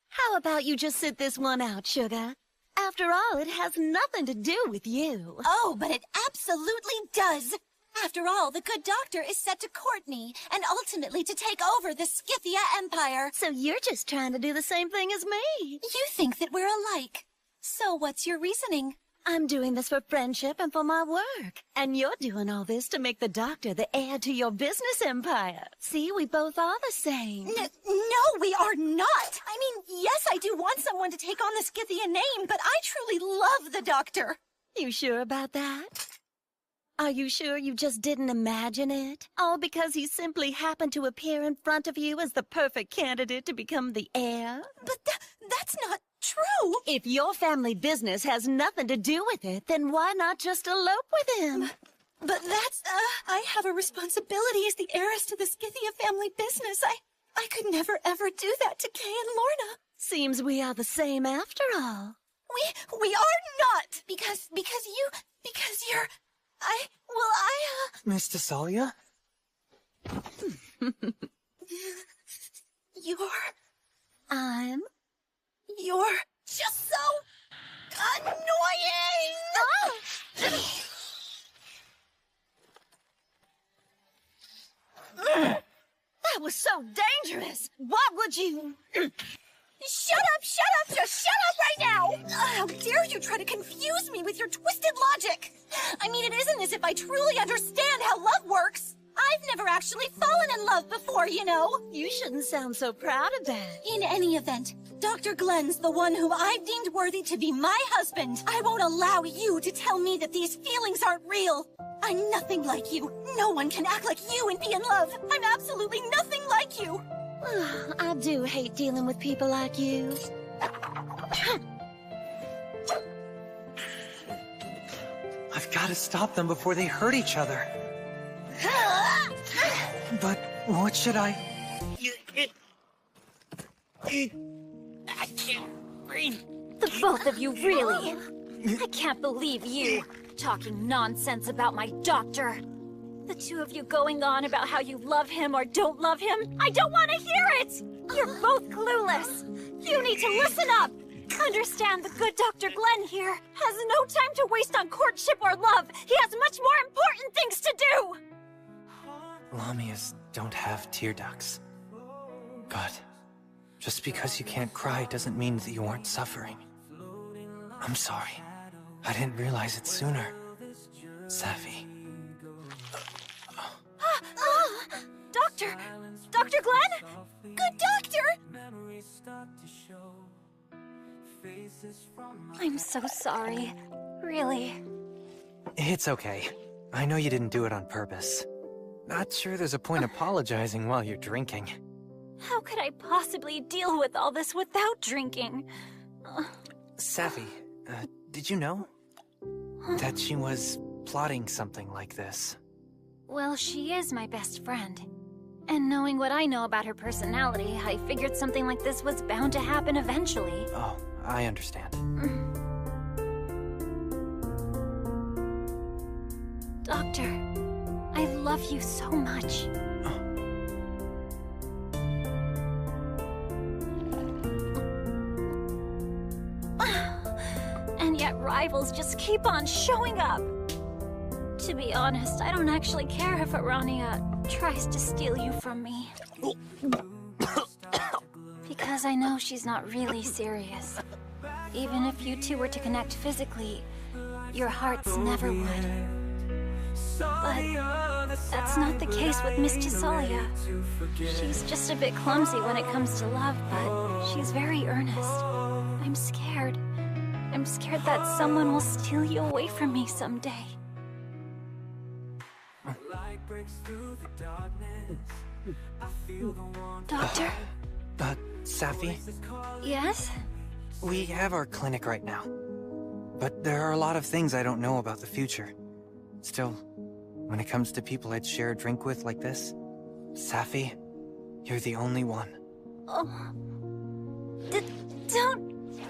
How about you just sit this one out, Sugar? After all, it has nothing to do with you. Oh, but it absolutely does. After all, the good doctor is set to Courtney, and ultimately to take over the Scythia Empire. So you're just trying to do the same thing as me. You think that we're alike. So what's your reasoning? I'm doing this for friendship and for my work. And you're doing all this to make the doctor the heir to your business empire. See, we both are the same. No, we are not. I mean, yes, I do want someone to take on the Scythia name, but I truly love the doctor. You sure about that? Are you sure you just didn't imagine it? All because he simply happened to appear in front of you as the perfect candidate to become the heir? But that's not true. If your family business has nothing to do with it, then why not just elope with him? But that's, I have a responsibility as the heiress to the Scythia family business. I could never ever do that to Kay and Lorna. Seems we are the same after all. We are not! Because you're... Miss Tasalia? You're just so annoying! That was so dangerous! Why would you... Shut up! Just shut up right now! How dare you try to confuse me with your twisted logic! I mean, it isn't as if I truly understand how love works. I've never actually fallen in love before, you know. You shouldn't sound so proud of that. In any event, Dr. Glenn's the one who I've deemed worthy to be my husband. I won't allow you to tell me that these feelings aren't real. I'm nothing like you. No one can act like you and be in love. I'm absolutely nothing like you. I do hate dealing with people like you. I've got to stop them before they hurt each other. But what should I... I can't breathe. The both of you, really. I can't believe you. Talking nonsense about my doctor. The two of you going on about how you love him or don't love him. I don't want to hear it! You're both clueless. You need to listen up. Understand the good Dr. Glenn here has no time to waste on courtship or love. He has much more important things to do. Lamias don't have tear ducts. But just because you can't cry doesn't mean that you aren't suffering. I'm sorry. I didn't realize it sooner. Safi. Dr. Glenn? Good doctor! I'm so sorry. Really. It's okay. I know you didn't do it on purpose. Not sure there's a point apologizing while you're drinking. How could I possibly deal with all this without drinking? Safi, did you know that she was plotting something like this? Well, she is my best friend. And knowing what I know about her personality, I figured something like this was bound to happen eventually. Oh, I understand. Doctor, I love you so much. And yet rivals just keep on showing up. To be honest, I don't actually care if Arania tries to steal you from me. Because I know she's not really serious. Even if you two were to connect physically, your hearts never would. But that's not the case with Miss Tasalia. She's just a bit clumsy when it comes to love, but she's very earnest. I'm scared. I'm scared that someone will steal you away from me someday. Doctor? Safi? Yes? We have our clinic right now. But there are a lot of things I don't know about the future. Still, when it comes to people I'd share a drink with like this, Safi, you're the only one. Oh.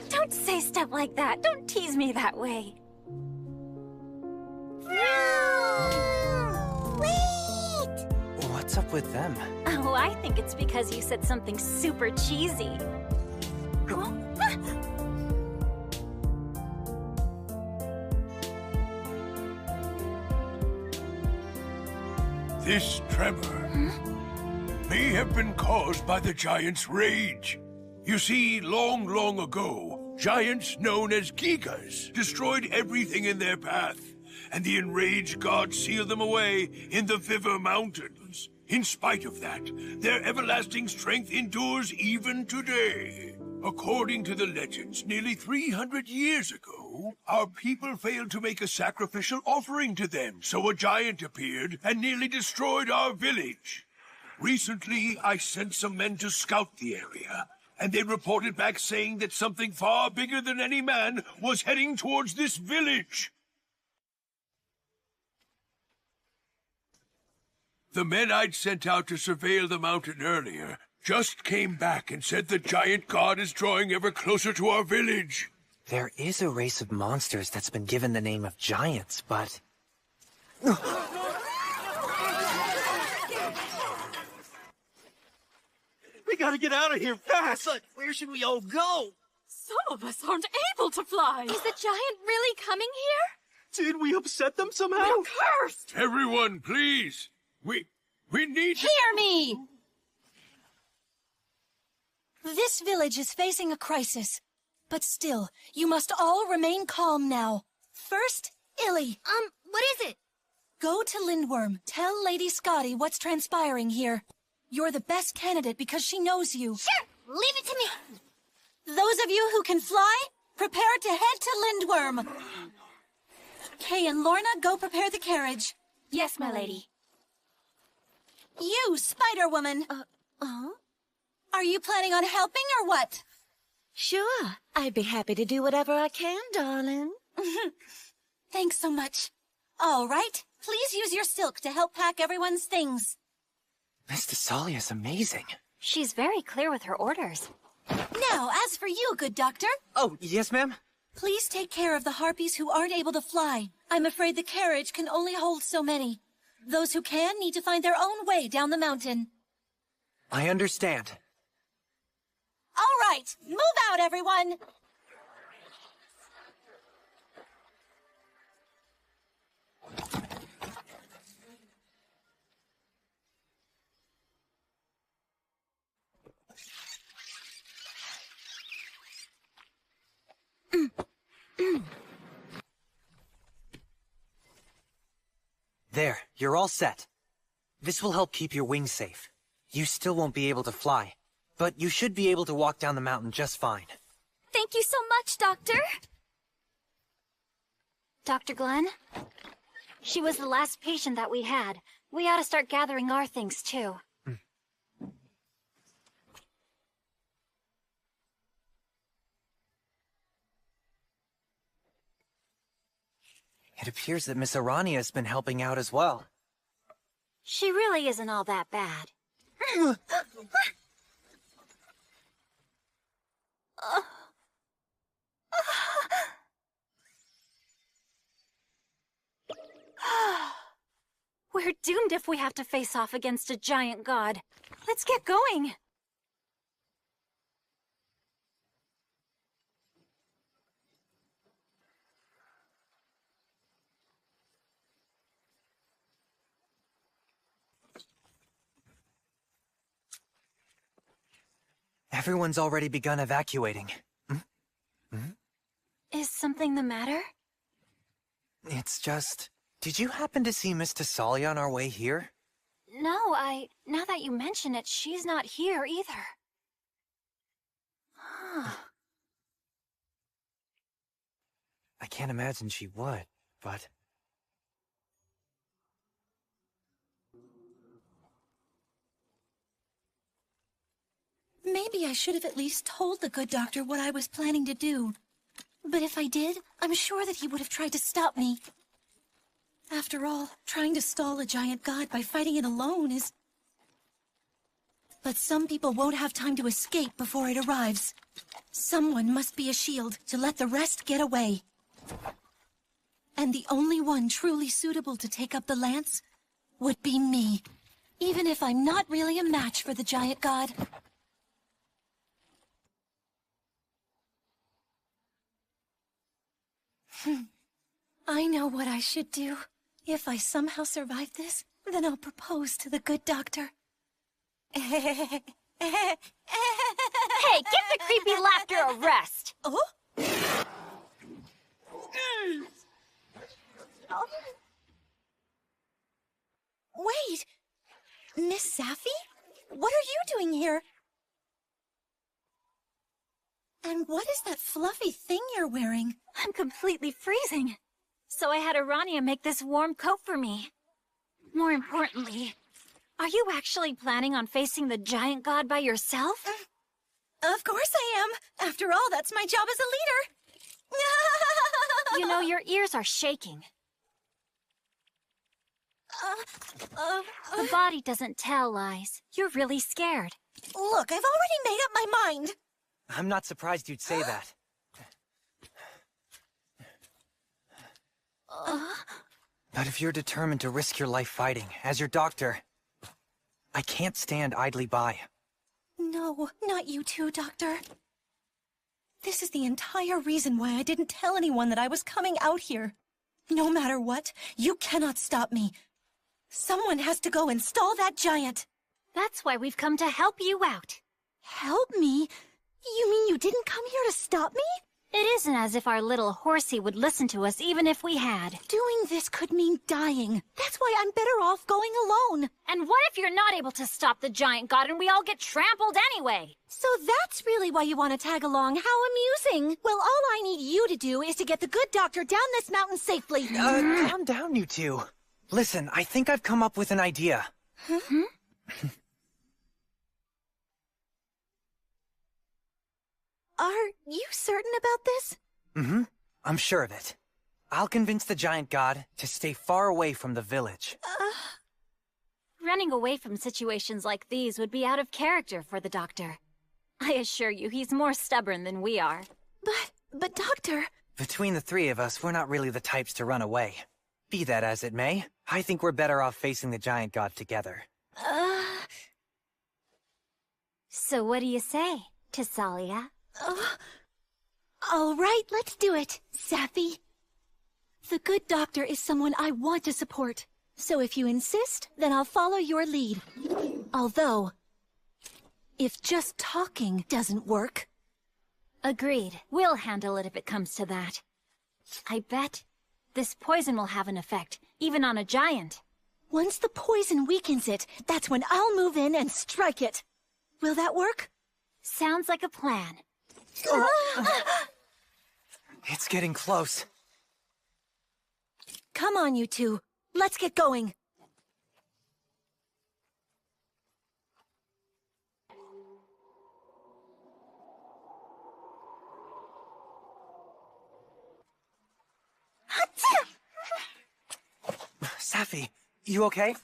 Don't say stuff like that. Don't tease me that way. Wait! What's up with them? Oh, I think it's because you said something super cheesy. This tremor may have been caused by the giant's rage. You see, long, long ago, giants known as Gigas destroyed everything in their path, and the enraged gods sealed them away in the Viver Mountains. In spite of that, their everlasting strength endures even today. According to the legends, nearly 300 years ago, our people failed to make a sacrificial offering to them, so a giant appeared and nearly destroyed our village. Recently, I sent some men to scout the area, and they reported back saying that something far bigger than any man was heading towards this village. The men I'd sent out to surveil the mountain earlier just came back and said the giant god is drawing ever closer to our village. There is a race of monsters that's been given the name of giants, but... We gotta get out of here fast! Where should we all go? Some of us aren't able to fly! Is the giant really coming here? Did we upset them somehow? We're cursed! Everyone, please! We need to... Hear me! This village is facing a crisis. But still, you must all remain calm now. First, Illy. What is it? Go to Lindworm. Tell Lady Scotty what's transpiring here. You're the best candidate because she knows you. Sure! Leave it to me! Those of you who can fly, prepare to head to Lindworm. Kay and Lorna, go prepare the carriage. Yes, my lady. You, Spider-Woman. Are you planning on helping or what? Sure. I'd be happy to do whatever I can, darling. Thanks so much. All right. Please use your silk to help pack everyone's things. Miss Thessalia's amazing. She's very clear with her orders. Now, as for you, good doctor. Oh, yes, ma'am? Please take care of the harpies who aren't able to fly. I'm afraid the carriage can only hold so many. Those who can need to find their own way down the mountain. I understand. All right, move out, everyone! There, you're all set. This will help keep your wings safe. You still won't be able to fly, but you should be able to walk down the mountain just fine. Thank you so much, Doctor. Dr. Glenn? She was the last patient that we had. We ought to start gathering our things, too. It appears that Miss Arania has been helping out as well. She really isn't all that bad. We're doomed if we have to face off against a giant god. Let's get going. Everyone's already begun evacuating. Is something the matter? It's just... Did you happen to see Miss Thessalia on our way here? No, now that you mention it, she's not here either. I can't imagine she would, but... Maybe I should have at least told the good doctor what I was planning to do. But if I did, I'm sure that he would have tried to stop me. After all, trying to stall a giant god by fighting it alone is... But some people won't have time to escape before it arrives. Someone must be a shield to let the rest get away. And the only one truly suitable to take up the lance would be me, even if I'm not really a match for the giant god. I know what I should do. If I somehow survive this, Then I'll propose to the good doctor. Hey, give the creepy laughter a rest! Oh? Wait! Miss Safi? What are you doing here? And what is that fluffy thing you're wearing? I'm completely freezing. So I had Arania make this warm coat for me. More importantly, are you actually planning on facing the giant god by yourself? Of course I am. After all, that's my job as a leader. You know, your ears are shaking. The body doesn't tell lies. You're really scared. Look, I've already made up my mind. I'm not surprised you'd say that. But if you're determined to risk your life fighting, as your doctor, I can't stand idly by. No, not you too, Doctor. This is the entire reason why I didn't tell anyone that I was coming out here. No matter what, you cannot stop me. Someone has to go and stall that giant. That's why we've come to help you out. Help me? You mean you didn't come here to stop me? It isn't as if our little horsey would listen to us even if we had. Doing this could mean dying. That's why I'm better off going alone. And what if you're not able to stop the giant god and we all get trampled anyway? So that's really why you want to tag along. How amusing. Well, all I need you to do is to get the good doctor down this mountain safely. Calm down, you two. Listen, I think I've come up with an idea. Huh? Are you certain about this? Mm-hmm. I'm sure of it. I'll convince the giant god to stay far away from the village. Running away from situations like these would be out of character for the doctor. I assure you, he's more stubborn than we are. But Doctor... Between the three of us, we're not really the types to run away. Be that as it may, I think we're better off facing the giant god together. So what do you say, Tessalia? All right, let's do it, Safi. The good doctor is someone I want to support. So if you insist, then I'll follow your lead. Although, if just talking doesn't work... Agreed. We'll handle it if it comes to that. I bet this poison will have an effect, even on a giant. Once the poison weakens it, that's when I'll move in and strike it. Will that work? Sounds like a plan. It's getting close. Come on, you two. Let's get going. Safi, you okay?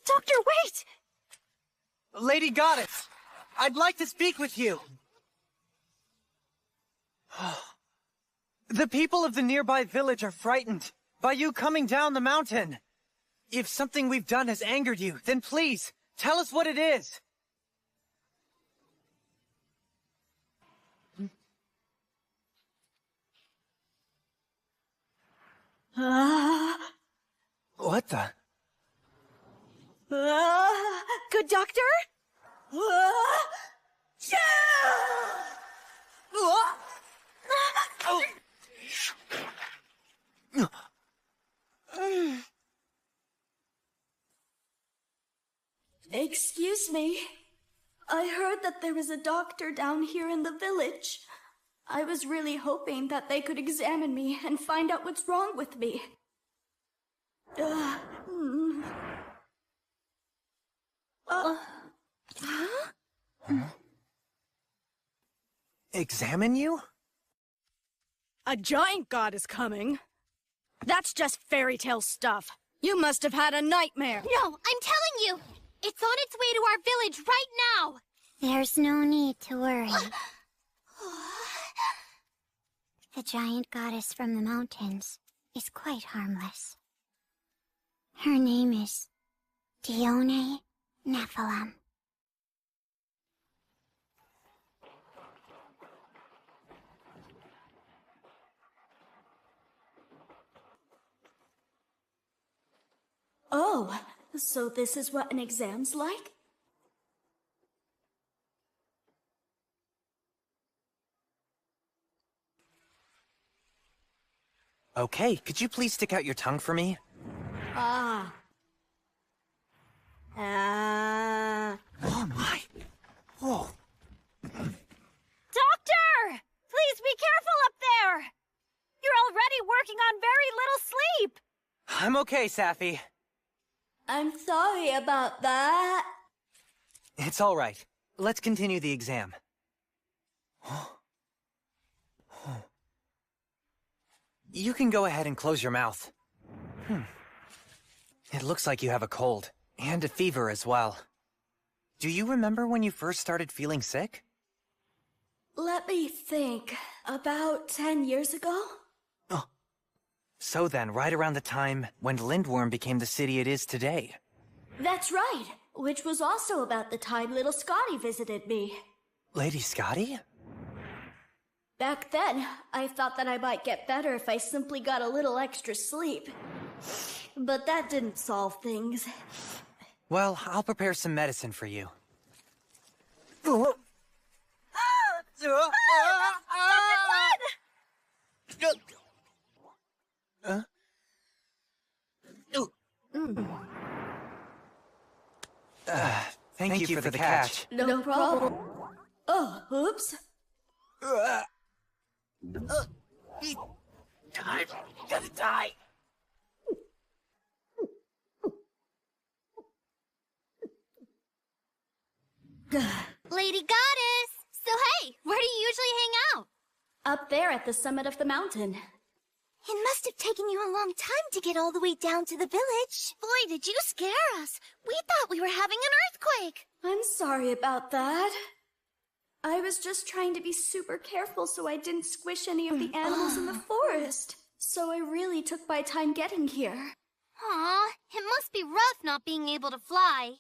Doctor, wait! Lady Goddess, I'd like to speak with you. The people of the nearby village are frightened by you coming down the mountain. If something we've done has angered you, then please, tell us what it is. What the? Good doctor? Excuse me. I heard that there was a doctor down here in the village. I was really hoping that they could examine me and find out what's wrong with me. Examine you? A giant god is coming. That's just fairy tale stuff. You must have had a nightmare. No, I'm telling you! It's on its way to our village right now! There's no need to worry. The giant goddess from the mountains is quite harmless. Her name is Dione Nephilim. Oh, so this is what an exam's like? Okay, could you please stick out your tongue for me? Ah. Oh my. Whoa. Doctor! Please be careful up there! You're already working on very little sleep! I'm okay, Safi. I'm sorry about that. It's all right. Let's continue the exam. You can go ahead and close your mouth. It looks like you have a cold, and a fever as well. Do you remember when you first started feeling sick? Let me think. About 10 years ago? So then, right around the time when Lindworm became the city it is today. That's right, which was also about the time little Scotty visited me. Lady Scotty? Back then, I thought that I might get better if I simply got a little extra sleep. But that didn't solve things. Well, I'll prepare some medicine for you. Thank you for the catch. No problem. Oh, oops. I'm gonna die. Lady Goddess! So hey, where do you usually hang out? Up there at the summit of the mountain. It must have taken you a long time to get all the way down to the village. Boy, did you scare us! We thought we were having an earthquake! I'm sorry about that. I was just trying to be super careful so I didn't squish any of the animals in the forest. So I really took my time getting here. Aw, it must be rough not being able to fly.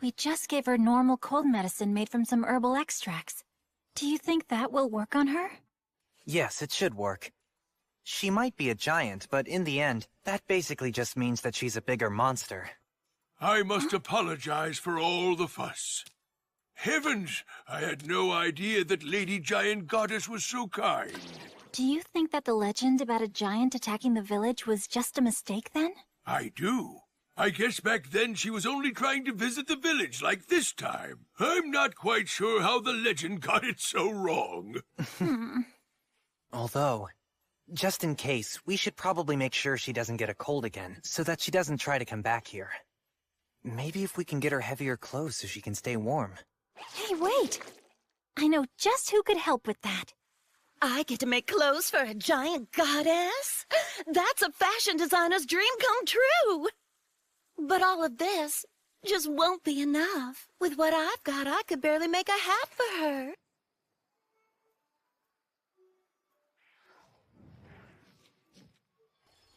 We just gave her normal cold medicine made from some herbal extracts. Do you think that will work on her? Yes, it should work. She might be a giant, but in the end, that basically just means that she's a bigger monster. I must apologize for all the fuss. Heavens, I had no idea that Lady Giant Goddess was so kind. Do you think that the legend about a giant attacking the village was just a mistake then? I do. I guess back then she was only trying to visit the village like this time. I'm not quite sure how the legend got it so wrong. Although, just in case, we should probably make sure she doesn't get a cold again, so that she doesn't try to come back here. Maybe if we can get her heavier clothes so she can stay warm. Hey, wait! I know just who could help with that. I get to make clothes for a giant goddess? That's a fashion designer's dream come true! But all of this just won't be enough. With what I've got, I could barely make a hat for her.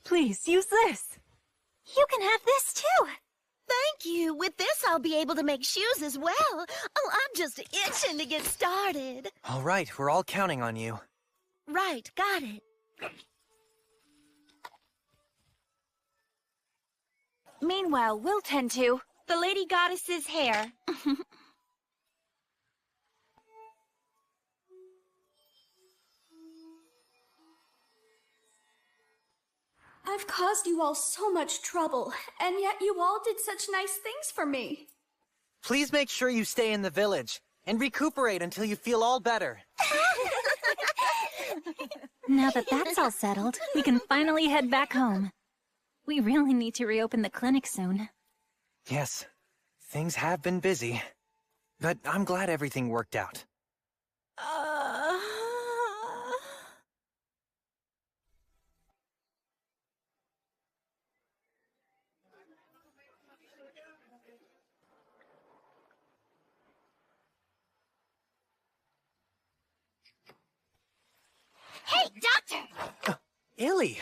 Please, use this. You can have this too. Thank you. With this, I'll be able to make shoes as well. Oh, I'm just itching to get started. All right, we're all counting on you. Right, got it. Meanwhile, we'll tend to the Lady Goddess's hair. I've caused you all so much trouble, and yet you all did such nice things for me. Please make sure you stay in the village and recuperate until you feel all better. Now that that's all settled, we can finally head back home. We really need to reopen the clinic soon. Yes, things have been busy, but I'm glad everything worked out. Illy!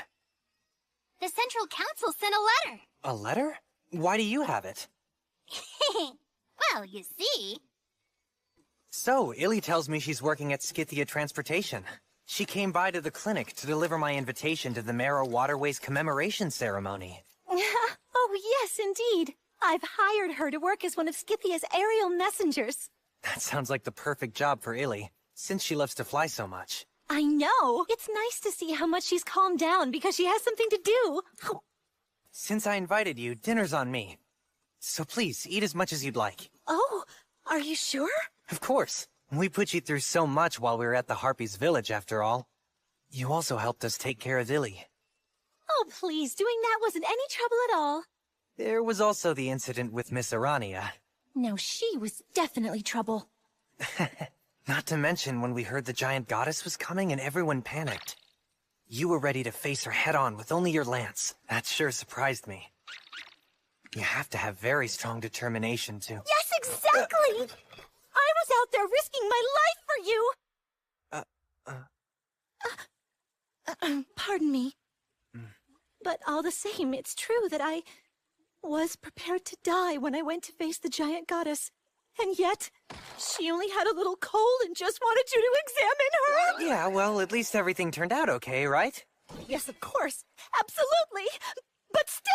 The Central Council sent a letter. A letter? Why do you have it? Well, you see... So, Illy tells me she's working at Scythia Transportation. She came by to the clinic to deliver my invitation to the Marrow Waterways commemoration ceremony. Oh, yes, indeed. I've hired her to work as one of Scythia's aerial messengers. That sounds like the perfect job for Illy, since she loves to fly so much. I know. It's nice to see how much she's calmed down because she has something to do. Since I invited you, dinner's on me. So please, eat as much as you'd like. Oh, are you sure? Of course. We put you through so much while we were at the Harpies' village, after all. You also helped us take care of Illy. Oh, please, doing that wasn't any trouble at all. There was also the incident with Miss Arania. No, she was definitely trouble. Not to mention when we heard the giant goddess was coming and everyone panicked. You were ready to face her head-on with only your lance. That sure surprised me. You have to have very strong determination to... Yes, exactly! I was out there risking my life for you! Pardon me. But all the same, it's true that I was prepared to die when I went to face the giant goddess. And yet, she only had a little cold and just wanted you to examine her! Yeah, well, at least everything turned out okay, right? Yes, of course. Absolutely! But still...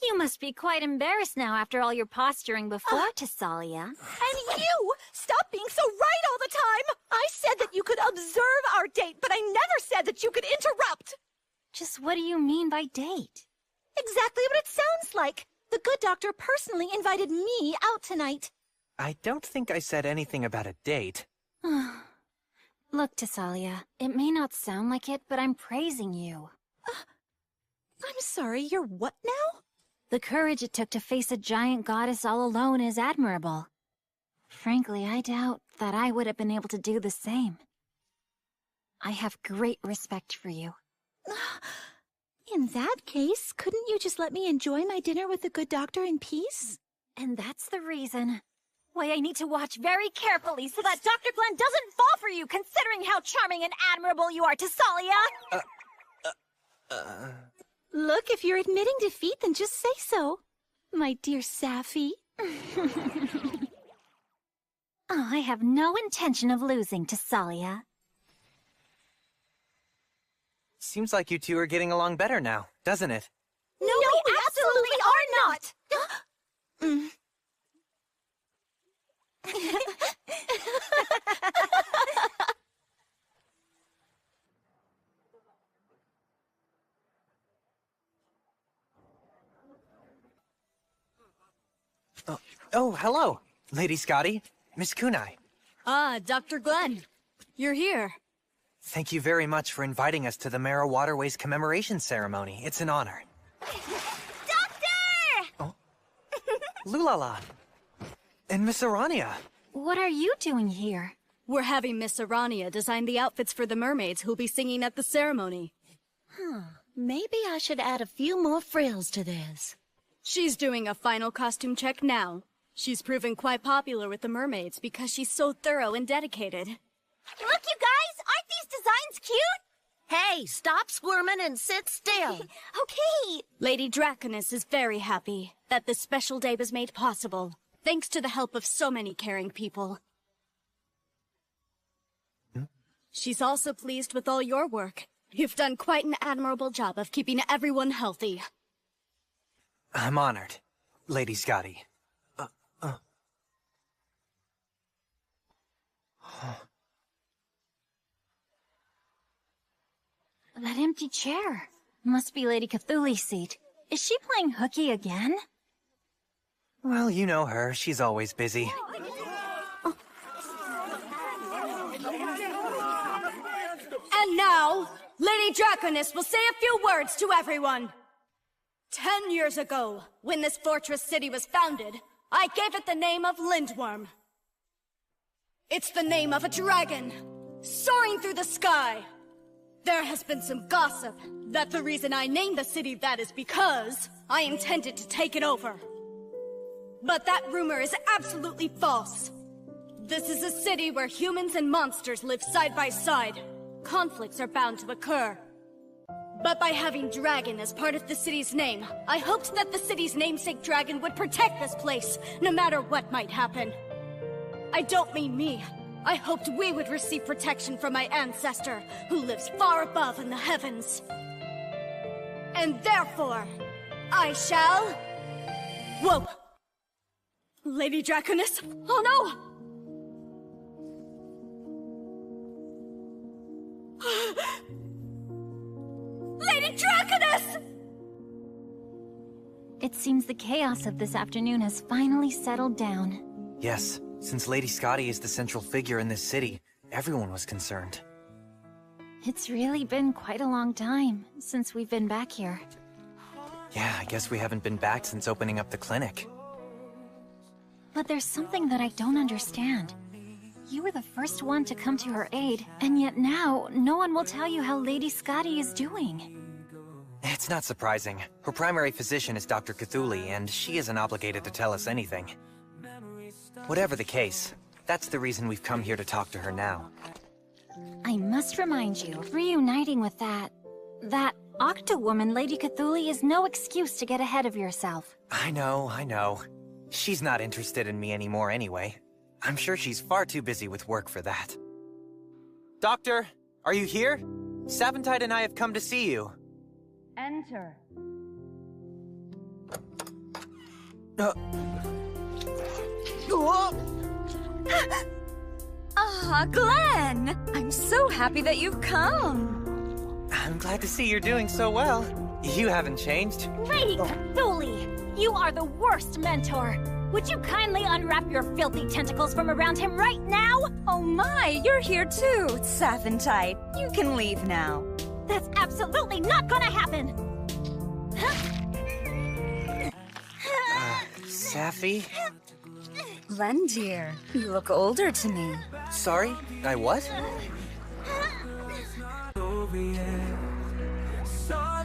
You must be quite embarrassed now after all your posturing before, Tessalia. And you! Stop being so right all the time! I said that you could observe our date, but I never said that you could interrupt! Just what do you mean by date? Exactly what it sounds like. The good doctor personally invited me out tonight. I don't think I said anything about a date. Look, Tessalia, it may not sound like it, but I'm praising you. I'm sorry, you're what now? The courage it took to face a giant goddess all alone is admirable. Frankly, I doubt that I would have been able to do the same. I have great respect for you. In that case, couldn't you just let me enjoy my dinner with the good doctor in peace? And that's the reason why I need to watch very carefully so that Dr. Glenn doesn't fall for you, considering how charming and admirable you are, Tessalia! Look, if you're admitting defeat, then just say so. My dear Safi. I have no intention of losing, Tessalia. Seems like you two are getting along better now, doesn't it? No, we absolutely are not! Oh, hello, Lady Scotty, Miss Kunai. Ah, Dr. Glenn. You're here. Thank you very much for inviting us to the Marrow Waterways commemoration ceremony. It's an honor. Doctor! Oh. Lulala. And Miss Arania. What are you doing here? We're having Miss Arania design the outfits for the mermaids who'll be singing at the ceremony. Maybe I should add a few more frills to this. She's doing a final costume check now. She's proven quite popular with the mermaids because she's so thorough and dedicated. Look, you guys! Aren't these designs cute? Hey, stop squirming and sit still. Okay. Lady Draconis is very happy that this special day was made possible, thanks to the help of so many caring people. She's also pleased with all your work. You've done quite an admirable job of keeping everyone healthy. I'm honored, Lady Scotty. That empty chair. Must be Lady Cthulhu's seat. Is she playing hooky again? Well, you know her. She's always busy. And now, Lady Draconis will say a few words to everyone. 10 years ago, when this fortress city was founded, I gave it the name of Lindworm. It's the name of a dragon, soaring through the sky. There has been some gossip that the reason I named the city that is because I intended to take it over. But that rumor is absolutely false. This is a city where humans and monsters live side by side. Conflicts are bound to occur. But by having Dragon as part of the city's name, I hoped that the city's namesake dragon would protect this place, no matter what might happen. I don't mean me. I hoped we would receive protection from my ancestor, who lives far above in the heavens. And therefore, I shall... Whoa! Lady Draconis? Oh no! Lady Draconis! It seems the chaos of this afternoon has finally settled down. Yes, since Lady Scotty is the central figure in this city, everyone was concerned. It's really been quite a long time since we've been back here. Yeah, I guess we haven't been back since opening up the clinic. But there's something that I don't understand. You were the first one to come to her aid, and yet now, no one will tell you how Lady Scotty is doing. It's not surprising. Her primary physician is Dr. Cthulhu, and she isn't obligated to tell us anything. Whatever the case, that's the reason we've come here to talk to her now. I must remind you, reuniting with that Octo-woman, Lady Cthulhu, is no excuse to get ahead of yourself. I know. She's not interested in me anymore anyway. I'm sure she's far too busy with work for that. Doctor, are you here? Savantide and I have come to see you. Enter. Glenn! I'm so happy that you've come. I'm glad to see you're doing so well. You haven't changed. Lady Cthulhu! You are the worst mentor! Would you kindly unwrap your filthy tentacles from around him right now? Oh my, you're here too, Savantide. You can leave now. That's absolutely not gonna happen! Safi? Glenn, dear, you look older to me. Sorry, I what?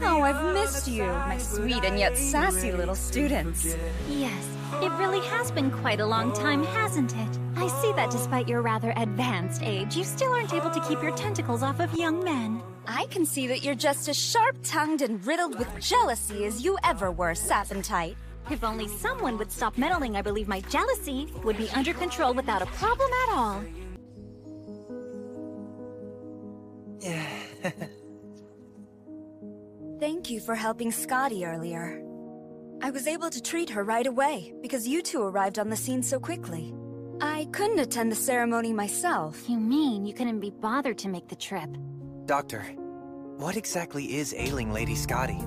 Oh, I've missed you, my sweet and yet sassy little students. Yes, it really has been quite a long time, hasn't it? I see that despite your rather advanced age, you still aren't able to keep your tentacles off of young men. I can see that you're just as sharp-tongued and riddled with jealousy as you ever were, Savantide. If only someone would stop meddling, I believe my jealousy would be under control without a problem at all. Thank you for helping Scotty earlier. I was able to treat her right away, because you two arrived on the scene so quickly. I couldn't attend the ceremony myself. You mean you couldn't be bothered to make the trip? Doctor, what exactly is ailing Lady Scotty?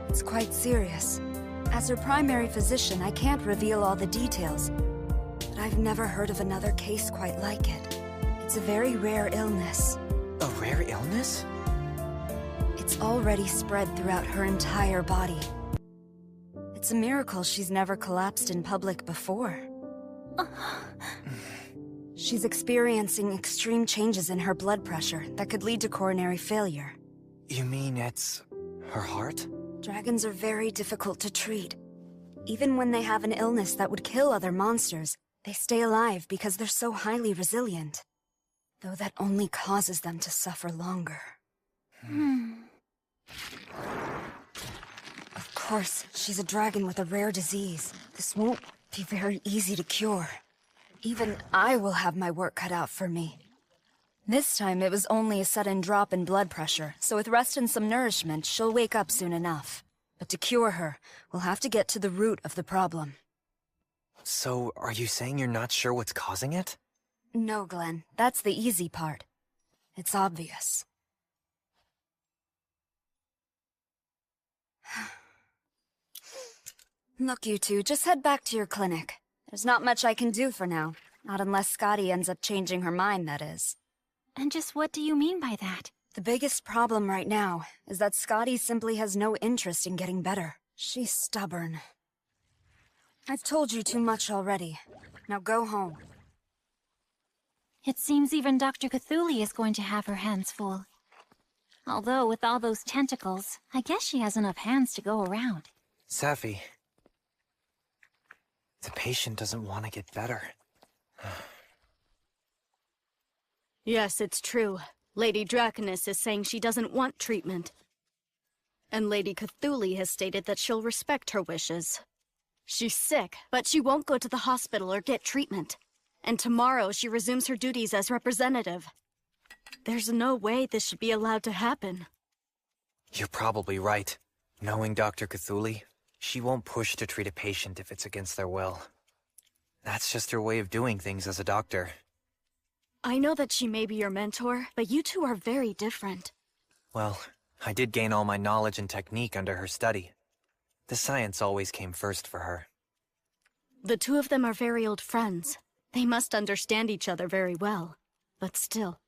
It's quite serious. As her primary physician, I can't reveal all the details. But I've never heard of another case quite like it. It's a very rare illness. A rare illness? It's already spread throughout her entire body. It's a miracle she's never collapsed in public before. She's experiencing extreme changes in her blood pressure that could lead to coronary failure. You mean it's her heart? Dragons are very difficult to treat. Even when they have an illness that would kill other monsters, they stay alive because they're so highly resilient. Though that only causes them to suffer longer. Of course, she's a dragon with a rare disease. This won't be very easy to cure. Even I will have my work cut out for me. This time it was only a sudden drop in blood pressure, so with rest and some nourishment, she'll wake up soon enough. But to cure her, we'll have to get to the root of the problem. So, are you saying you're not sure what's causing it? No, Glenn. That's the easy part. It's obvious. Look, you two, just head back to your clinic. There's not much I can do for now. Not unless Scotty ends up changing her mind, that is. And just what do you mean by that? The biggest problem right now is that Scotty simply has no interest in getting better. She's stubborn. I've told you too much already. Now go home. It seems even Dr. Cthulhu is going to have her hands full. Although, with all those tentacles, I guess she has enough hands to go around. Safi, the patient doesn't want to get better. Yes, it's true. Lady Draconis is saying she doesn't want treatment. And Lady Cthulhi has stated that she'll respect her wishes. She's sick, but she won't go to the hospital or get treatment. And tomorrow she resumes her duties as representative. There's no way this should be allowed to happen. You're probably right. Knowing Dr. Cthulhi, she won't push to treat a patient if it's against their will. That's just her way of doing things as a doctor. I know that she may be your mentor, but you two are very different. Well, I did gain all my knowledge and technique under her study. The science always came first for her. The two of them are very old friends. They must understand each other very well. But still.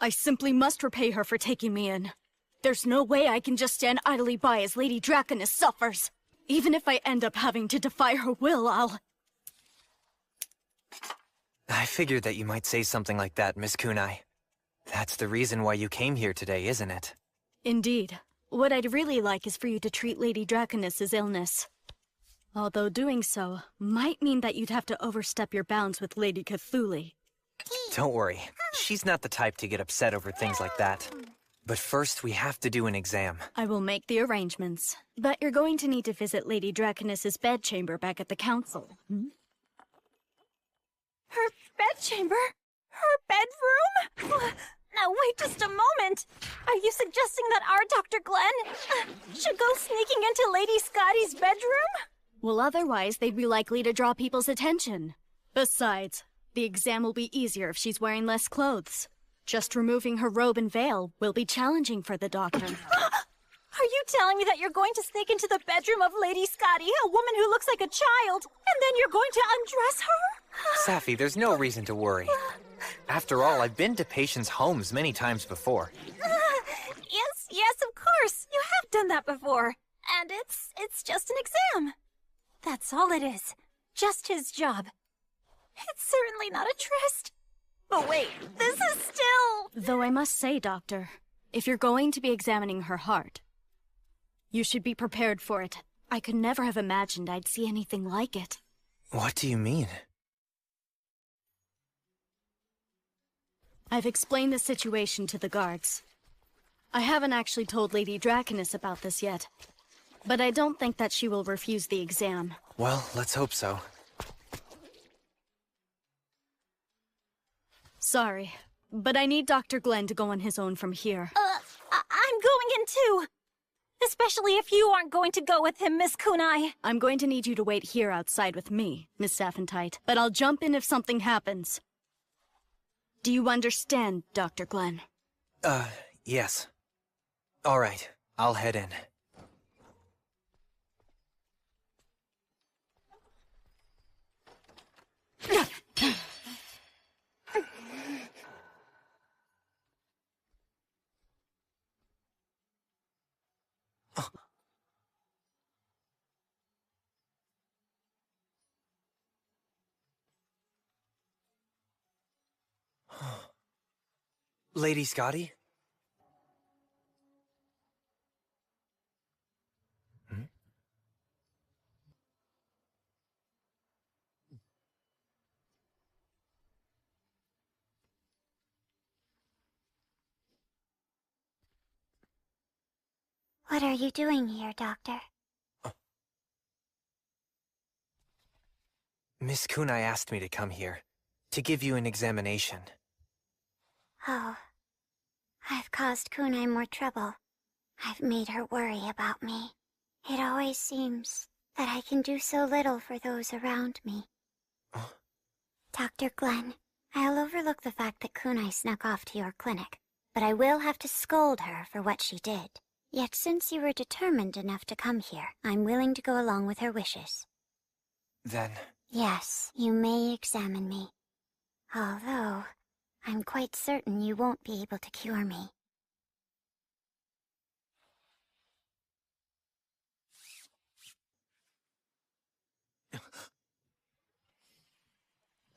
I simply must repay her for taking me in. There's no way I can just stand idly by as Lady Draconis suffers. Even if I end up having to defy her will, I figured that you might say something like that, Miss Kunai. That's the reason why you came here today, isn't it? Indeed. What I'd really like is for you to treat Lady Draconis' illness. Although doing so might mean that you'd have to overstep your bounds with Lady Cthulhi. Don't worry. She's not the type to get upset over things like that. But first, we have to do an exam. I will make the arrangements. But you're going to need to visit Lady Draconis' bedchamber back at the council. Her bedchamber? Her bedroom? Now wait just a moment! Are you suggesting that our Dr. Glenn should go sneaking into Lady Scotty's bedroom? Well, otherwise they'd be likely to draw people's attention. Besides, the exam will be easier if she's wearing less clothes. Just removing her robe and veil will be challenging for the doctor. Are you telling me that you're going to sneak into the bedroom of Lady Scotty, a woman who looks like a child, and then you're going to undress her? Safi, there's no reason to worry. After all, I've been to patients' homes many times before. Yes, of course. You have done that before. And it's just an exam. That's all it is. Just his job. It's certainly not a tryst. But wait, this is still... Though I must say, Doctor, if you're going to be examining her heart, you should be prepared for it. I could never have imagined I'd see anything like it. What do you mean? I've explained the situation to the guards. I haven't actually told Lady Draconis about this yet, but I don't think that she will refuse the exam. Well, let's hope so. Sorry, but I need Dr. Glenn to go on his own from here. I'm going in too. Especially if you aren't going to go with him, Miss Kunai. I'm going to need you to wait here outside with me, Miss Saphentite, but I'll jump in if something happens. Do you understand, Dr. Glenn? Yes. All right, I'll head in. Lady Scotty? What are you doing here, Doctor? Miss Kunai asked me to come here, to give you an examination. Oh, I've caused Kunai more trouble. I've made her worry about me. It always seems that I can do so little for those around me. Dr. Glenn, I'll overlook the fact that Kunai snuck off to your clinic, but I will have to scold her for what she did. Yet since you were determined enough to come here, I'm willing to go along with her wishes. Then... Yes, you may examine me. Although, I'm quite certain you won't be able to cure me.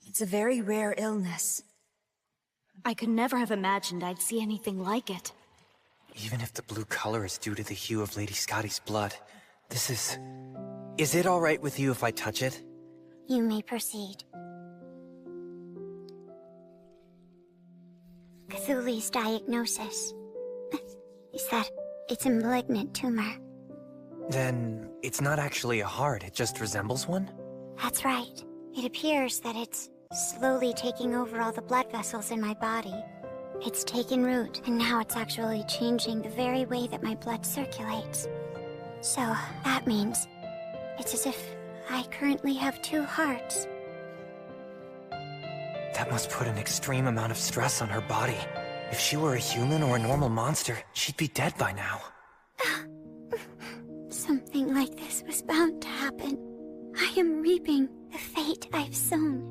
It's a very rare illness. I could never have imagined I'd see anything like it. Even if the blue color is due to the hue of Lady Scotty's blood, this is... Is it all right with you if I touch it? You may proceed. Cthulhu's diagnosis is that it's a malignant tumor. Then it's not actually a heart, it just resembles one? That's right. It appears that it's slowly taking over all the blood vessels in my body. It's taken root, and now it's actually changing the very way that my blood circulates. So, that means it's as if I currently have 2 hearts. That must put an extreme amount of stress on her body. If she were a human or a normal monster, she'd be dead by now. Something like this was bound to happen. I am reaping the fate I've sown.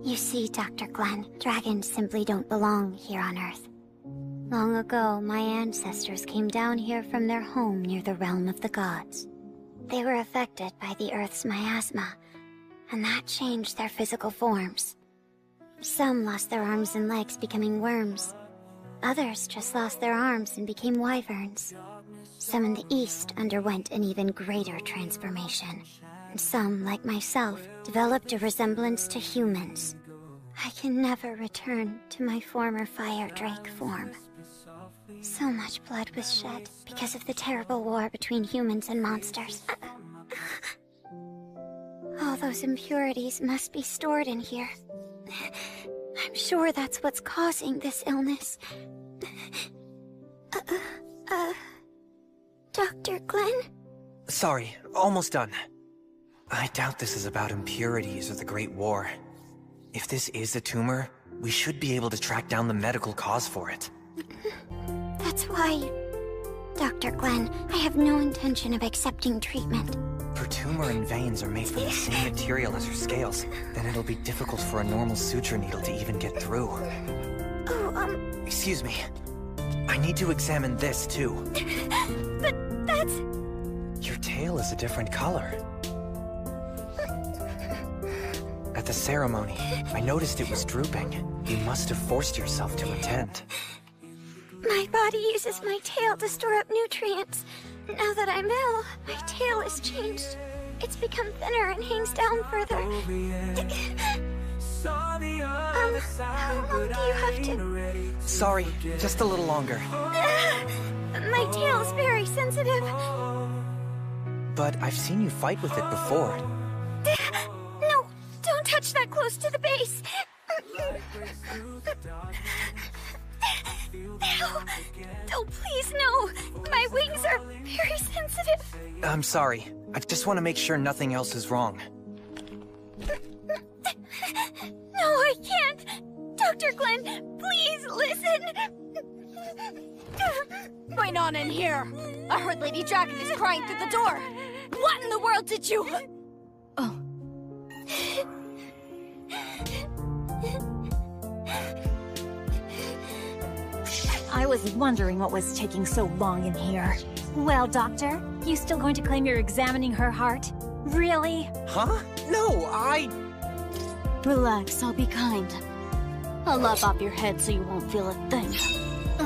You see, Dr. Glenn, dragons simply don't belong here on Earth. Long ago, my ancestors came down here from their home near the realm of the gods. They were affected by the Earth's miasma, and that changed their physical forms. Some lost their arms and legs, becoming worms. Others just lost their arms and became wyverns. Some in the East underwent an even greater transformation. And some, like myself, developed a resemblance to humans. I can never return to my former Fire Drake form. So much blood was shed because of the terrible war between humans and monsters. All those impurities must be stored in here. I'm sure that's what's causing this illness. Dr. Glenn? Sorry, almost done. I doubt this is about impurities or the Great War. If this is a tumor, we should be able to track down the medical cause for it. That's why, Dr. Glenn, I have no intention of accepting treatment. Her tumor and veins are made from the same material as her scales. Then it'll be difficult for a normal suture needle to even get through. Oh, Excuse me. I need to examine this, too. But that's... Your tail is a different color. At the ceremony, I noticed it was drooping. You must have forced yourself to attend. My body uses my tail to store up nutrients. Now that I'm ill, my tail has changed. It's become thinner and hangs down further. How long do you have to... Sorry, just a little longer. My tail is very sensitive. But I've seen you fight with it before. No, don't touch that close to the base. No, please, no. My wings are very sensitive. I'm sorry. I just want to make sure nothing else is wrong. No, I can't. Dr. Glenn, please listen. What's going on in here? I heard Lady Dragon is crying through the door. What in the world did you... Oh. I was wondering what was taking so long in here. Well, Doctor, you still going to claim you're examining her heart? Really? Huh? No, Relax, I'll be kind. I'll lop off your head so you won't feel a thing.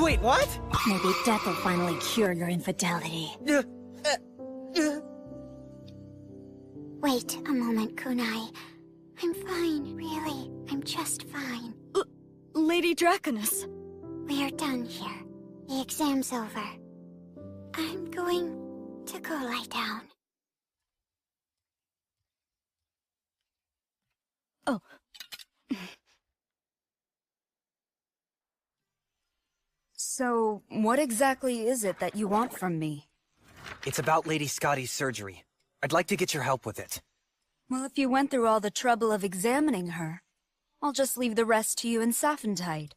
Wait, what? Maybe death will finally cure your infidelity. Wait a moment, Kunai. I'm fine, really. I'm just fine. Lady Draconus. We are done here. The exam's over. I'm going to go lie down. Oh. So, what exactly is it that you want from me? It's about Lady Scotty's surgery. I'd like to get your help with it. Well, if you went through all the trouble of examining her, I'll just leave the rest to you and Sapphentide.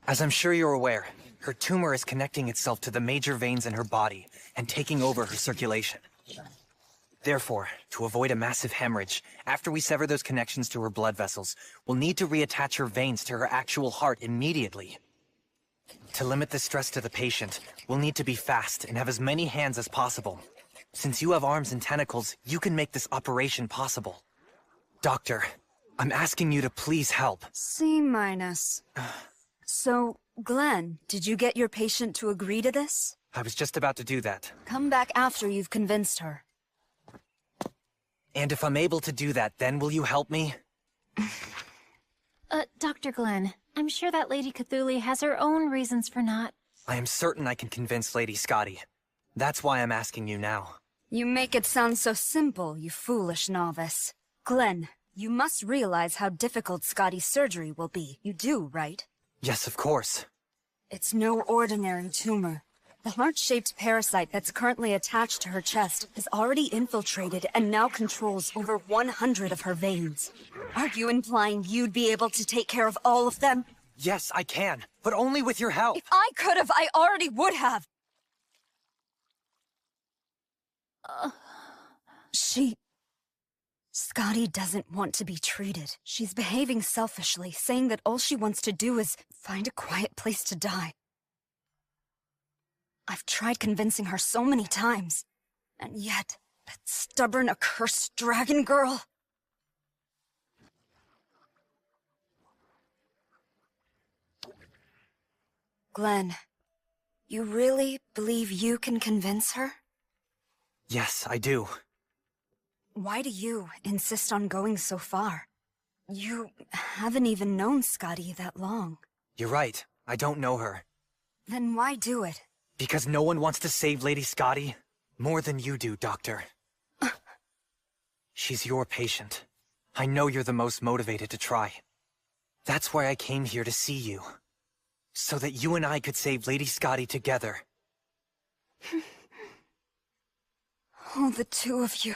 As I'm sure you're aware, her tumor is connecting itself to the major veins in her body and taking over her circulation. Therefore, to avoid a massive hemorrhage, after we sever those connections to her blood vessels, we'll need to reattach her veins to her actual heart immediately. To limit the stress to the patient, we'll need to be fast and have as many hands as possible. Since you have arms and tentacles, you can make this operation possible. Doctor, I'm asking you to please help. C-. So, Glenn, did you get your patient to agree to this? I was just about to do that. Come back after you've convinced her. And if I'm able to do that, then will you help me? Dr. Glenn, I'm sure that Lady Cthulhu has her own reasons for not. I am certain I can convince Lady Scotty. That's why I'm asking you now. You make it sound so simple, you foolish novice. Glenn, you must realize how difficult Scotty's surgery will be. You do, right? Yes, of course. It's no ordinary tumor. The heart-shaped parasite that's currently attached to her chest has already infiltrated and now controls over 100 of her veins. Are you implying you'd be able to take care of all of them? Yes, I can, but only with your help. If I could have, I already would have! Scotty doesn't want to be treated. She's behaving selfishly, saying that all she wants to do is find a quiet place to die. I've tried convincing her so many times, and yet, that stubborn, accursed dragon girl... Glenn, you really believe you can convince her? Yes, I do. Why do you insist on going so far? You haven't even known Scotty that long. You're right. I don't know her. Then why do it? Because no one wants to save Lady Scotty more than you do, Doctor. She's your patient. I know you're the most motivated to try. That's why I came here to see you. So that you and I could save Lady Scotty together. Oh, the two of you.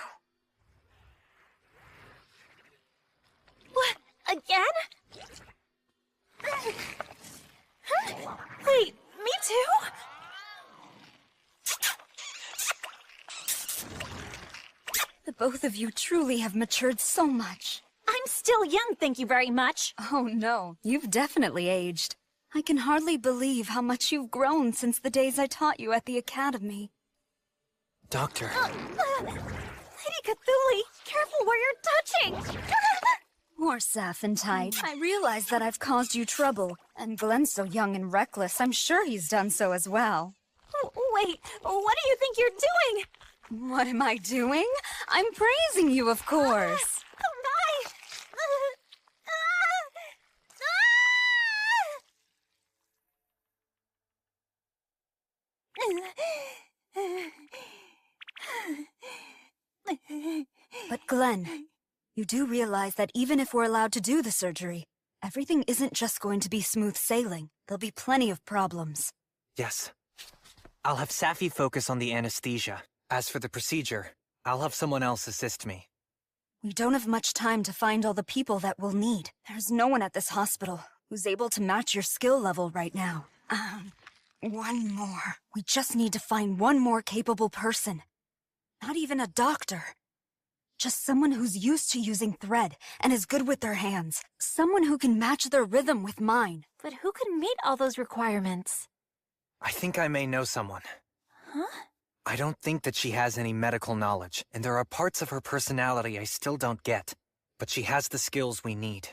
What? Again? Wait, me too? The both of you truly have matured so much. I'm still young, thank you very much. Oh no, you've definitely aged. I can hardly believe how much you've grown since the days I taught you at the academy. Doctor. Lady Cthulhu, careful where you're touching! More Saphentite. I realize that I've caused you trouble, and Glenn's so young and reckless, I'm sure he's done so as well. Wait, what do you think you're doing? What am I doing? I'm praising you, of course. But Glenn, you do realize that even if we're allowed to do the surgery, everything isn't just going to be smooth sailing. There'll be plenty of problems. Yes. I'll have Safi focus on the anesthesia. As for the procedure, I'll have someone else assist me. We don't have much time to find all the people that we'll need. There's no one at this hospital who's able to match your skill level right now. One more. We just need to find one more capable person. Not even a doctor. Just someone who's used to using thread and is good with their hands. Someone who can match their rhythm with mine. But who could meet all those requirements? I think I may know someone. Huh? I don't think that she has any medical knowledge, and there are parts of her personality I still don't get. But she has the skills we need.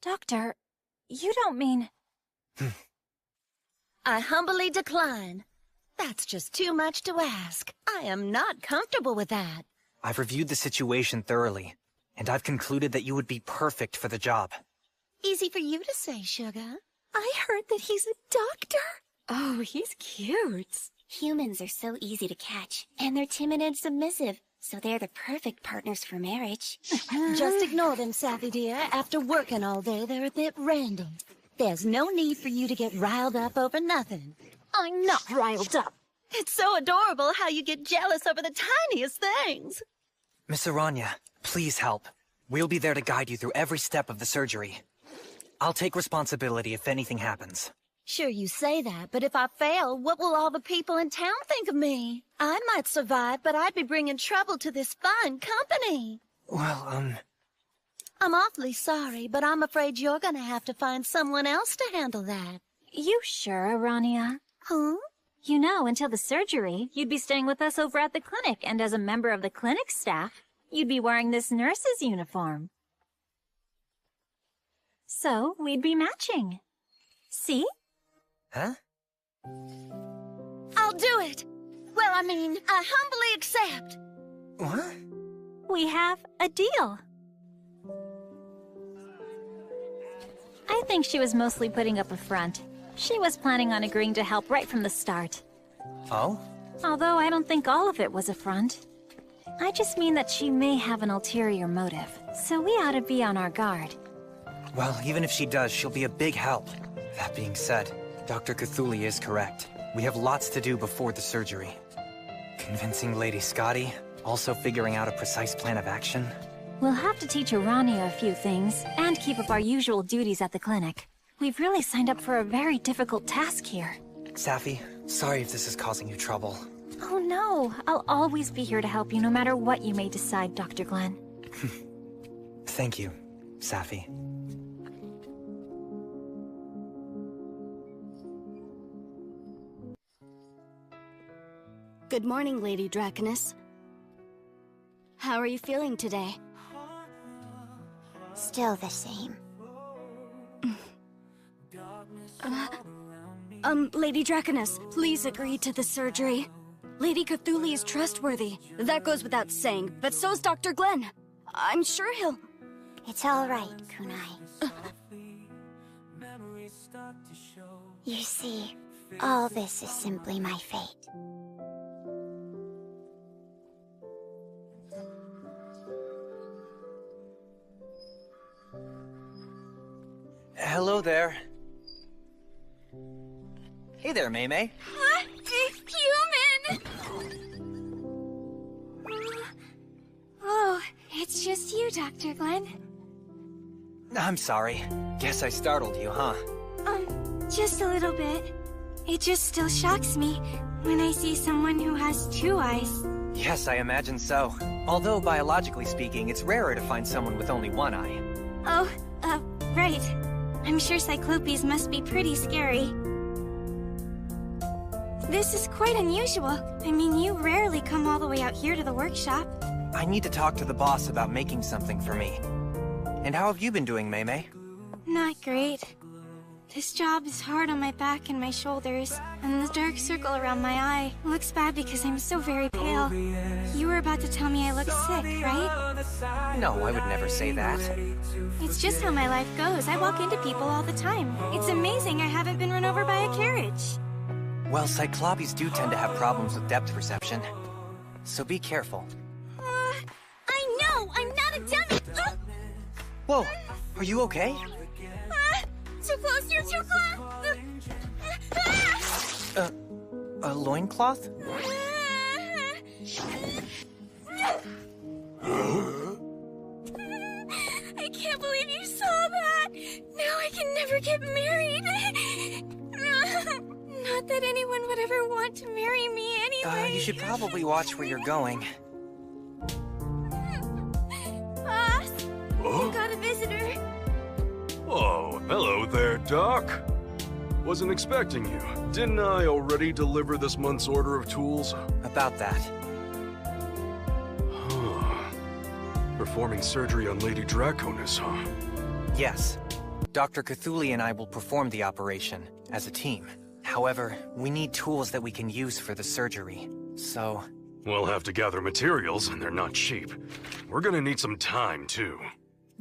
Doctor, you don't mean... I humbly decline. That's just too much to ask. I am not comfortable with that. I've reviewed the situation thoroughly, and I've concluded that you would be perfect for the job. Easy for you to say, Sugar. I heard that he's a doctor. Oh, he's cute. Humans are so easy to catch, and they're timid and submissive, so they're the perfect partners for marriage. Just ignore them, Safi dear. After working all day, they're a bit random. There's no need for you to get riled up over nothing. I'm not riled up. It's so adorable how you get jealous over the tiniest things. Miss Aranya, please help. We'll be there to guide you through every step of the surgery. I'll take responsibility if anything happens. Sure you say that, but if I fail, what will all the people in town think of me? I might survive, but I'd be bringing trouble to this fine company. Well, I'm awfully sorry, but I'm afraid you're gonna have to find someone else to handle that. You sure, Aranya? Huh? You know, until the surgery, you'd be staying with us over at the clinic, and as a member of the clinic staff, you'd be wearing this nurse's uniform. So, we'd be matching. See? Huh? I'll do it! Well, I mean, I humbly accept. What? We have a deal. I think she was mostly putting up a front. She was planning on agreeing to help right from the start. Oh? Although I don't think all of it was a front. I just mean that she may have an ulterior motive, so we ought to be on our guard. Well, even if she does, she'll be a big help. That being said, Dr. Cthulhu is correct. We have lots to do before the surgery. Convincing Lady Scotty, also figuring out a precise plan of action. We'll have to teach Urania a few things, and keep up our usual duties at the clinic. We've really signed up for a very difficult task here. Safi, sorry if this is causing you trouble. Oh no, I'll always be here to help you no matter what you may decide, Dr. Glenn. Thank you, Safi. Good morning, Lady Draconus. How are you feeling today? Still the same. Lady Draconus, please agree to the surgery. Lady Cthulhu is trustworthy. That goes without saying, but so's Dr. Glenn. I'm sure he'll... It's all right, Kunai. You see, all this is simply my fate. Hello there. Hey there, Mei-Mei. What? Human! Oh, it's just you, Dr. Glenn. I'm sorry. Guess I startled you, huh? Just a little bit. It just still shocks me when I see someone who has two eyes. Yes, I imagine so. Although, biologically speaking, it's rarer to find someone with only one eye. Oh, right. I'm sure Cyclopes must be pretty scary. This is quite unusual. I mean, you rarely come all the way out here to the workshop. I need to talk to the boss about making something for me. And how have you been doing, Mei-Mei? Not great. This job is hard on my back and my shoulders, and the dark circle around my eye looks bad because I'm so very pale. You were about to tell me I look sick, right? No, I would never say that. It's just how my life goes. I walk into people all the time. It's amazing I haven't been run over by a carriage. Well, Cyclopes do tend to have problems with depth perception. So be careful. I know! I'm not a dummy! Whoa! Are you okay? Too close, you're too close! A loincloth? I can't believe you saw that! Now I can never get married! Not that anyone would ever want to marry me anyway. You should probably watch where you're going. Boss, we got a visitor. Oh, hello there, Doc. Wasn't expecting you. Didn't I already deliver this month's order of tools? About that. Performing surgery on Lady Draconus, huh? Yes. Dr. Cthulhu and I will perform the operation, as a team. However, we need tools that we can use for the surgery, so... We'll have to gather materials, and they're not cheap. We're gonna need some time, too.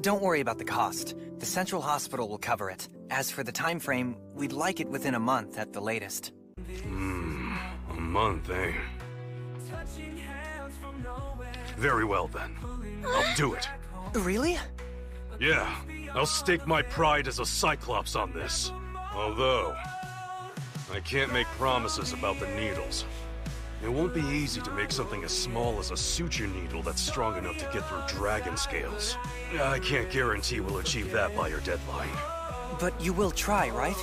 Don't worry about the cost. The Central Hospital will cover it. As for the time frame, we'd like it within a month at the latest. A month, eh? Very well, then. I'll do it. Really? Yeah, I'll stake my pride as a Cyclops on this. Although, I can't make promises about the needles. It won't be easy to make something as small as a suture needle that's strong enough to get through dragon scales. I can't guarantee we'll achieve that by your deadline. But you will try, right?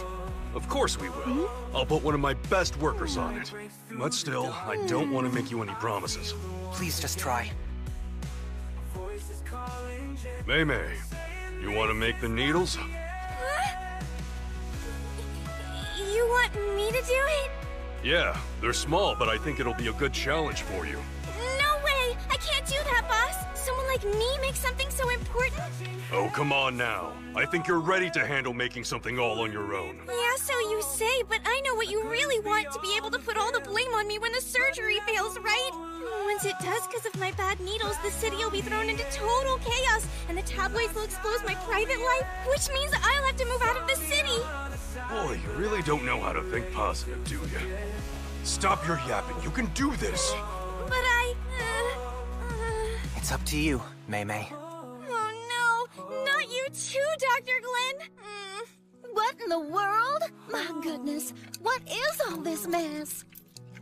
Of course we will. I'll put one of my best workers on it. But still, I don't want to make you any promises. Please just try. Mei-Mei, you want to make the needles? You want me to do it? Yeah, they're small, but I think it'll be a good challenge for you. No way! I can't do that, boss! Someone like me make something so important? Oh, come on now. I think you're ready to handle making something all on your own. Yeah, so you say, but I know what you really want, to be able to put all the blame on me when the surgery fails, right? Once it does, because of my bad needles, the city will be thrown into total chaos, and the tabloids will expose my private life, which means I'll have to move out of the city. Boy, you really don't know how to think positive, do you? Stop your yapping. You can do this. But It's up to you, Mei-Mei. Oh no, not you too, Dr. Glenn. What in the world? My goodness, what is all this mess?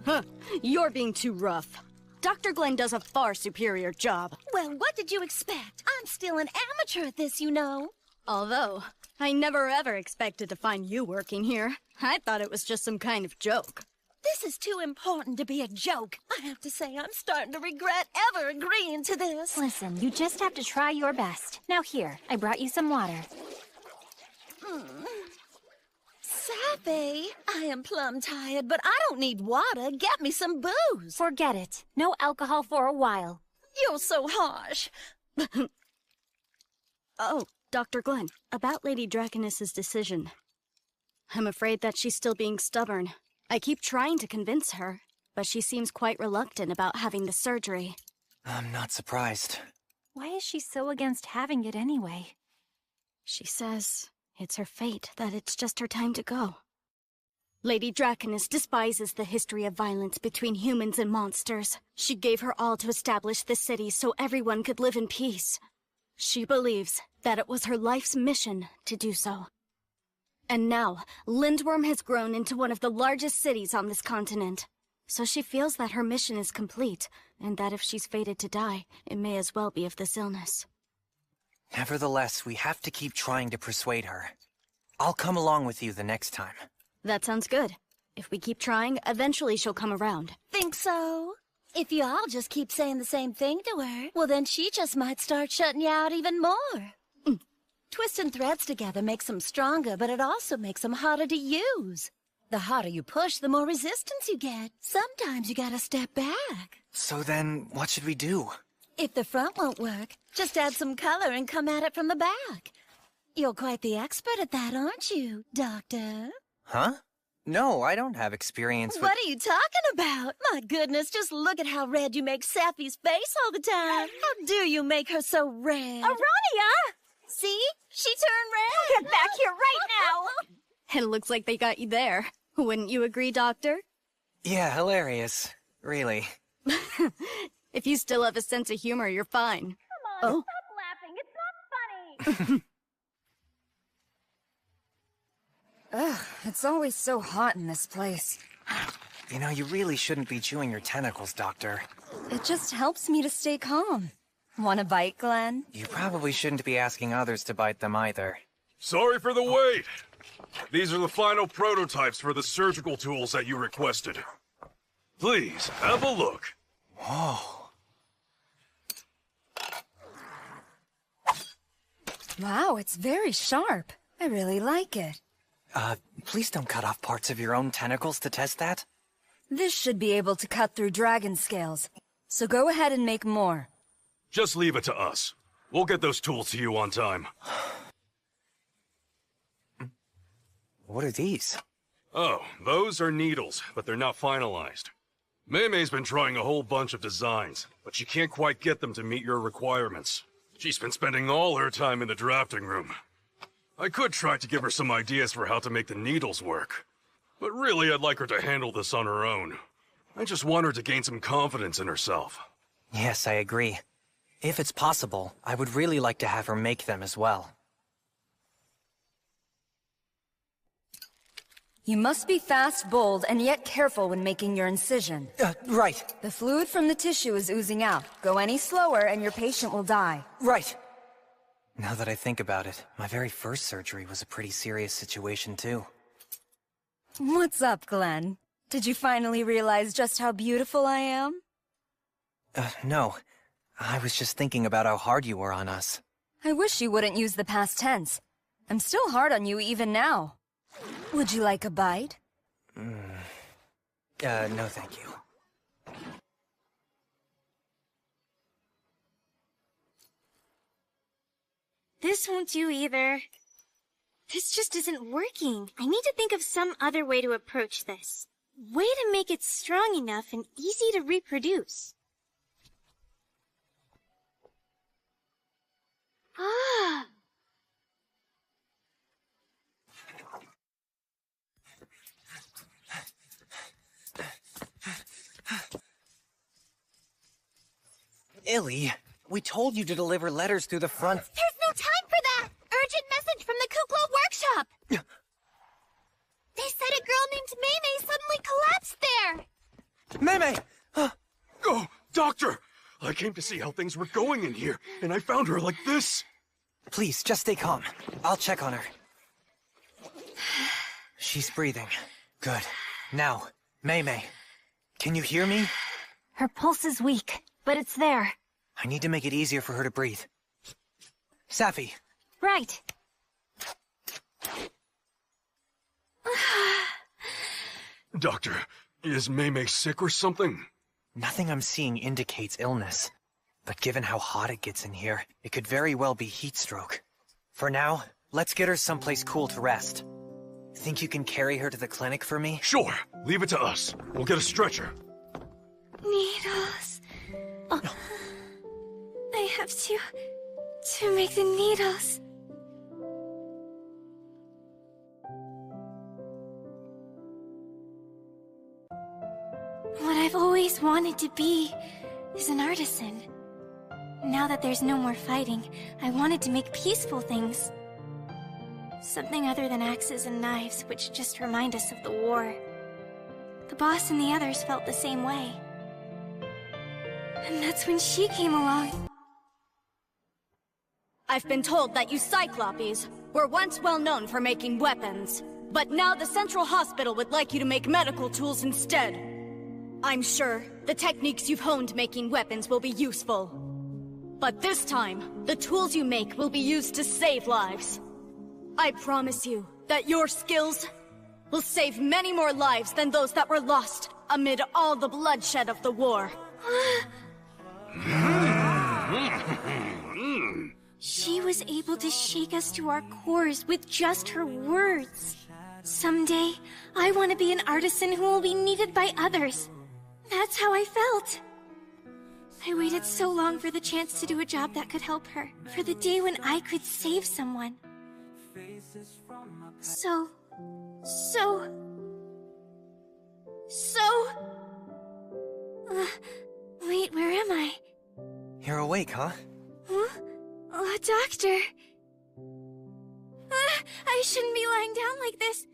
Huh, you're being too rough. Dr. Glenn does a far superior job. Well, what did you expect? I'm still an amateur at this, you know. Although, I never ever expected to find you working here. I thought it was just some kind of joke. This is too important to be a joke. I have to say, I'm starting to regret ever agreeing to this. Listen, you just have to try your best. Now here, I brought you some water. Sappy, I am plumb tired, but I don't need water. Get me some booze. Forget it. No alcohol for a while. You're so harsh. Oh, Dr. Glenn, about Lady Draconis' decision. I'm afraid that she's still being stubborn. I keep trying to convince her, but she seems quite reluctant about having the surgery. I'm not surprised. Why is she so against having it anyway? She says it's her fate, that it's just her time to go. Lady Draconis despises the history of violence between humans and monsters. She gave her all to establish the city so everyone could live in peace. She believes that it was her life's mission to do so. And now, Lindworm has grown into one of the largest cities on this continent. So she feels that her mission is complete, and that if she's fated to die, it may as well be of this illness. Nevertheless, we have to keep trying to persuade her. I'll come along with you the next time. That sounds good. If we keep trying, eventually she'll come around. Think so? If you all just keep saying the same thing to her, well then she just might start shutting you out even more. Twisting threads together makes them stronger, but it also makes them harder to use. The harder you push, the more resistance you get. Sometimes you gotta step back. So then, what should we do? If the front won't work, just add some color and come at it from the back. You're quite the expert at that, aren't you, Doctor? Huh? No, I don't have experience with— What are you talking about? My goodness, just look at how red you make Sappy's face all the time. How do you make her so red? Aronia! See? She turned red! Get back here right now! It looks like they got you there. Wouldn't you agree, Doctor? Yeah, hilarious. Really. If you still have a sense of humor, you're fine. Come on, stop laughing. It's not funny. Ugh, it's always so hot in this place. You know, you really shouldn't be chewing your tentacles, Doctor. It just helps me to stay calm. Want a bite, Glenn? You probably shouldn't be asking others to bite them either. Sorry for the wait. These are the final prototypes for the surgical tools that you requested. Please, have a look. Whoa. Wow, it's very sharp. I really like it. Please don't cut off parts of your own tentacles to test that. This should be able to cut through dragon scales. So go ahead and make more. Just leave it to us. We'll get those tools to you on time. What are these? Oh, those are needles, but they're not finalized. Mei-Mei's been trying a whole bunch of designs, but she can't quite get them to meet your requirements. She's been spending all her time in the drafting room. I could try to give her some ideas for how to make the needles work. But really, I'd like her to handle this on her own. I just want her to gain some confidence in herself. Yes, I agree. If it's possible, I would really like to have her make them as well. You must be fast, bold, and yet careful when making your incision. Right. The fluid from the tissue is oozing out. Go any slower and your patient will die. Right. Now that I think about it, my very first surgery was a pretty serious situation too. What's up, Glenn? Did you finally realize just how beautiful I am? No. I was just thinking about how hard you were on us. I wish you wouldn't use the past tense. I'm still hard on you even now. Would you like a bite? No thank you. This won't do either. This just isn't working. I need to think of some other way to approach this. Way to make it strong enough and easy to reproduce. Illy, we told you to deliver letters through the front. There's no time for that! Urgent message from the Kuklo workshop! They said a girl named Maymay suddenly collapsed there! Maymay! Oh, Doctor! I came to see how things were going in here, and I found her like this. Please, just stay calm. I'll check on her. She's breathing. Good. Now, Maymay, can you hear me? Her pulse is weak, but it's there. I need to make it easier for her to breathe. Safi. Right. Doctor, is Maymay sick or something? Nothing I'm seeing indicates illness. But given how hot it gets in here, it could very well be heat stroke. For now, let's get her someplace cool to rest. Think you can carry her to the clinic for me? Sure. Leave it to us. We'll get a stretcher. Needles. I have to make the needles. What I've always wanted to be is an artisan. Now that there's no more fighting, I wanted to make peaceful things. Something other than axes and knives, which just remind us of the war. The boss and the others felt the same way. And that's when she came along. I've been told that you Cyclopes were once well known for making weapons, but now the Central Hospital would like you to make medical tools instead. I'm sure the techniques you've honed making weapons will be useful. But this time, the tools you make will be used to save lives. I promise you that your skills will save many more lives than those that were lost amid all the bloodshed of the war. She was able to shake us to our cores with just her words. Someday, I want to be an artisan who will be needed by others. That's how I felt. I waited so long for the chance to do a job that could help her. For the day when I could save someone. Wait, where am I? You're awake, huh? Huh? Oh, Doctor. I shouldn't be lying down like this.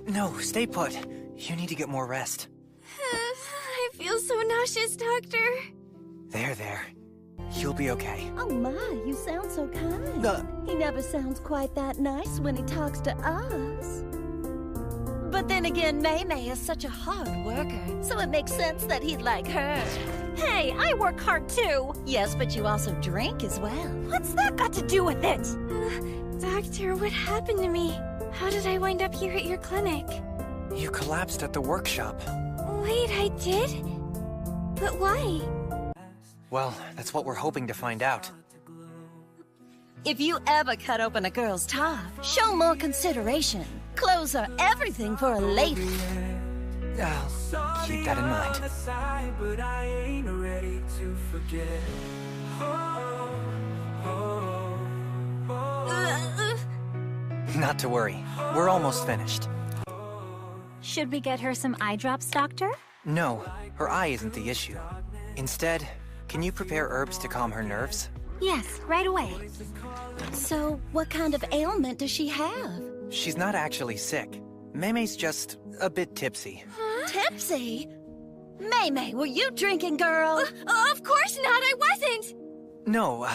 No, stay put. You need to get more rest. I feel so nauseous, Doctor. There. You'll be okay. Oh my, you sound so kind. He never sounds quite that nice when he talks to us. But then again, Maymay is such a hard worker, so it makes sense that he'd like her. Hey, I work hard too. Yes, but you also drink as well. What's that got to do with it? Doctor, what happened to me? How did I wind up here at your clinic? You collapsed at the workshop. Wait, I did? But why? Well, that's what we're hoping to find out. If you ever cut open a girl's top, show more consideration. Clothes are everything for a lady. I'll keep that in mind. But I ain't ready to forget. Not to worry. We're almost finished. Should we get her some eye drops, Doctor? No, her eye isn't the issue. Instead, can you prepare herbs to calm her nerves? Yes, right away. So, what kind of ailment does she have? She's not actually sick. Maymay's just a bit tipsy. Huh? Tipsy? Maymay, were you drinking, girl? Of course not, I wasn't! No,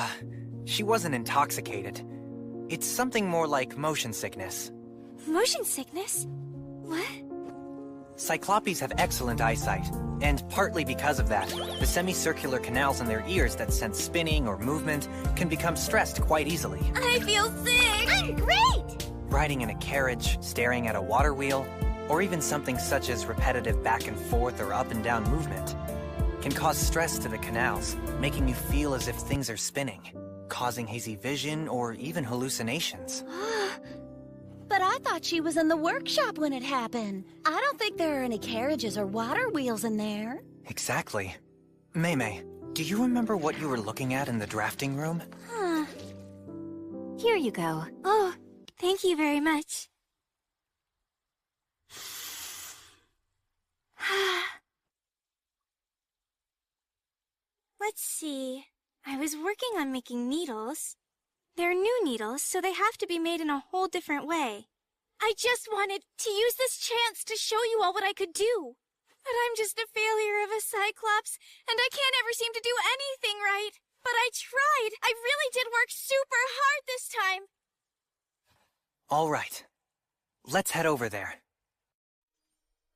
she wasn't intoxicated. It's something more like motion sickness. Motion sickness? What? Cyclopes have excellent eyesight, and partly because of that, the semicircular canals in their ears that sense spinning or movement can become stressed quite easily. I feel sick! I'm great! Riding in a carriage, staring at a water wheel, or even something such as repetitive back and forth or up and down movement can cause stress to the canals, making you feel as if things are spinning, causing hazy vision or even hallucinations. But I thought she was in the workshop when it happened. I don't think there are any carriages or water wheels in there. Exactly. Maymay, do you remember what you were looking at in the drafting room? Here you go. Oh, thank you very much. Let's see. I was working on making needles. They're new needles, so they have to be made in a whole different way. I just wanted to use this chance to show you all what I could do. But I'm just a failure of a Cyclops, and I can't ever seem to do anything right. But I tried. I really did work super hard this time. All right. Let's head over there.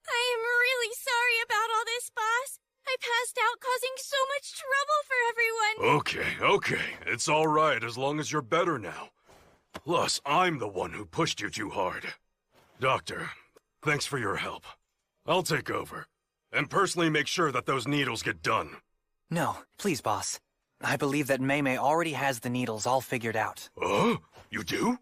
I am really sorry about all this, boss. I passed out, causing so much trouble for everyone. Okay. It's all right as long as you're better now. Plus, I'm the one who pushed you too hard. Doctor, thanks for your help. I'll take over, and personally make sure that those needles get done. No, please, boss. I believe that Mei already has the needles all figured out. Oh? You do?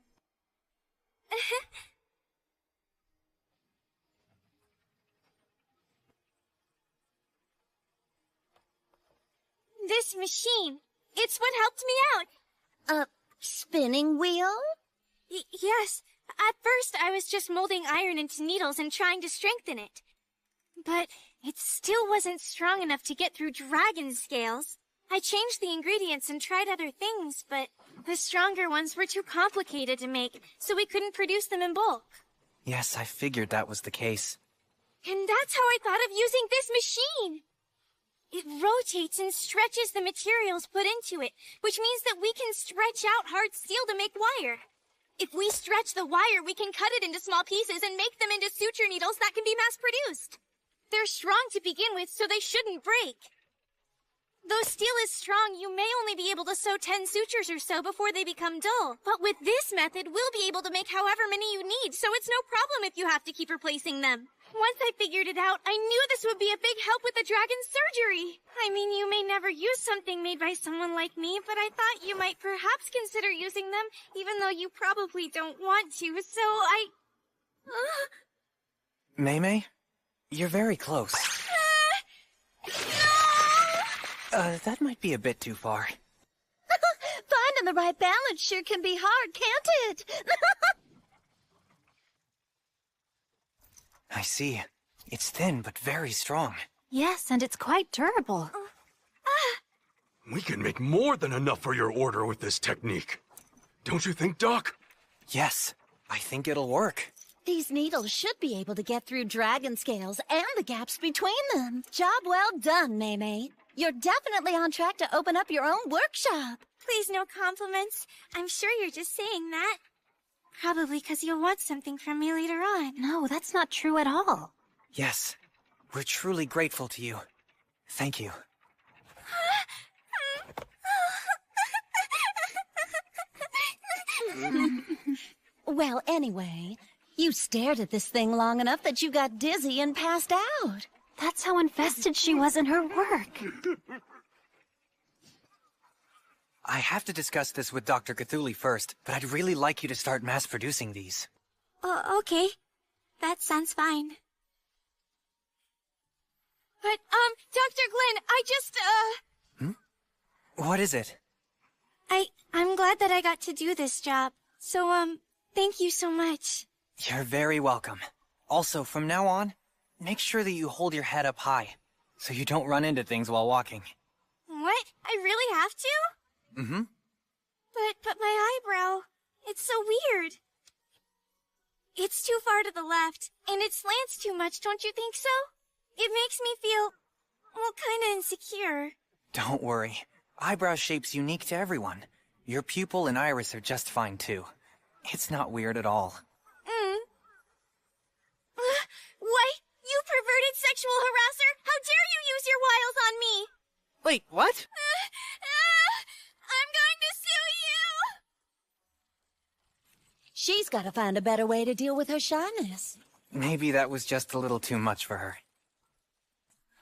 This machine, it's what helped me out. Spinning wheel? Yes. At first, I was just molding iron into needles and trying to strengthen it. But it still wasn't strong enough to get through dragon scales. I changed the ingredients and tried other things, but the stronger ones were too complicated to make, so we couldn't produce them in bulk. Yes, I figured that was the case. And that's how I thought of using this machine. It rotates and stretches the materials put into it, which means that we can stretch out hard steel to make wire. If we stretch the wire, we can cut it into small pieces and make them into suture needles that can be mass-produced. They're strong to begin with, so they shouldn't break. Though steel is strong, you may only be able to sew 10 sutures or so before they become dull. But with this method, we'll be able to make however many you need, so it's no problem if you have to keep replacing them. Once I figured it out, I knew this would be a big help with the dragon's surgery. I mean, you may never use something made by someone like me, but I thought you might perhaps consider using them, even though you probably don't want to, so I... Mei, you're very close. That might be a bit too far. Finding the right balance sure can be hard, can't it? I see. It's thin, but very strong. Yes, and it's quite durable. We can make more than enough for your order with this technique. Don't you think, Doc? Yes, I think it'll work. These needles should be able to get through dragon scales and the gaps between them. Job well done, Mei. You're definitely on track to open up your own workshop. Please, no compliments. I'm sure you're just saying that. Probably because you'll want something from me later on. No, that's not true at all. Yes, we're truly grateful to you. Thank you. Well, anyway, you stared at this thing long enough that you got dizzy and passed out. That's how invested she was in her work. I have to discuss this with Dr. Cthulhu first, but I'd really like you to start mass-producing these. Okay. That sounds fine. But, Dr. Glenn, I just, What is it? I'm glad that I got to do this job. So, thank you so much. You're very welcome. Also, from now on, make sure that you hold your head up high, so you don't run into things while walking. What? I really have to? Mm-hmm. But my eyebrow, it's so weird. It's too far to the left, and it slants too much, don't you think so? It makes me feel, well, kinda insecure. Don't worry. Eyebrow shape's unique to everyone. Your pupil and iris are just fine, too. It's not weird at all. What? You perverted sexual harasser! How dare you use your wiles on me! Wait, what? I'm going to sue you! She's got to find a better way to deal with her shyness. Maybe that was just a little too much for her.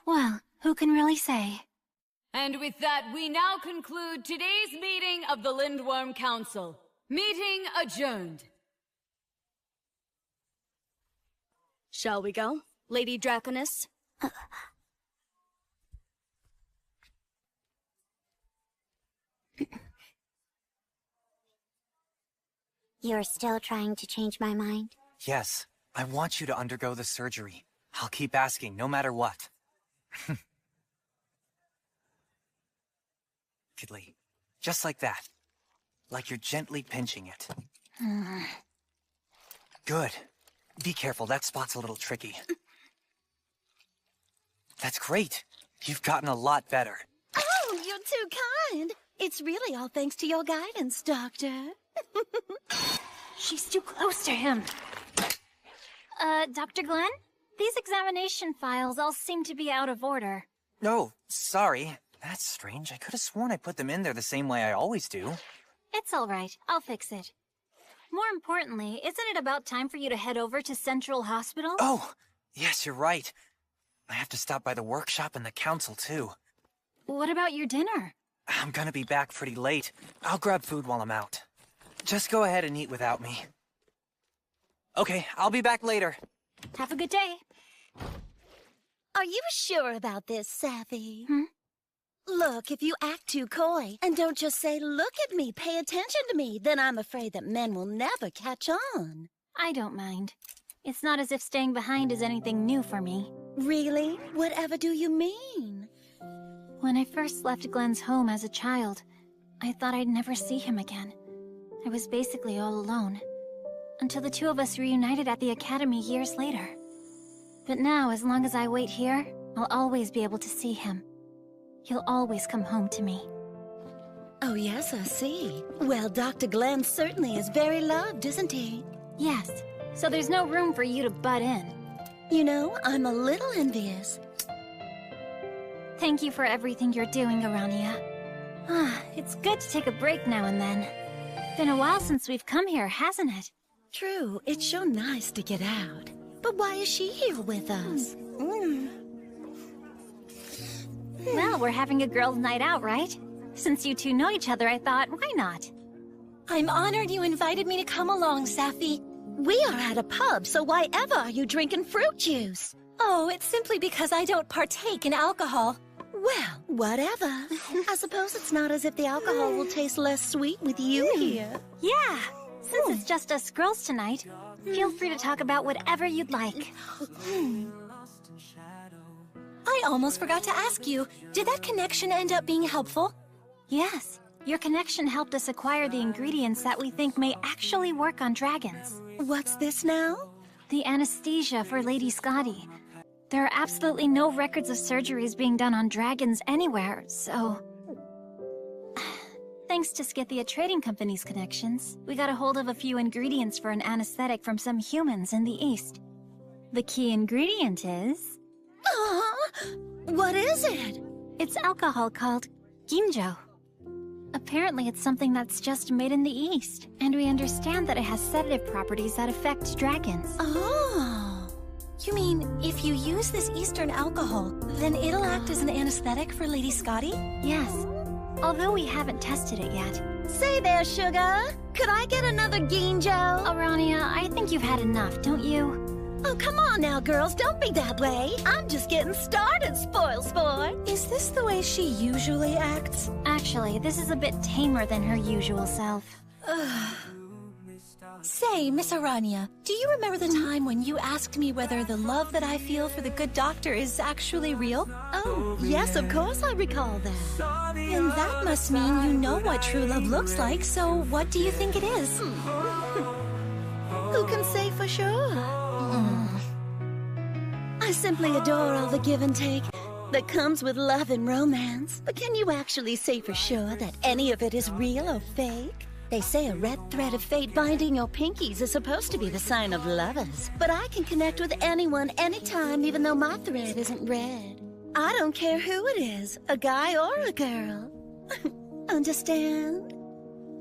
Well, who can really say? And with that, we now conclude today's meeting of the Lindworm Council. Meeting adjourned. Shall we go, Lady Draconis? You're still trying to change my mind? Yes, I want you to undergo the surgery. I'll keep asking, no matter what. unexpectedly. Just like that. Like you're gently pinching it. Good. Be careful, that spot's a little tricky. That's great. You've gotten a lot better. Oh, you're too kind. It's really all thanks to your guidance, Doctor. She's too close to him. Dr. Glenn? These examination files all seem to be out of order. No, sorry. That's strange. I could have sworn I put them in there the same way I always do. It's all right. I'll fix it. More importantly, isn't it about time for you to head over to Central Hospital? Oh, yes, you're right. I have to stop by the workshop and the council, too. What about your dinner? I'm gonna be back pretty late. I'll grab food while I'm out. Just go ahead and eat without me. Okay, I'll be back later. Have a good day. Are you sure about this, Safi? Look, if you act too coy and don't just say, look at me, pay attention to me, then I'm afraid that men will never catch on. I don't mind. It's not as if staying behind is anything new for me. Really? Whatever do you mean? When I first left Glenn's home as a child, I thought I'd never see him again. I was basically all alone. Until the two of us reunited at the academy years later. But now, as long as I wait here, I'll always be able to see him. He'll always come home to me. Oh, yes, I see. Well, Dr. Glenn certainly is very loved, isn't he? Yes, so there's no room for you to butt in. You know, I'm a little envious. Thank you for everything you're doing, Arania. It's good to take a break now and then. Been a while since we've come here, hasn't it? True, it's so nice to get out. But why is she here with us? Well, we're having a girls' night out, right? Since you two know each other, I thought, why not? I'm honored you invited me to come along, Safi. We are at a pub, so why ever are you drinking fruit juice? Oh, it's simply because I don't partake in alcohol. Well, whatever. I suppose it's not as if the alcohol will taste less sweet with you here. Yeah, since it's just us girls tonight, feel free to talk about whatever you'd like. I almost forgot to ask you, did that connection end up being helpful? Yes, your connection helped us acquire the ingredients that we think may actually work on dragons. What's this now? The anesthesia for Lady Scotty. There are absolutely no records of surgeries being done on dragons anywhere, so... Thanks to Scythia Trading Company's connections, we got a hold of a few ingredients for an anesthetic from some humans in the East. The key ingredient is... What is it? It's alcohol called ginjo. Apparently it's something that's just made in the East, and we understand that it has sedative properties that affect dragons. Oh! You mean, if you use this Eastern alcohol, then it'll act as an anesthetic for Lady Scotty? Yes, although we haven't tested it yet. Say there, sugar. Could I get another ginjo? Arania, I think you've had enough, don't you? Oh, come on now, girls. Don't be that way. I'm just getting started, spoil sport. Is this the way she usually acts? Actually, this is a bit tamer than her usual self. Say, Miss Arania, do you remember the time when you asked me whether the love that I feel for the good doctor is actually real? Oh, yes, of course I recall that. And that must mean you know what true love looks like, so what do you think it is? Who can say for sure? I simply adore all the give and take that comes with love and romance. But can you actually say for sure that any of it is real or fake? They say a red thread of fate binding your pinkies is supposed to be the sign of lovers. But I can connect with anyone, anytime, even though my thread isn't red. I don't care who it is, a guy or a girl. Understand?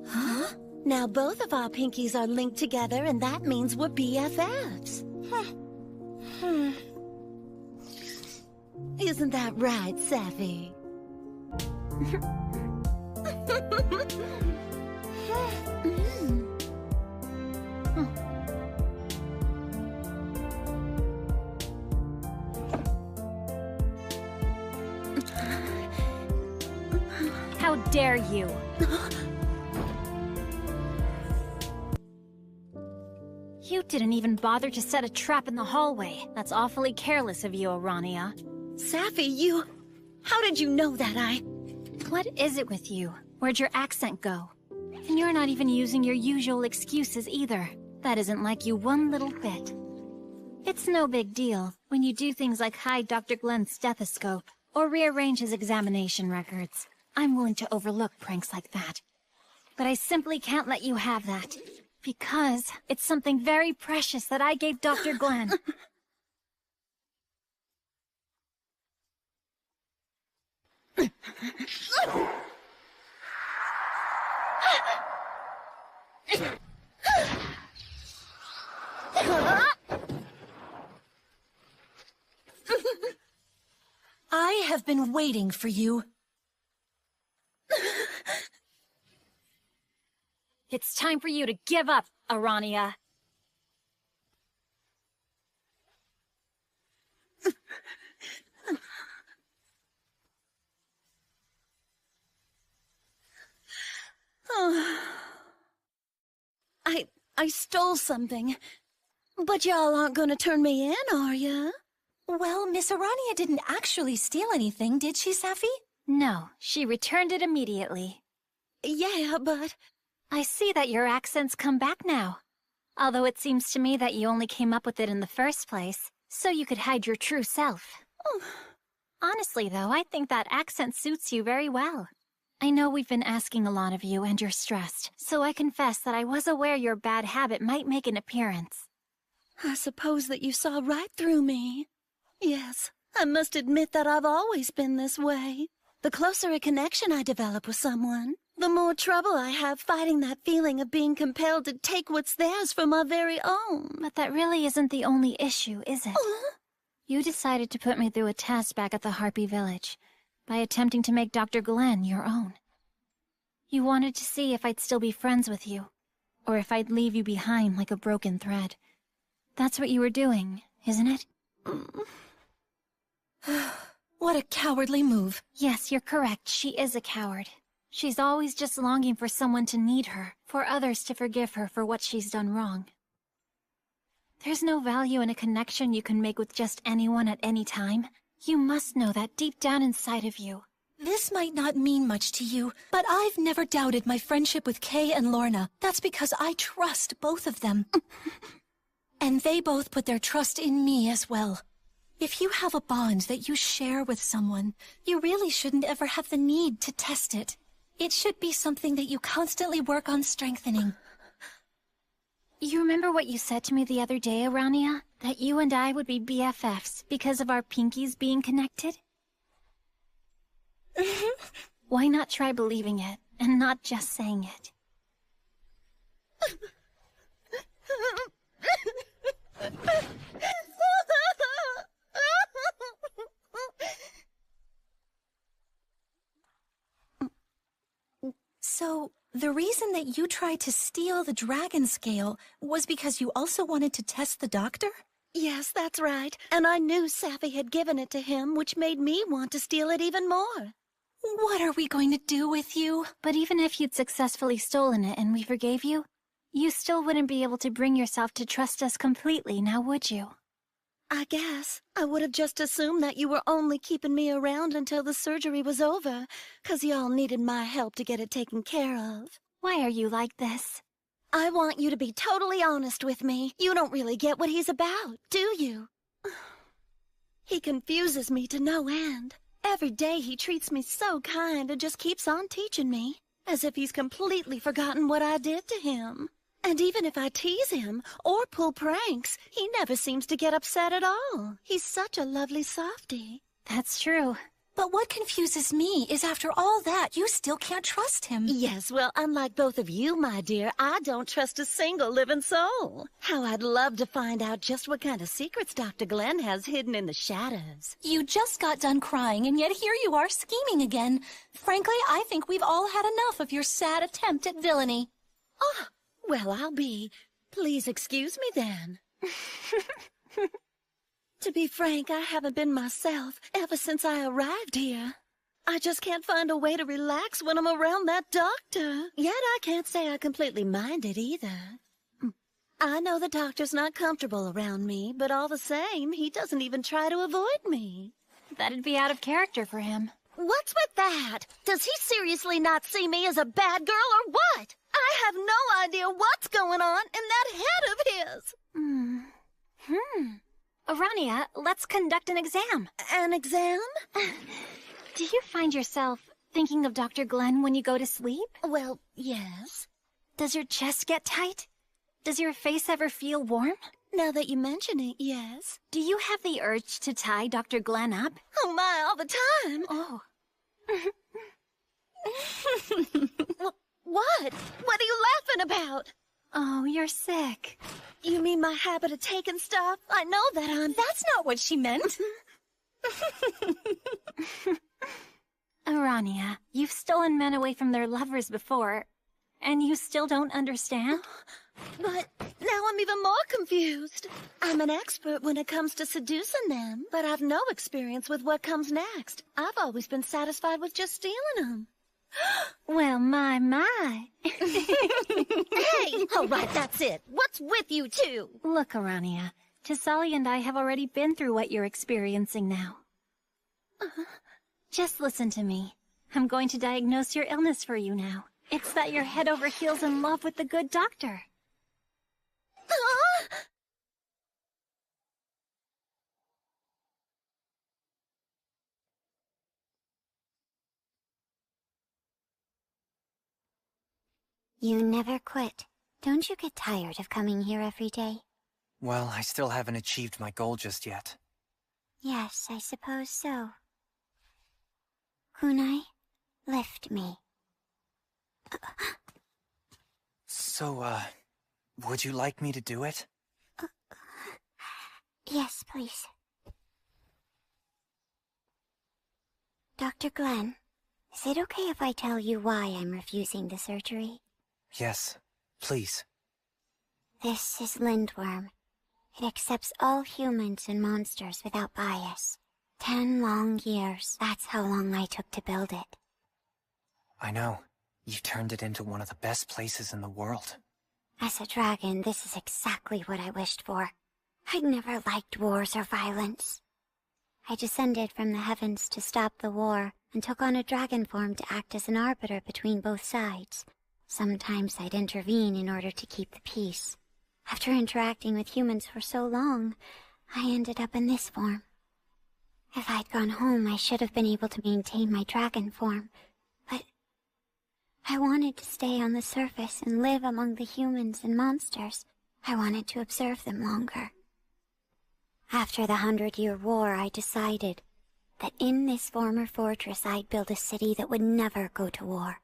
Huh? Now both of our pinkies are linked together, and that means we're BFFs. Isn't that right, Safi? How dare you? You didn't even bother to set a trap in the hallway. That's awfully careless of you, Arania. Safi, you... How did you know that What is it with you? Where'd your accent go? And you're not even using your usual excuses either. That isn't like you one little bit. It's no big deal when you do things like hide Dr. Glenn's stethoscope or rearrange his examination records. I'm willing to overlook pranks like that. But I simply can't let you have that. Because it's something very precious that I gave Dr. Glenn. I have been waiting for you. It's time for you to give up, Arania. I stole something. But y'all aren't gonna turn me in, are ya? Well, Miss Arania didn't actually steal anything, did she, Safi? No, she returned it immediately. Yeah, but... I see that your accent's come back now. Although it seems to me that you only came up with it in the first place, so you could hide your true self. Honestly, though, I think that accent suits you very well. I know we've been asking a lot of you and you're stressed, so I confess that I was aware your bad habit might make an appearance. I suppose that you saw right through me. Yes, I must admit that I've always been this way. The closer a connection I develop with someone, the more trouble I have fighting that feeling of being compelled to take what's theirs for my very own. But that really isn't the only issue, is it? You decided to put me through a test back at the Harpy Village by attempting to make Dr. Glenn your own. You wanted to see if I'd still be friends with you, or if I'd leave you behind like a broken thread. That's what you were doing, isn't it? What a cowardly move. Yes, you're correct. She is a coward. She's always just longing for someone to need her, for others to forgive her for what she's done wrong. There's no value in a connection you can make with just anyone at any time. You must know that deep down inside of you. This might not mean much to you, but I've never doubted my friendship with Kay and Lorna. That's because I trust both of them. And they both put their trust in me as well. If you have a bond that you share with someone, you really shouldn't ever have the need to test it. It should be something that you constantly work on strengthening. You remember what you said to me the other day, Arania? That you and I would be BFFs because of our pinkies being connected? Why not try believing it, and not just saying it? So, the reason that you tried to steal the dragon scale was because you also wanted to test the doctor? Yes, that's right. And I knew Safi had given it to him, which made me want to steal it even more. What are we going to do with you? But even if you'd successfully stolen it and we forgave you, you still wouldn't be able to bring yourself to trust us completely, now would you? I guess. I would have just assumed that you were only keeping me around until the surgery was over, 'cause y'all needed my help to get it taken care of. Why are you like this? I want you to be totally honest with me. You don't really get what he's about, do you? He confuses me to no end. Every day he treats me so kind and just keeps on teaching me, as if he's completely forgotten what I did to him. And even if I tease him or pull pranks, he never seems to get upset at all. He's such a lovely softie. That's true. But what confuses me is after all that, you still can't trust him. Yes, well, unlike both of you, my dear, I don't trust a single living soul. How I'd love to find out just what kind of secrets Dr. Glenn has hidden in the shadows. You just got done crying, and yet here you are scheming again. Frankly, I think we've all had enough of your sad attempt at villainy. Oh, well, I'll be. Please excuse me then. To be frank, I haven't been myself ever since I arrived here. I just can't find a way to relax when I'm around that doctor. Yet I can't say I completely mind it either. I know the doctor's not comfortable around me, but all the same, he doesn't even try to avoid me. That'd be out of character for him. What's with that? Does he seriously not see me as a bad girl or what? I have no idea what's going on in that head of his. Arania, let's conduct an exam. An exam? Do you find yourself thinking of Dr. Glenn when you go to sleep? Well, yes. Does your chest get tight? Does your face ever feel warm? Now that you mention it, yes. Do you have the urge to tie Dr. Glenn up? Oh my, all the time. Oh. What? What are you laughing about? Oh, you're sick. You mean my habit of taking stuff? I know that I'm... That's not what she meant. Arania, you've stolen men away from their lovers before, and you still don't understand? But now I'm even more confused. I'm an expert when it comes to seducing them, but I've no experience with what comes next. I've always been satisfied with just stealing them. Well, my. Hey! All right, that's it. What's with you two? Look, Arania, Tisali and I have already been through what you're experiencing now. Just listen to me. I'm going to diagnose your illness for you now. It's that you're head over heels in love with the good doctor. You never quit. Don't you get tired of coming here every day? Well, I still haven't achieved my goal just yet. Yes, I suppose so. Kunai, lift me. So, would you like me to do it? Yes, please. Dr. Glenn, is it okay if I tell you why I'm refusing the surgery? Yes, please. This is Lindworm. It accepts all humans and monsters without bias. 10 long years. That's how long I took to build it. I know. You turned it into one of the best places in the world. As a dragon, this is exactly what I wished for. I'd never liked wars or violence. I descended from the heavens to stop the war, and took on a dragon form to act as an arbiter between both sides. Sometimes I'd intervene in order to keep the peace. After interacting with humans for so long, I ended up in this form. If I'd gone home, I should have been able to maintain my dragon form, but I wanted to stay on the surface and live among the humans and monsters. I wanted to observe them longer. After the 100-Year War, I decided that in this former fortress I'd build a city that would never go to war.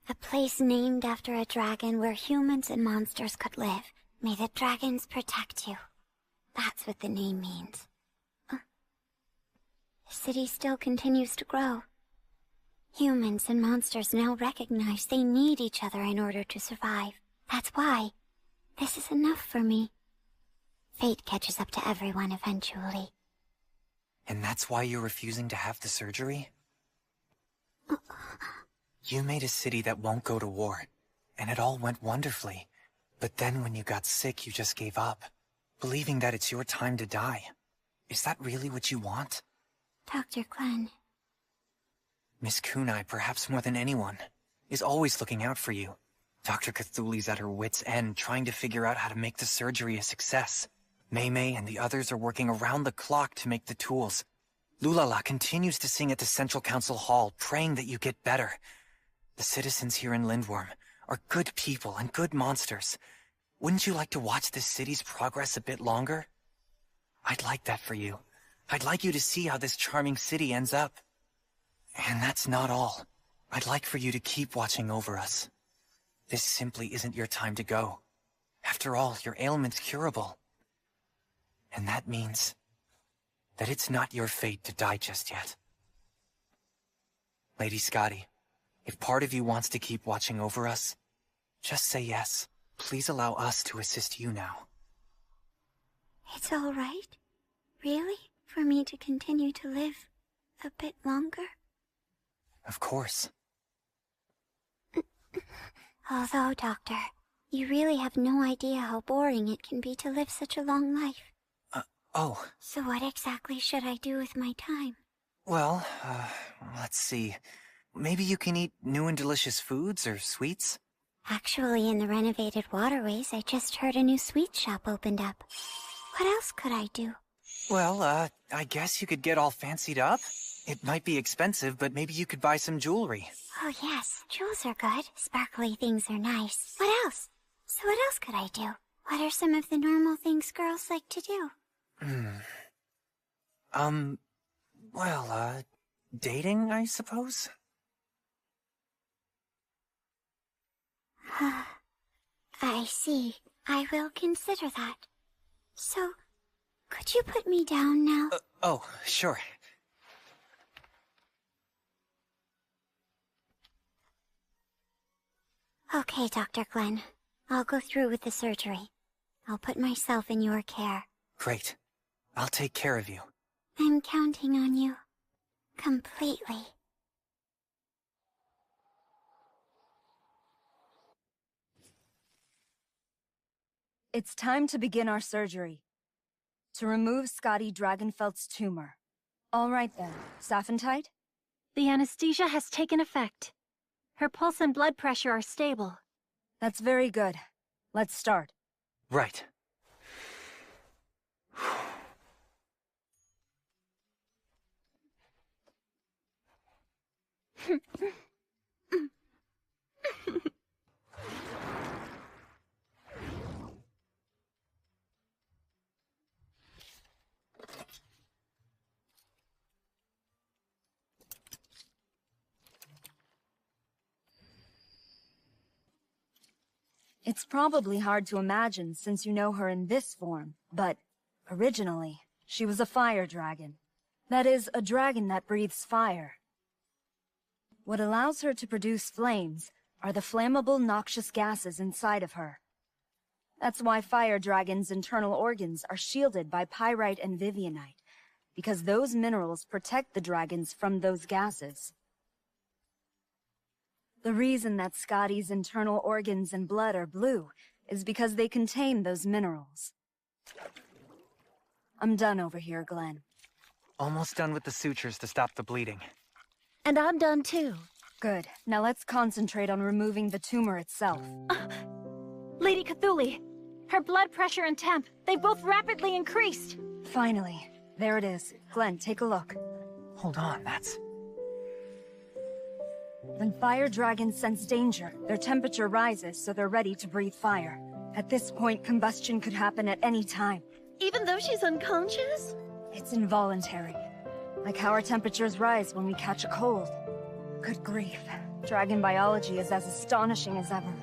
A place named after a dragon where humans and monsters could live. May the dragons protect you. That's what the name means. The city still continues to grow. Humans and monsters now recognize they need each other in order to survive. That's why this is enough for me. Fate catches up to everyone eventually. And that's why you're refusing to have the surgery? You made a city that won't go to war, and it all went wonderfully. But then when you got sick, you just gave up, believing that it's your time to die. Is that really what you want? Dr. Glenn. Miss Kunai, perhaps more than anyone, is always looking out for you. Dr. Cthuli's at her wit's end, trying to figure out how to make the surgery a success. Mei and the others are working around the clock to make the tools. Lulala continues to sing at the Central Council Hall, praying that you get better. The citizens here in Lindworm are good people and good monsters. Wouldn't you like to watch this city's progress a bit longer? I'd like that for you. I'd like you to see how this charming city ends up. And that's not all. I'd like for you to keep watching over us. This simply isn't your time to go. After all, your ailment's curable. And that means that it's not your fate to die just yet. Lady Scotty, if part of you wants to keep watching over us, just say yes. Please allow us to assist you now. It's all right? Really? For me to continue to live a bit longer? Of course. Although, Doctor, you really have no idea how boring it can be to live such a long life. Oh. So what exactly should I do with my time? Well, let's see. Maybe you can eat new and delicious foods or sweets? Actually, in the renovated waterways, I just heard a new sweet shop opened up. What else could I do? Well, I guess you could get all fancied up. It might be expensive, but maybe you could buy some jewelry. Oh yes, jewels are good. Sparkly things are nice. What else? So what else could I do? What are some of the normal things girls like to do? Well, dating, I suppose? I see. I will consider that. So, could you put me down now? Oh, sure. Okay, Dr. Glenn. I'll go through with the surgery. I'll put myself in your care. Great. I'll take care of you. I'm counting on you. Completely. It's time to begin our surgery. To remove Scotty Dragonfeld's tumor. All right then. Saphentite? The anesthesia has taken effect. Her pulse and blood pressure are stable. That's very good. Let's start. Right. It's probably hard to imagine since you know her in this form, but originally, she was a fire dragon. That is, a dragon that breathes fire. What allows her to produce flames are the flammable, noxious gases inside of her. That's why fire dragons' internal organs are shielded by pyrite and vivianite, because those minerals protect the dragons from those gases. The reason that Scotty's internal organs and blood are blue is because they contain those minerals. I'm done over here, Glenn. Almost done with the sutures to stop the bleeding. And I'm done too. Good. Now let's concentrate on removing the tumor itself. Lady Cthulhu, her blood pressure and temp, they both rapidly increased. Finally. There it is. Glenn, take a look. Hold on, that's... When fire dragons sense danger, their temperature rises so they're ready to breathe fire. At this point, combustion could happen at any time. Even though she's unconscious? It's involuntary. Like how our temperatures rise when we catch a cold. Good grief. Dragon biology is as astonishing as ever.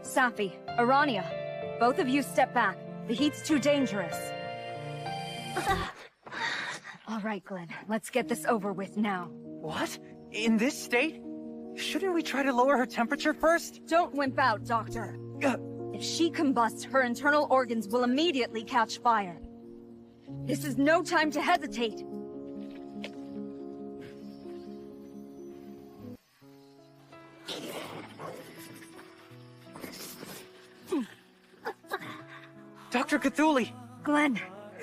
Safi, Arania, both of you step back. The heat's too dangerous. All right, Glenn, let's get this over with now. What? In this state? Shouldn't we try to lower her temperature first? Don't wimp out, Doctor. If she combusts, her internal organs will immediately catch fire. This is no time to hesitate. Dr. Cthulhu! Glenn,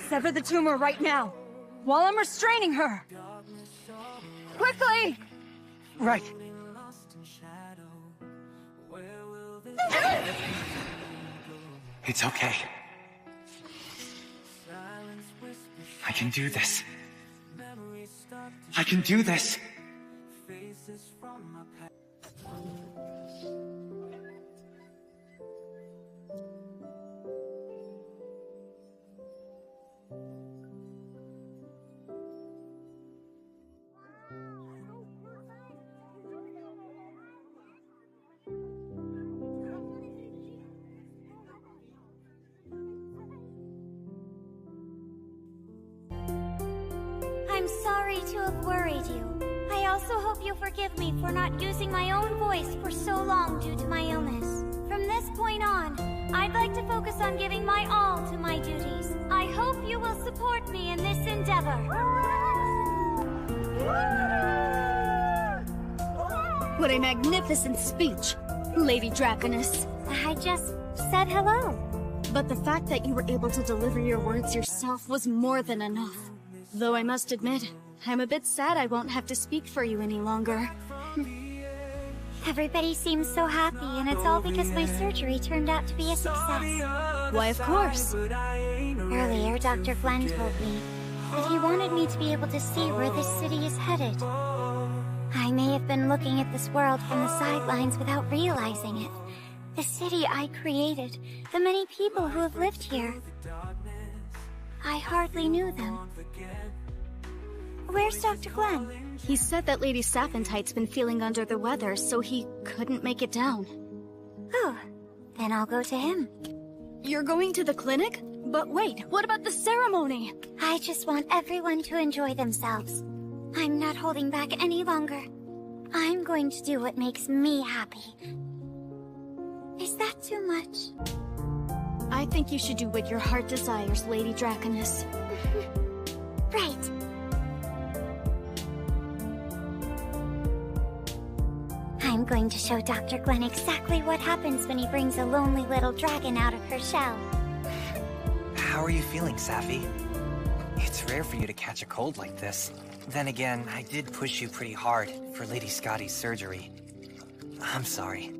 sever the tumor right now, while I'm restraining her! Quickly! Right. It's okay. I can do this. I can do this! I'm sorry to have worried you. I also hope you'll forgive me for not using my own voice for so long due to my illness. From this point on, I'd like to focus on giving my all to my duties. I hope you will support me in this endeavor. What a magnificent speech, Lady Dragoness. I just said hello. But the fact that you were able to deliver your words yourself was more than enough. Though I must admit, I'm a bit sad I won't have to speak for you any longer. Everybody seems so happy, and it's all because my surgery turned out to be a success. Why, of course. Earlier, Dr. Glenn told me that he wanted me to be able to see where this city is headed. I may have been looking at this world from the sidelines without realizing it. The city I created, the many people who have lived here. I hardly knew them. Where's Dr. Glenn? He said that Lady Saphantite's been feeling under the weather, so he couldn't make it down. Oh, then I'll go to him. You're going to the clinic? But wait, what about the ceremony? I just want everyone to enjoy themselves. I'm not holding back any longer. I'm going to do what makes me happy. Is that too much? I think you should do what your heart desires, Lady Draconess. Right. I'm going to show Dr. Glenn exactly what happens when he brings a lonely little dragon out of her shell. How are you feeling, Safi? It's rare for you to catch a cold like this. Then again, I did push you pretty hard for Lady Scotty's surgery. I'm sorry.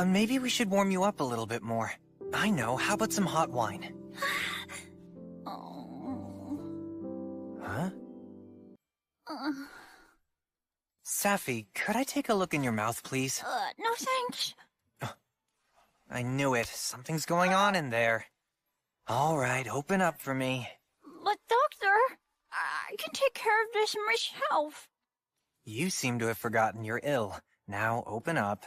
Maybe we should warm you up a little bit more. I know, how about some hot wine? Huh? Safi, could I take a look in your mouth, please? No thanks. I knew it. Something's going on in there. All right, open up for me. But doctor, I can take care of this myself. You seem to have forgotten you're ill. Now open up.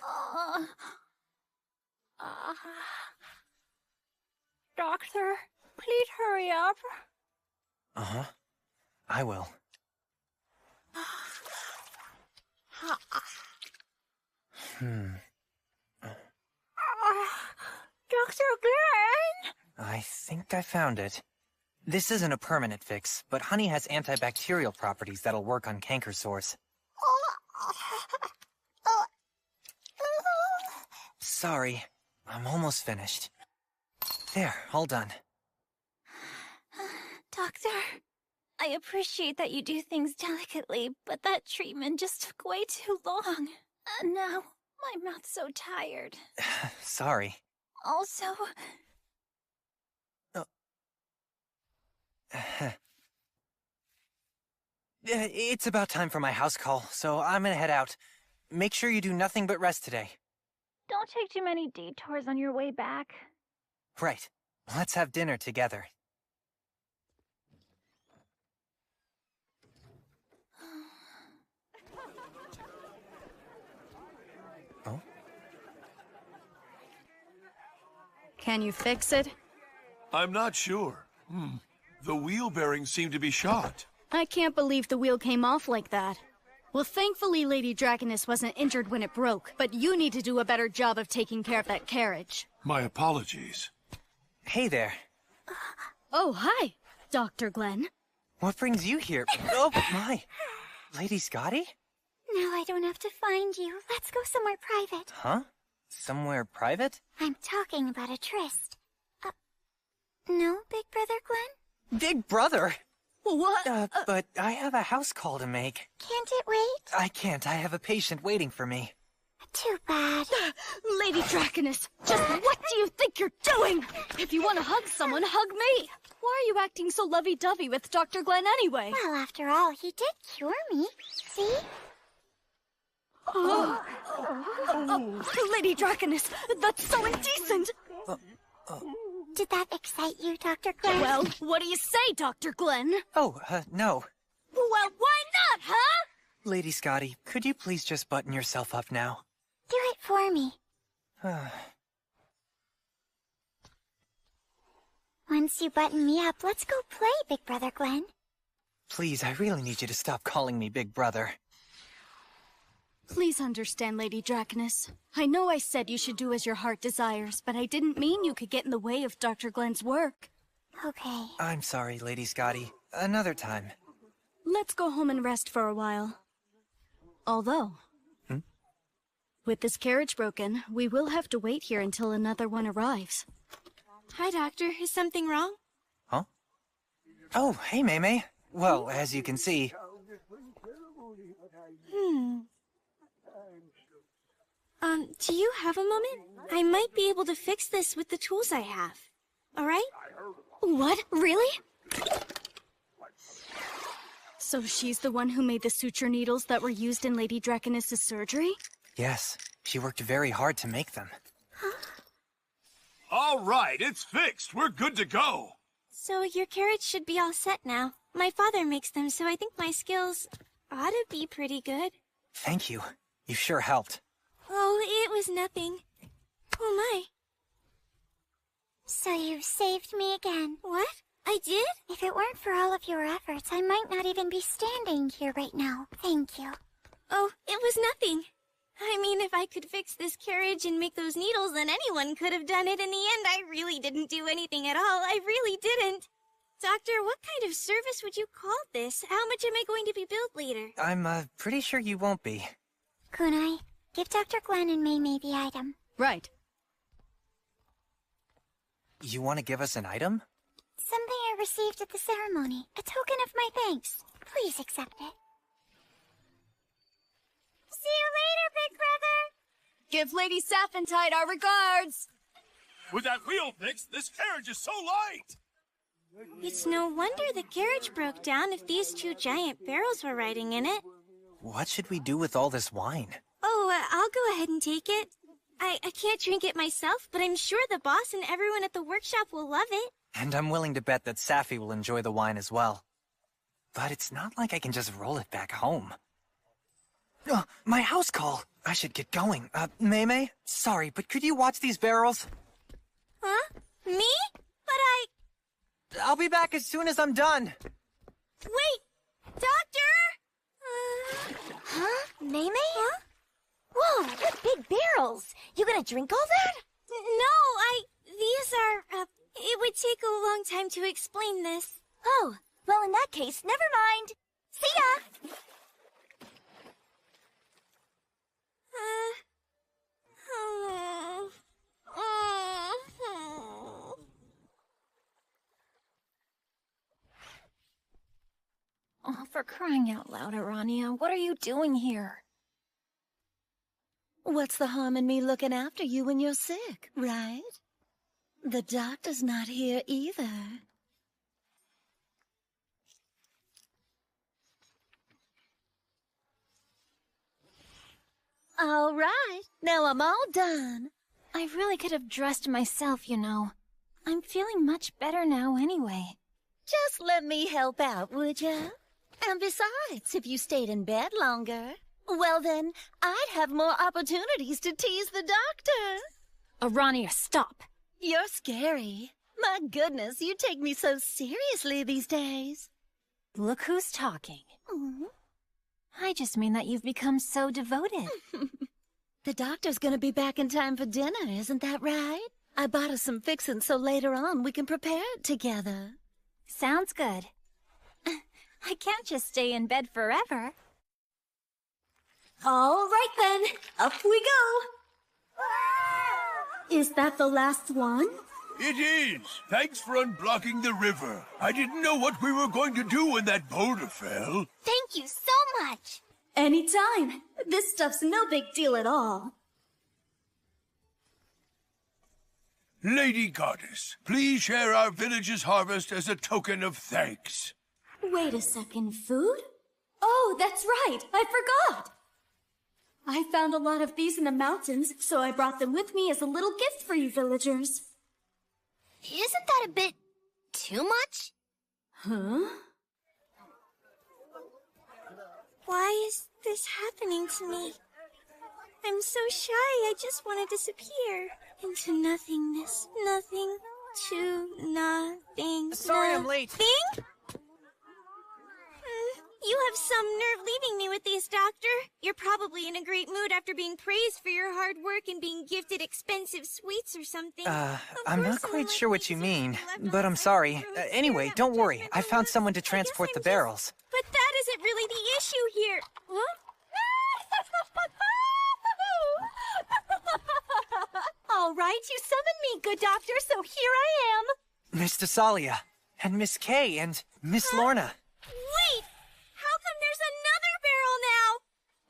Doctor, please hurry up. Uh-huh. I will. Dr. Glenn! I think I found it. This isn't a permanent fix, but honey has antibacterial properties that'll work on canker sores. Sorry, I'm almost finished. There, all done. Doctor, I appreciate that you do things delicately, but that treatment just took way too long. And now, my mouth's so tired. Sorry. Also... It's about time for my house call, so I'm gonna head out. Make sure you do nothing but rest today. Don't take too many detours on your way back. Right. Let's have dinner together. Oh? Can you fix it? I'm not sure. The wheel bearings seem to be shot. I can't believe the wheel came off like that. Well, thankfully Lady Draconess wasn't injured when it broke, but you need to do a better job of taking care of that carriage. My apologies. Hey there. Oh, hi, Dr. Glenn. What brings you here? Oh, my. Lady Scotty? Now I don't have to find you. Let's go somewhere private. Huh? Somewhere private? I'm talking about a tryst. No, Big Brother Glenn? Big Brother? What? But I have a house call to make. Can't it wait? I can't. I have a patient waiting for me. Too bad. Lady Draconess, just what do you think you're doing? If you want to hug someone, hug me. Why are you acting so lovey-dovey with Dr. Glenn anyway? Well, after all, he did cure me. See? Lady Draconess, that's so indecent. Did that excite you, Dr. Glenn? Well, what do you say, Dr. Glenn? Oh, no. Well, why not, huh? Lady Scotty, could you please just button yourself up now? Do it for me. Once you button me up, let's go play, Big Brother Glenn. Please, I really need you to stop calling me Big Brother. Please understand, Lady Draconess. I know I said you should do as your heart desires, but I didn't mean you could get in the way of Dr. Glenn's work. Okay. I'm sorry, Lady Scotty. Another time. Let's go home and rest for a while. Although... With this carriage broken, we will have to wait here until another one arrives. Hi, Doctor. Is something wrong? Huh? Oh, hey, Mei. Well, as you can see... Do you have a moment? I might be able to fix this with the tools I have. All right? What? Really? So she's the one who made the suture needles that were used in Lady Draconis' surgery? Yes, she worked very hard to make them. All right, it's fixed. We're good to go. So your carriage should be all set now. My father makes them, so I think my skills ought to be pretty good. Thank you. You sure helped. Oh, it was nothing. Oh my. So you saved me again. What? I did? If it weren't for all of your efforts, I might not even be standing here right now. Thank you. Oh, it was nothing. I mean, if I could fix this carriage and make those needles, then anyone could have done it. In the end, I really didn't do anything at all. I really didn't. Doctor, what kind of service would you call this? How much am I going to be billed later? I'm, pretty sure you won't be. Kunai, give Dr. Glenn and Mei the item. Right. You want to give us an item? Something I received at the ceremony. A token of my thanks. Please accept it. See you later, big brother! Give Lady Sapphintide our regards! With that wheel fixed, this carriage is so light! It's no wonder the carriage broke down if these two giant barrels were riding in it. What should we do with all this wine? Oh, I'll go ahead and take it. I can't drink it myself, but I'm sure the boss and everyone at the workshop will love it. And I'm willing to bet that Sapphi will enjoy the wine as well. But it's not like I can just roll it back home. My house call! I should get going. Mei? Sorry, but could you watch these barrels? Huh? Me? But I'll be back as soon as I'm done. Wait! Doctor! Huh? Mei? Huh? Whoa, what big barrels! You gonna drink all that? No, these are, it would take a long time to explain this. Oh, well in that case, never mind. See ya! Oh, for crying out loud, Arania, what are you doing here? What's the harm in me looking after you when you're sick, right? The doctor's not here either. All right, now I'm all done. I really could have dressed myself, you know. I'm feeling much better now anyway. Just let me help out, would ya? And besides, if you stayed in bed longer, well then, I'd have more opportunities to tease the doctor. Arania, stop. You're scary. My goodness, you take me so seriously these days. Look who's talking. I just mean that you've become so devoted. The doctor's gonna be back in time for dinner, isn't that right? I bought us some fixins so later on we can prepare it together. Sounds good. I can't just stay in bed forever. All right then, up we go. Is that the last one? It is. Thanks for unblocking the river. I didn't know what we were going to do when that boulder fell. Thank you so much. Anytime. This stuff's no big deal at all. Lady Goddess, please share our village's harvest as a token of thanks. Wait a second, food? Oh, that's right, I forgot! I found a lot of these in the mountains, so I brought them with me as a little gift for you villagers. Isn't that a bit too much? Huh? Why is this happening to me? I'm so shy, I just want to disappear into nothingness. Nothing to nothing. Sorry I'm late. Nothing? You have some nerve leaving me with these, Doctor. You're probably in a great mood after being praised for your hard work and being gifted expensive sweets or something. I'm not quite sure what you mean, but I'm sorry. Anyway, don't worry. I found someone to transport the barrels. But that isn't really the issue here. What? all right. You summoned me, good doctor, so here I am. Miss Thessalia, and Miss Kay, and Miss Lorna. Wait! How come there's another barrel now?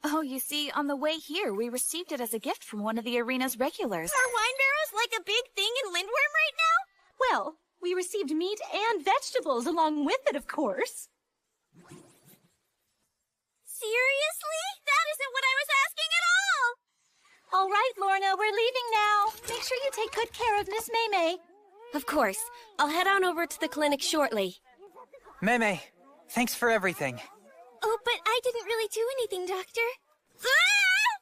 Oh, you see, on the way here, we received it as a gift from one of the arena's regulars. Are wine barrels like a big thing in Lindworm right now? Well, we received meat and vegetables along with it, of course. Seriously? That isn't what I was asking at all! All right, Lorna, we're leaving now. Make sure you take good care of Miss Maymay. Of course. I'll head on over to the clinic shortly. Maymay, thanks for everything. Oh, but I didn't really do anything, Doctor. Ah!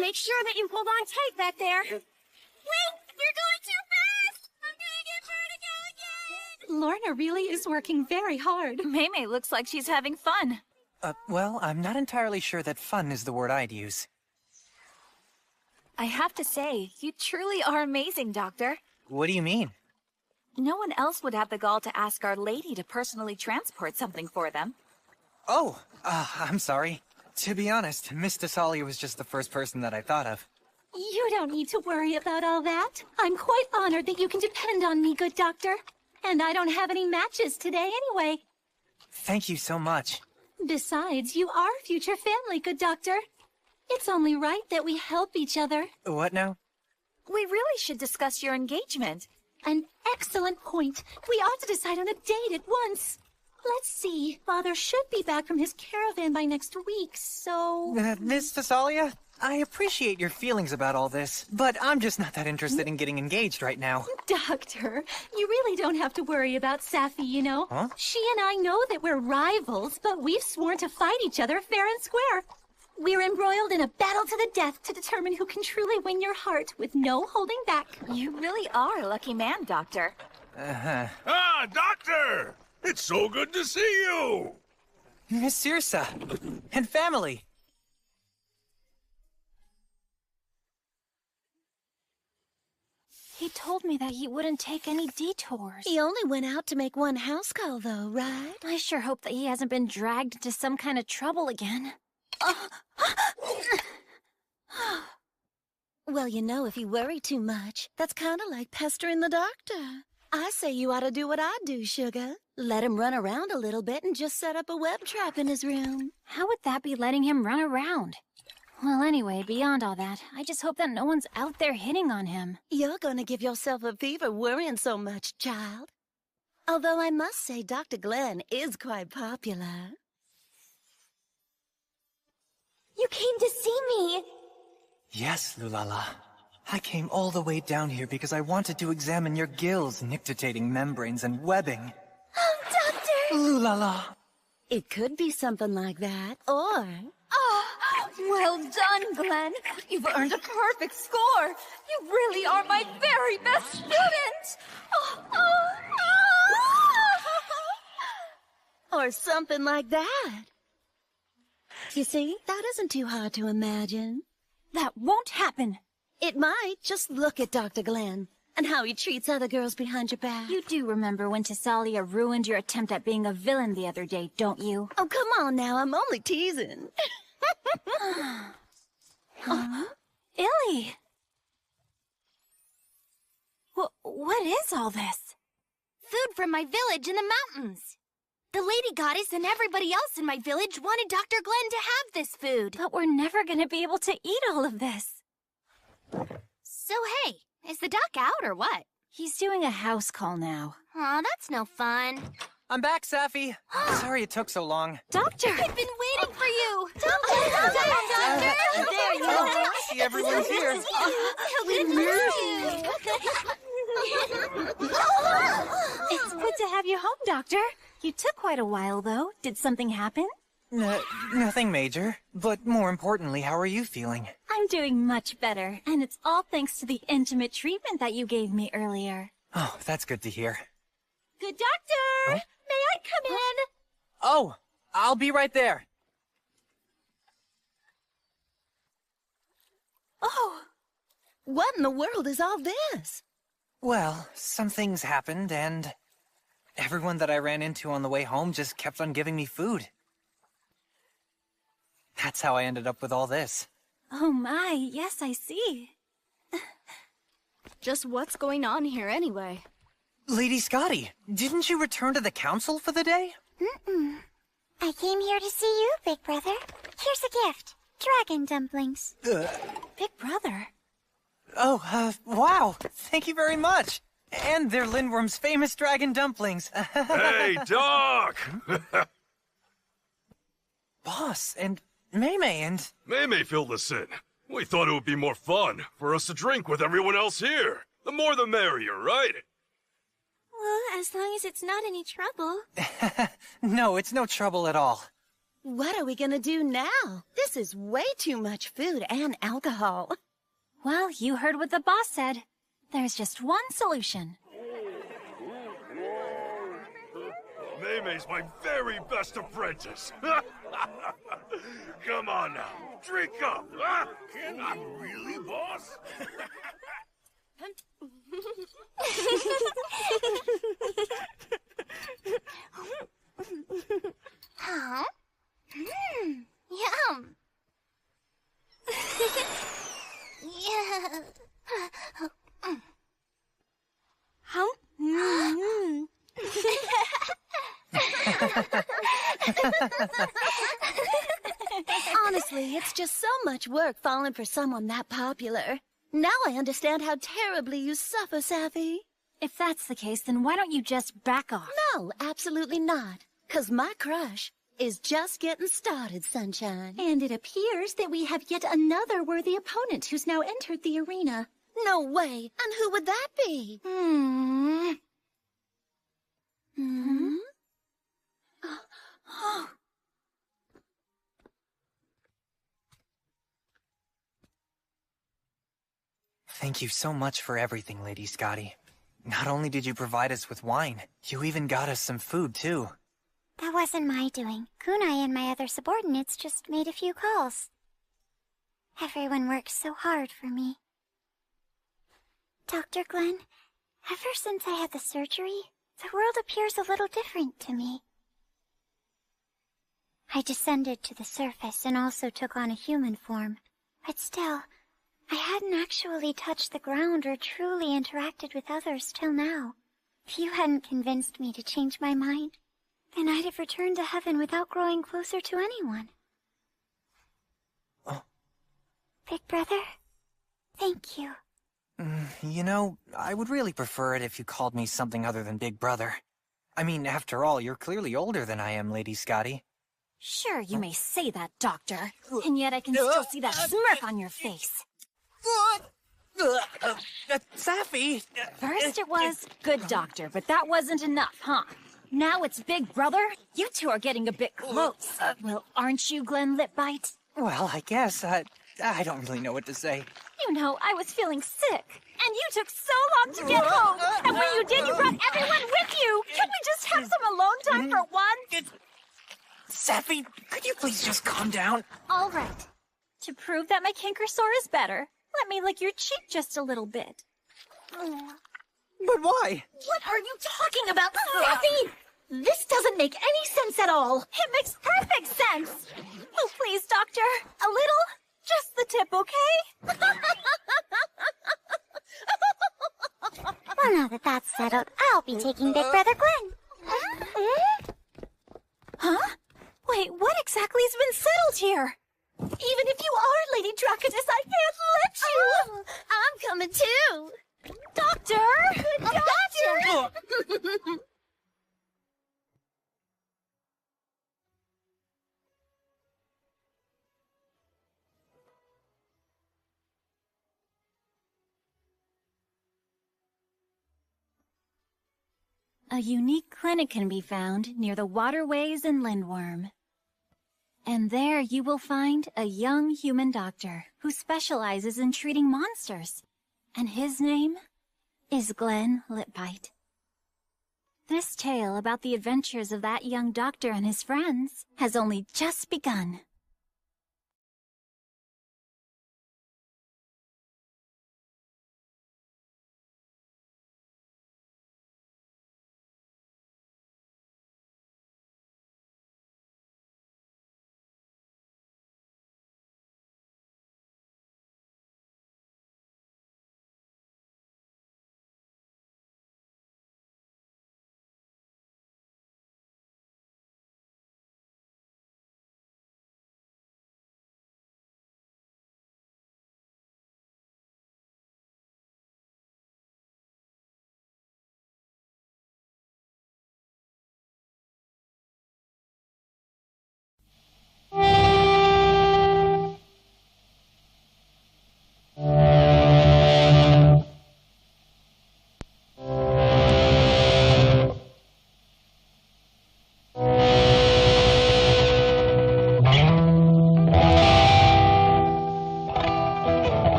Make sure that you hold on tight back there. Wait! You're going too fast! I'm gonna get vertigo again! Lorna really is working very hard. Maymay looks like she's having fun. Well, I'm not entirely sure that fun is the word I'd use. I have to say, you truly are amazing, Doctor. What do you mean? No one else would have the gall to ask Our Lady to personally transport something for them. Oh, I'm sorry. To be honest, Miss Thessalia was just the first person that I thought of. You don't need to worry about all that. I'm quite honored that you can depend on me, good doctor. And I don't have any matches today anyway. Thank you so much. Besides, you are future family, good doctor. It's only right that we help each other. What now? We really should discuss your engagement. An excellent point. We ought to decide on a date at once. Let's see. Father should be back from his caravan by next week, so... Miss Thessalia, I appreciate your feelings about all this, but I'm just not that interested in getting engaged right now. Doctor, you really don't have to worry about Safi, you know. Huh? She and I know that we're rivals, but we've sworn to fight each other fair and square. We're embroiled in a battle to the death to determine who can truly win your heart with no holding back. You really are a lucky man, Doctor. Ah, Doctor! It's so good to see you! Miss Cirsa, and family. He told me that he wouldn't take any detours. He only went out to make one house call, though, right? I sure hope that he hasn't been dragged into some kind of trouble again. Well, you know, if you worry too much, that's kind of like pestering the doctor. I say you ought to do what I do, Sugar. Let him run around a little bit and just set up a web trap in his room. How would that be letting him run around? Well, anyway, beyond all that, I just hope that no one's out there hitting on him. You're gonna give yourself a fever worrying so much, child. Although I must say Dr. Glenn is quite popular. You came to see me! Yes, Lulala. I came all the way down here because I wanted to examine your gills, nictitating membranes and webbing. Oh, Doctor! Lulala. It could be something like that, or... Oh, well done, Glenn. You've earned a perfect score. You really are my very best student. Or something like that. You see, that isn't too hard to imagine. That won't happen. It might. Just look at Dr. Glenn and how he treats other girls behind your back. You do remember when Thessalia ruined your attempt at being a villain the other day, don't you? Oh, come on now. I'm only teasing. Illy! What is all this? Food from my village in the mountains. The lady goddess and everybody else in my village wanted Dr. Glenn to have this food. But we're never gonna be able to eat all of this. So hey, is the doc out or what? He's doing a house call now. Aw, that's no fun. I'm back, Safi. Sorry it took so long. Doctor! I've been waiting for you! Doctor! There you go. I see everyone's here. How good to see you! It's good to have you home, Doctor. You took quite a while, though. Did something happen? Nothing major. But more importantly, how are you feeling? I'm doing much better, and it's all thanks to the intimate treatment that you gave me earlier. Oh, that's good to hear. Good doctor! Huh? May I come in? Oh, I'll be right there. Oh, what in the world is all this? Well, some things happened, and everyone that I ran into on the way home just kept on giving me food. That's how I ended up with all this. Oh my, yes, I see. Just what's going on here anyway? Lady Scotty, didn't you return to the council for the day? Mm-mm. I came here to see you, Big Brother. Here's a gift. Dragon dumplings. Big Brother? Oh, wow. Thank you very much. And they're Lindworm's famous dragon dumplings. Hey, Doc! Boss, and Maymay, and... Maymay filled us in. We thought it would be more fun for us to drink with everyone else here. The more the merrier, right? Well, as long as it's not any trouble. No, it's no trouble at all. What are we gonna do now? This is way too much food and alcohol. Well, you heard what the boss said. There's just one solution. Maymay's my very best apprentice. Come on now, drink up. Huh? Can you really, boss? Huh? Yum. Yeah. Huh? Mm-hmm. Honestly, it's just so much work falling for someone that popular. Now I understand how terribly you suffer, Safi. If that's the case, then why don't you just back off? No, absolutely not. 'Cause my crush is just getting started, Sunshine. And it appears that we have yet another worthy opponent who's now entered the arena. No way. And who would that be? Hmm. Hmm? Thank you so much for everything, Lady Scotty. Not only did you provide us with wine, you even got us some food, too. That wasn't my doing. Kunai and my other subordinates just made a few calls. Everyone works so hard for me. Dr. Glenn, ever since I had the surgery, the world appears a little different to me. I descended to the surface and also took on a human form, but still, I hadn't actually touched the ground or truly interacted with others till now. If you hadn't convinced me to change my mind, then I'd have returned to heaven without growing closer to anyone. Oh. Big Brother, thank you. You know, I would really prefer it if you called me something other than Big Brother. I mean, after all, you're clearly older than I am, Lady Scotty. Sure, you may say that, Doctor. And yet I can still see that smirk on your face. Safi! First it was, good doctor, but that wasn't enough, huh? Now it's Big Brother? You two are getting a bit close. Well, aren't you, Glenn Lipbite? Well, I guess, I don't really know what to say. You know, I was feeling sick, and you took so long to get home. And when you did, you brought everyone with you. Can we just have some alone time for once? Safi, could you please just calm down? All right. To prove that my canker sore is better, let me lick your cheek just a little bit. But why? What are you talking about, Safi? This doesn't make any sense at all. It makes perfect sense. Oh, please, Doctor. A little? Just the tip, okay? Well, now that that's settled, I'll be taking Big Brother Glenn. Huh? Wait, what exactly has been settled here? Even if you are Lady Dracatus, I can't let you! I'm coming too! Doctor! Doctor! A unique clinic can be found near the waterways in Lindworm. And there you will find a young human doctor who specializes in treating monsters. And his name is Glenn Lipbite. This tale about the adventures of that young doctor and his friends has only just begun.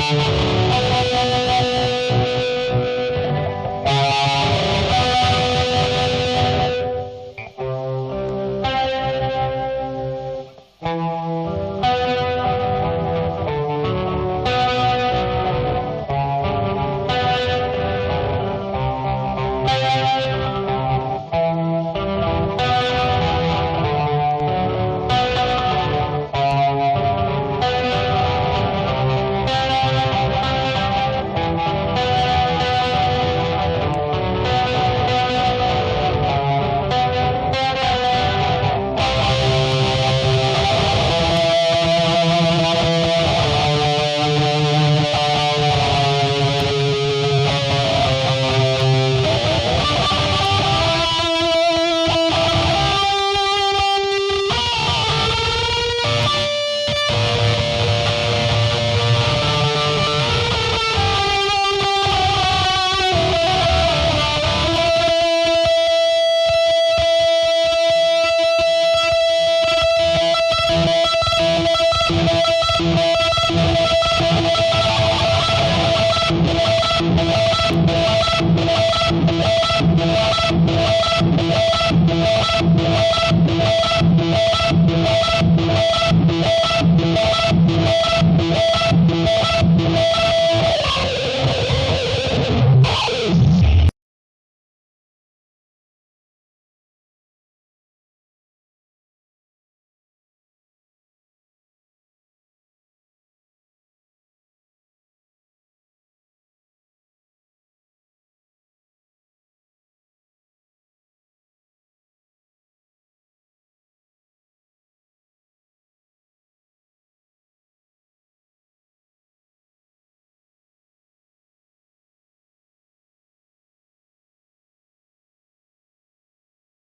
Thank you.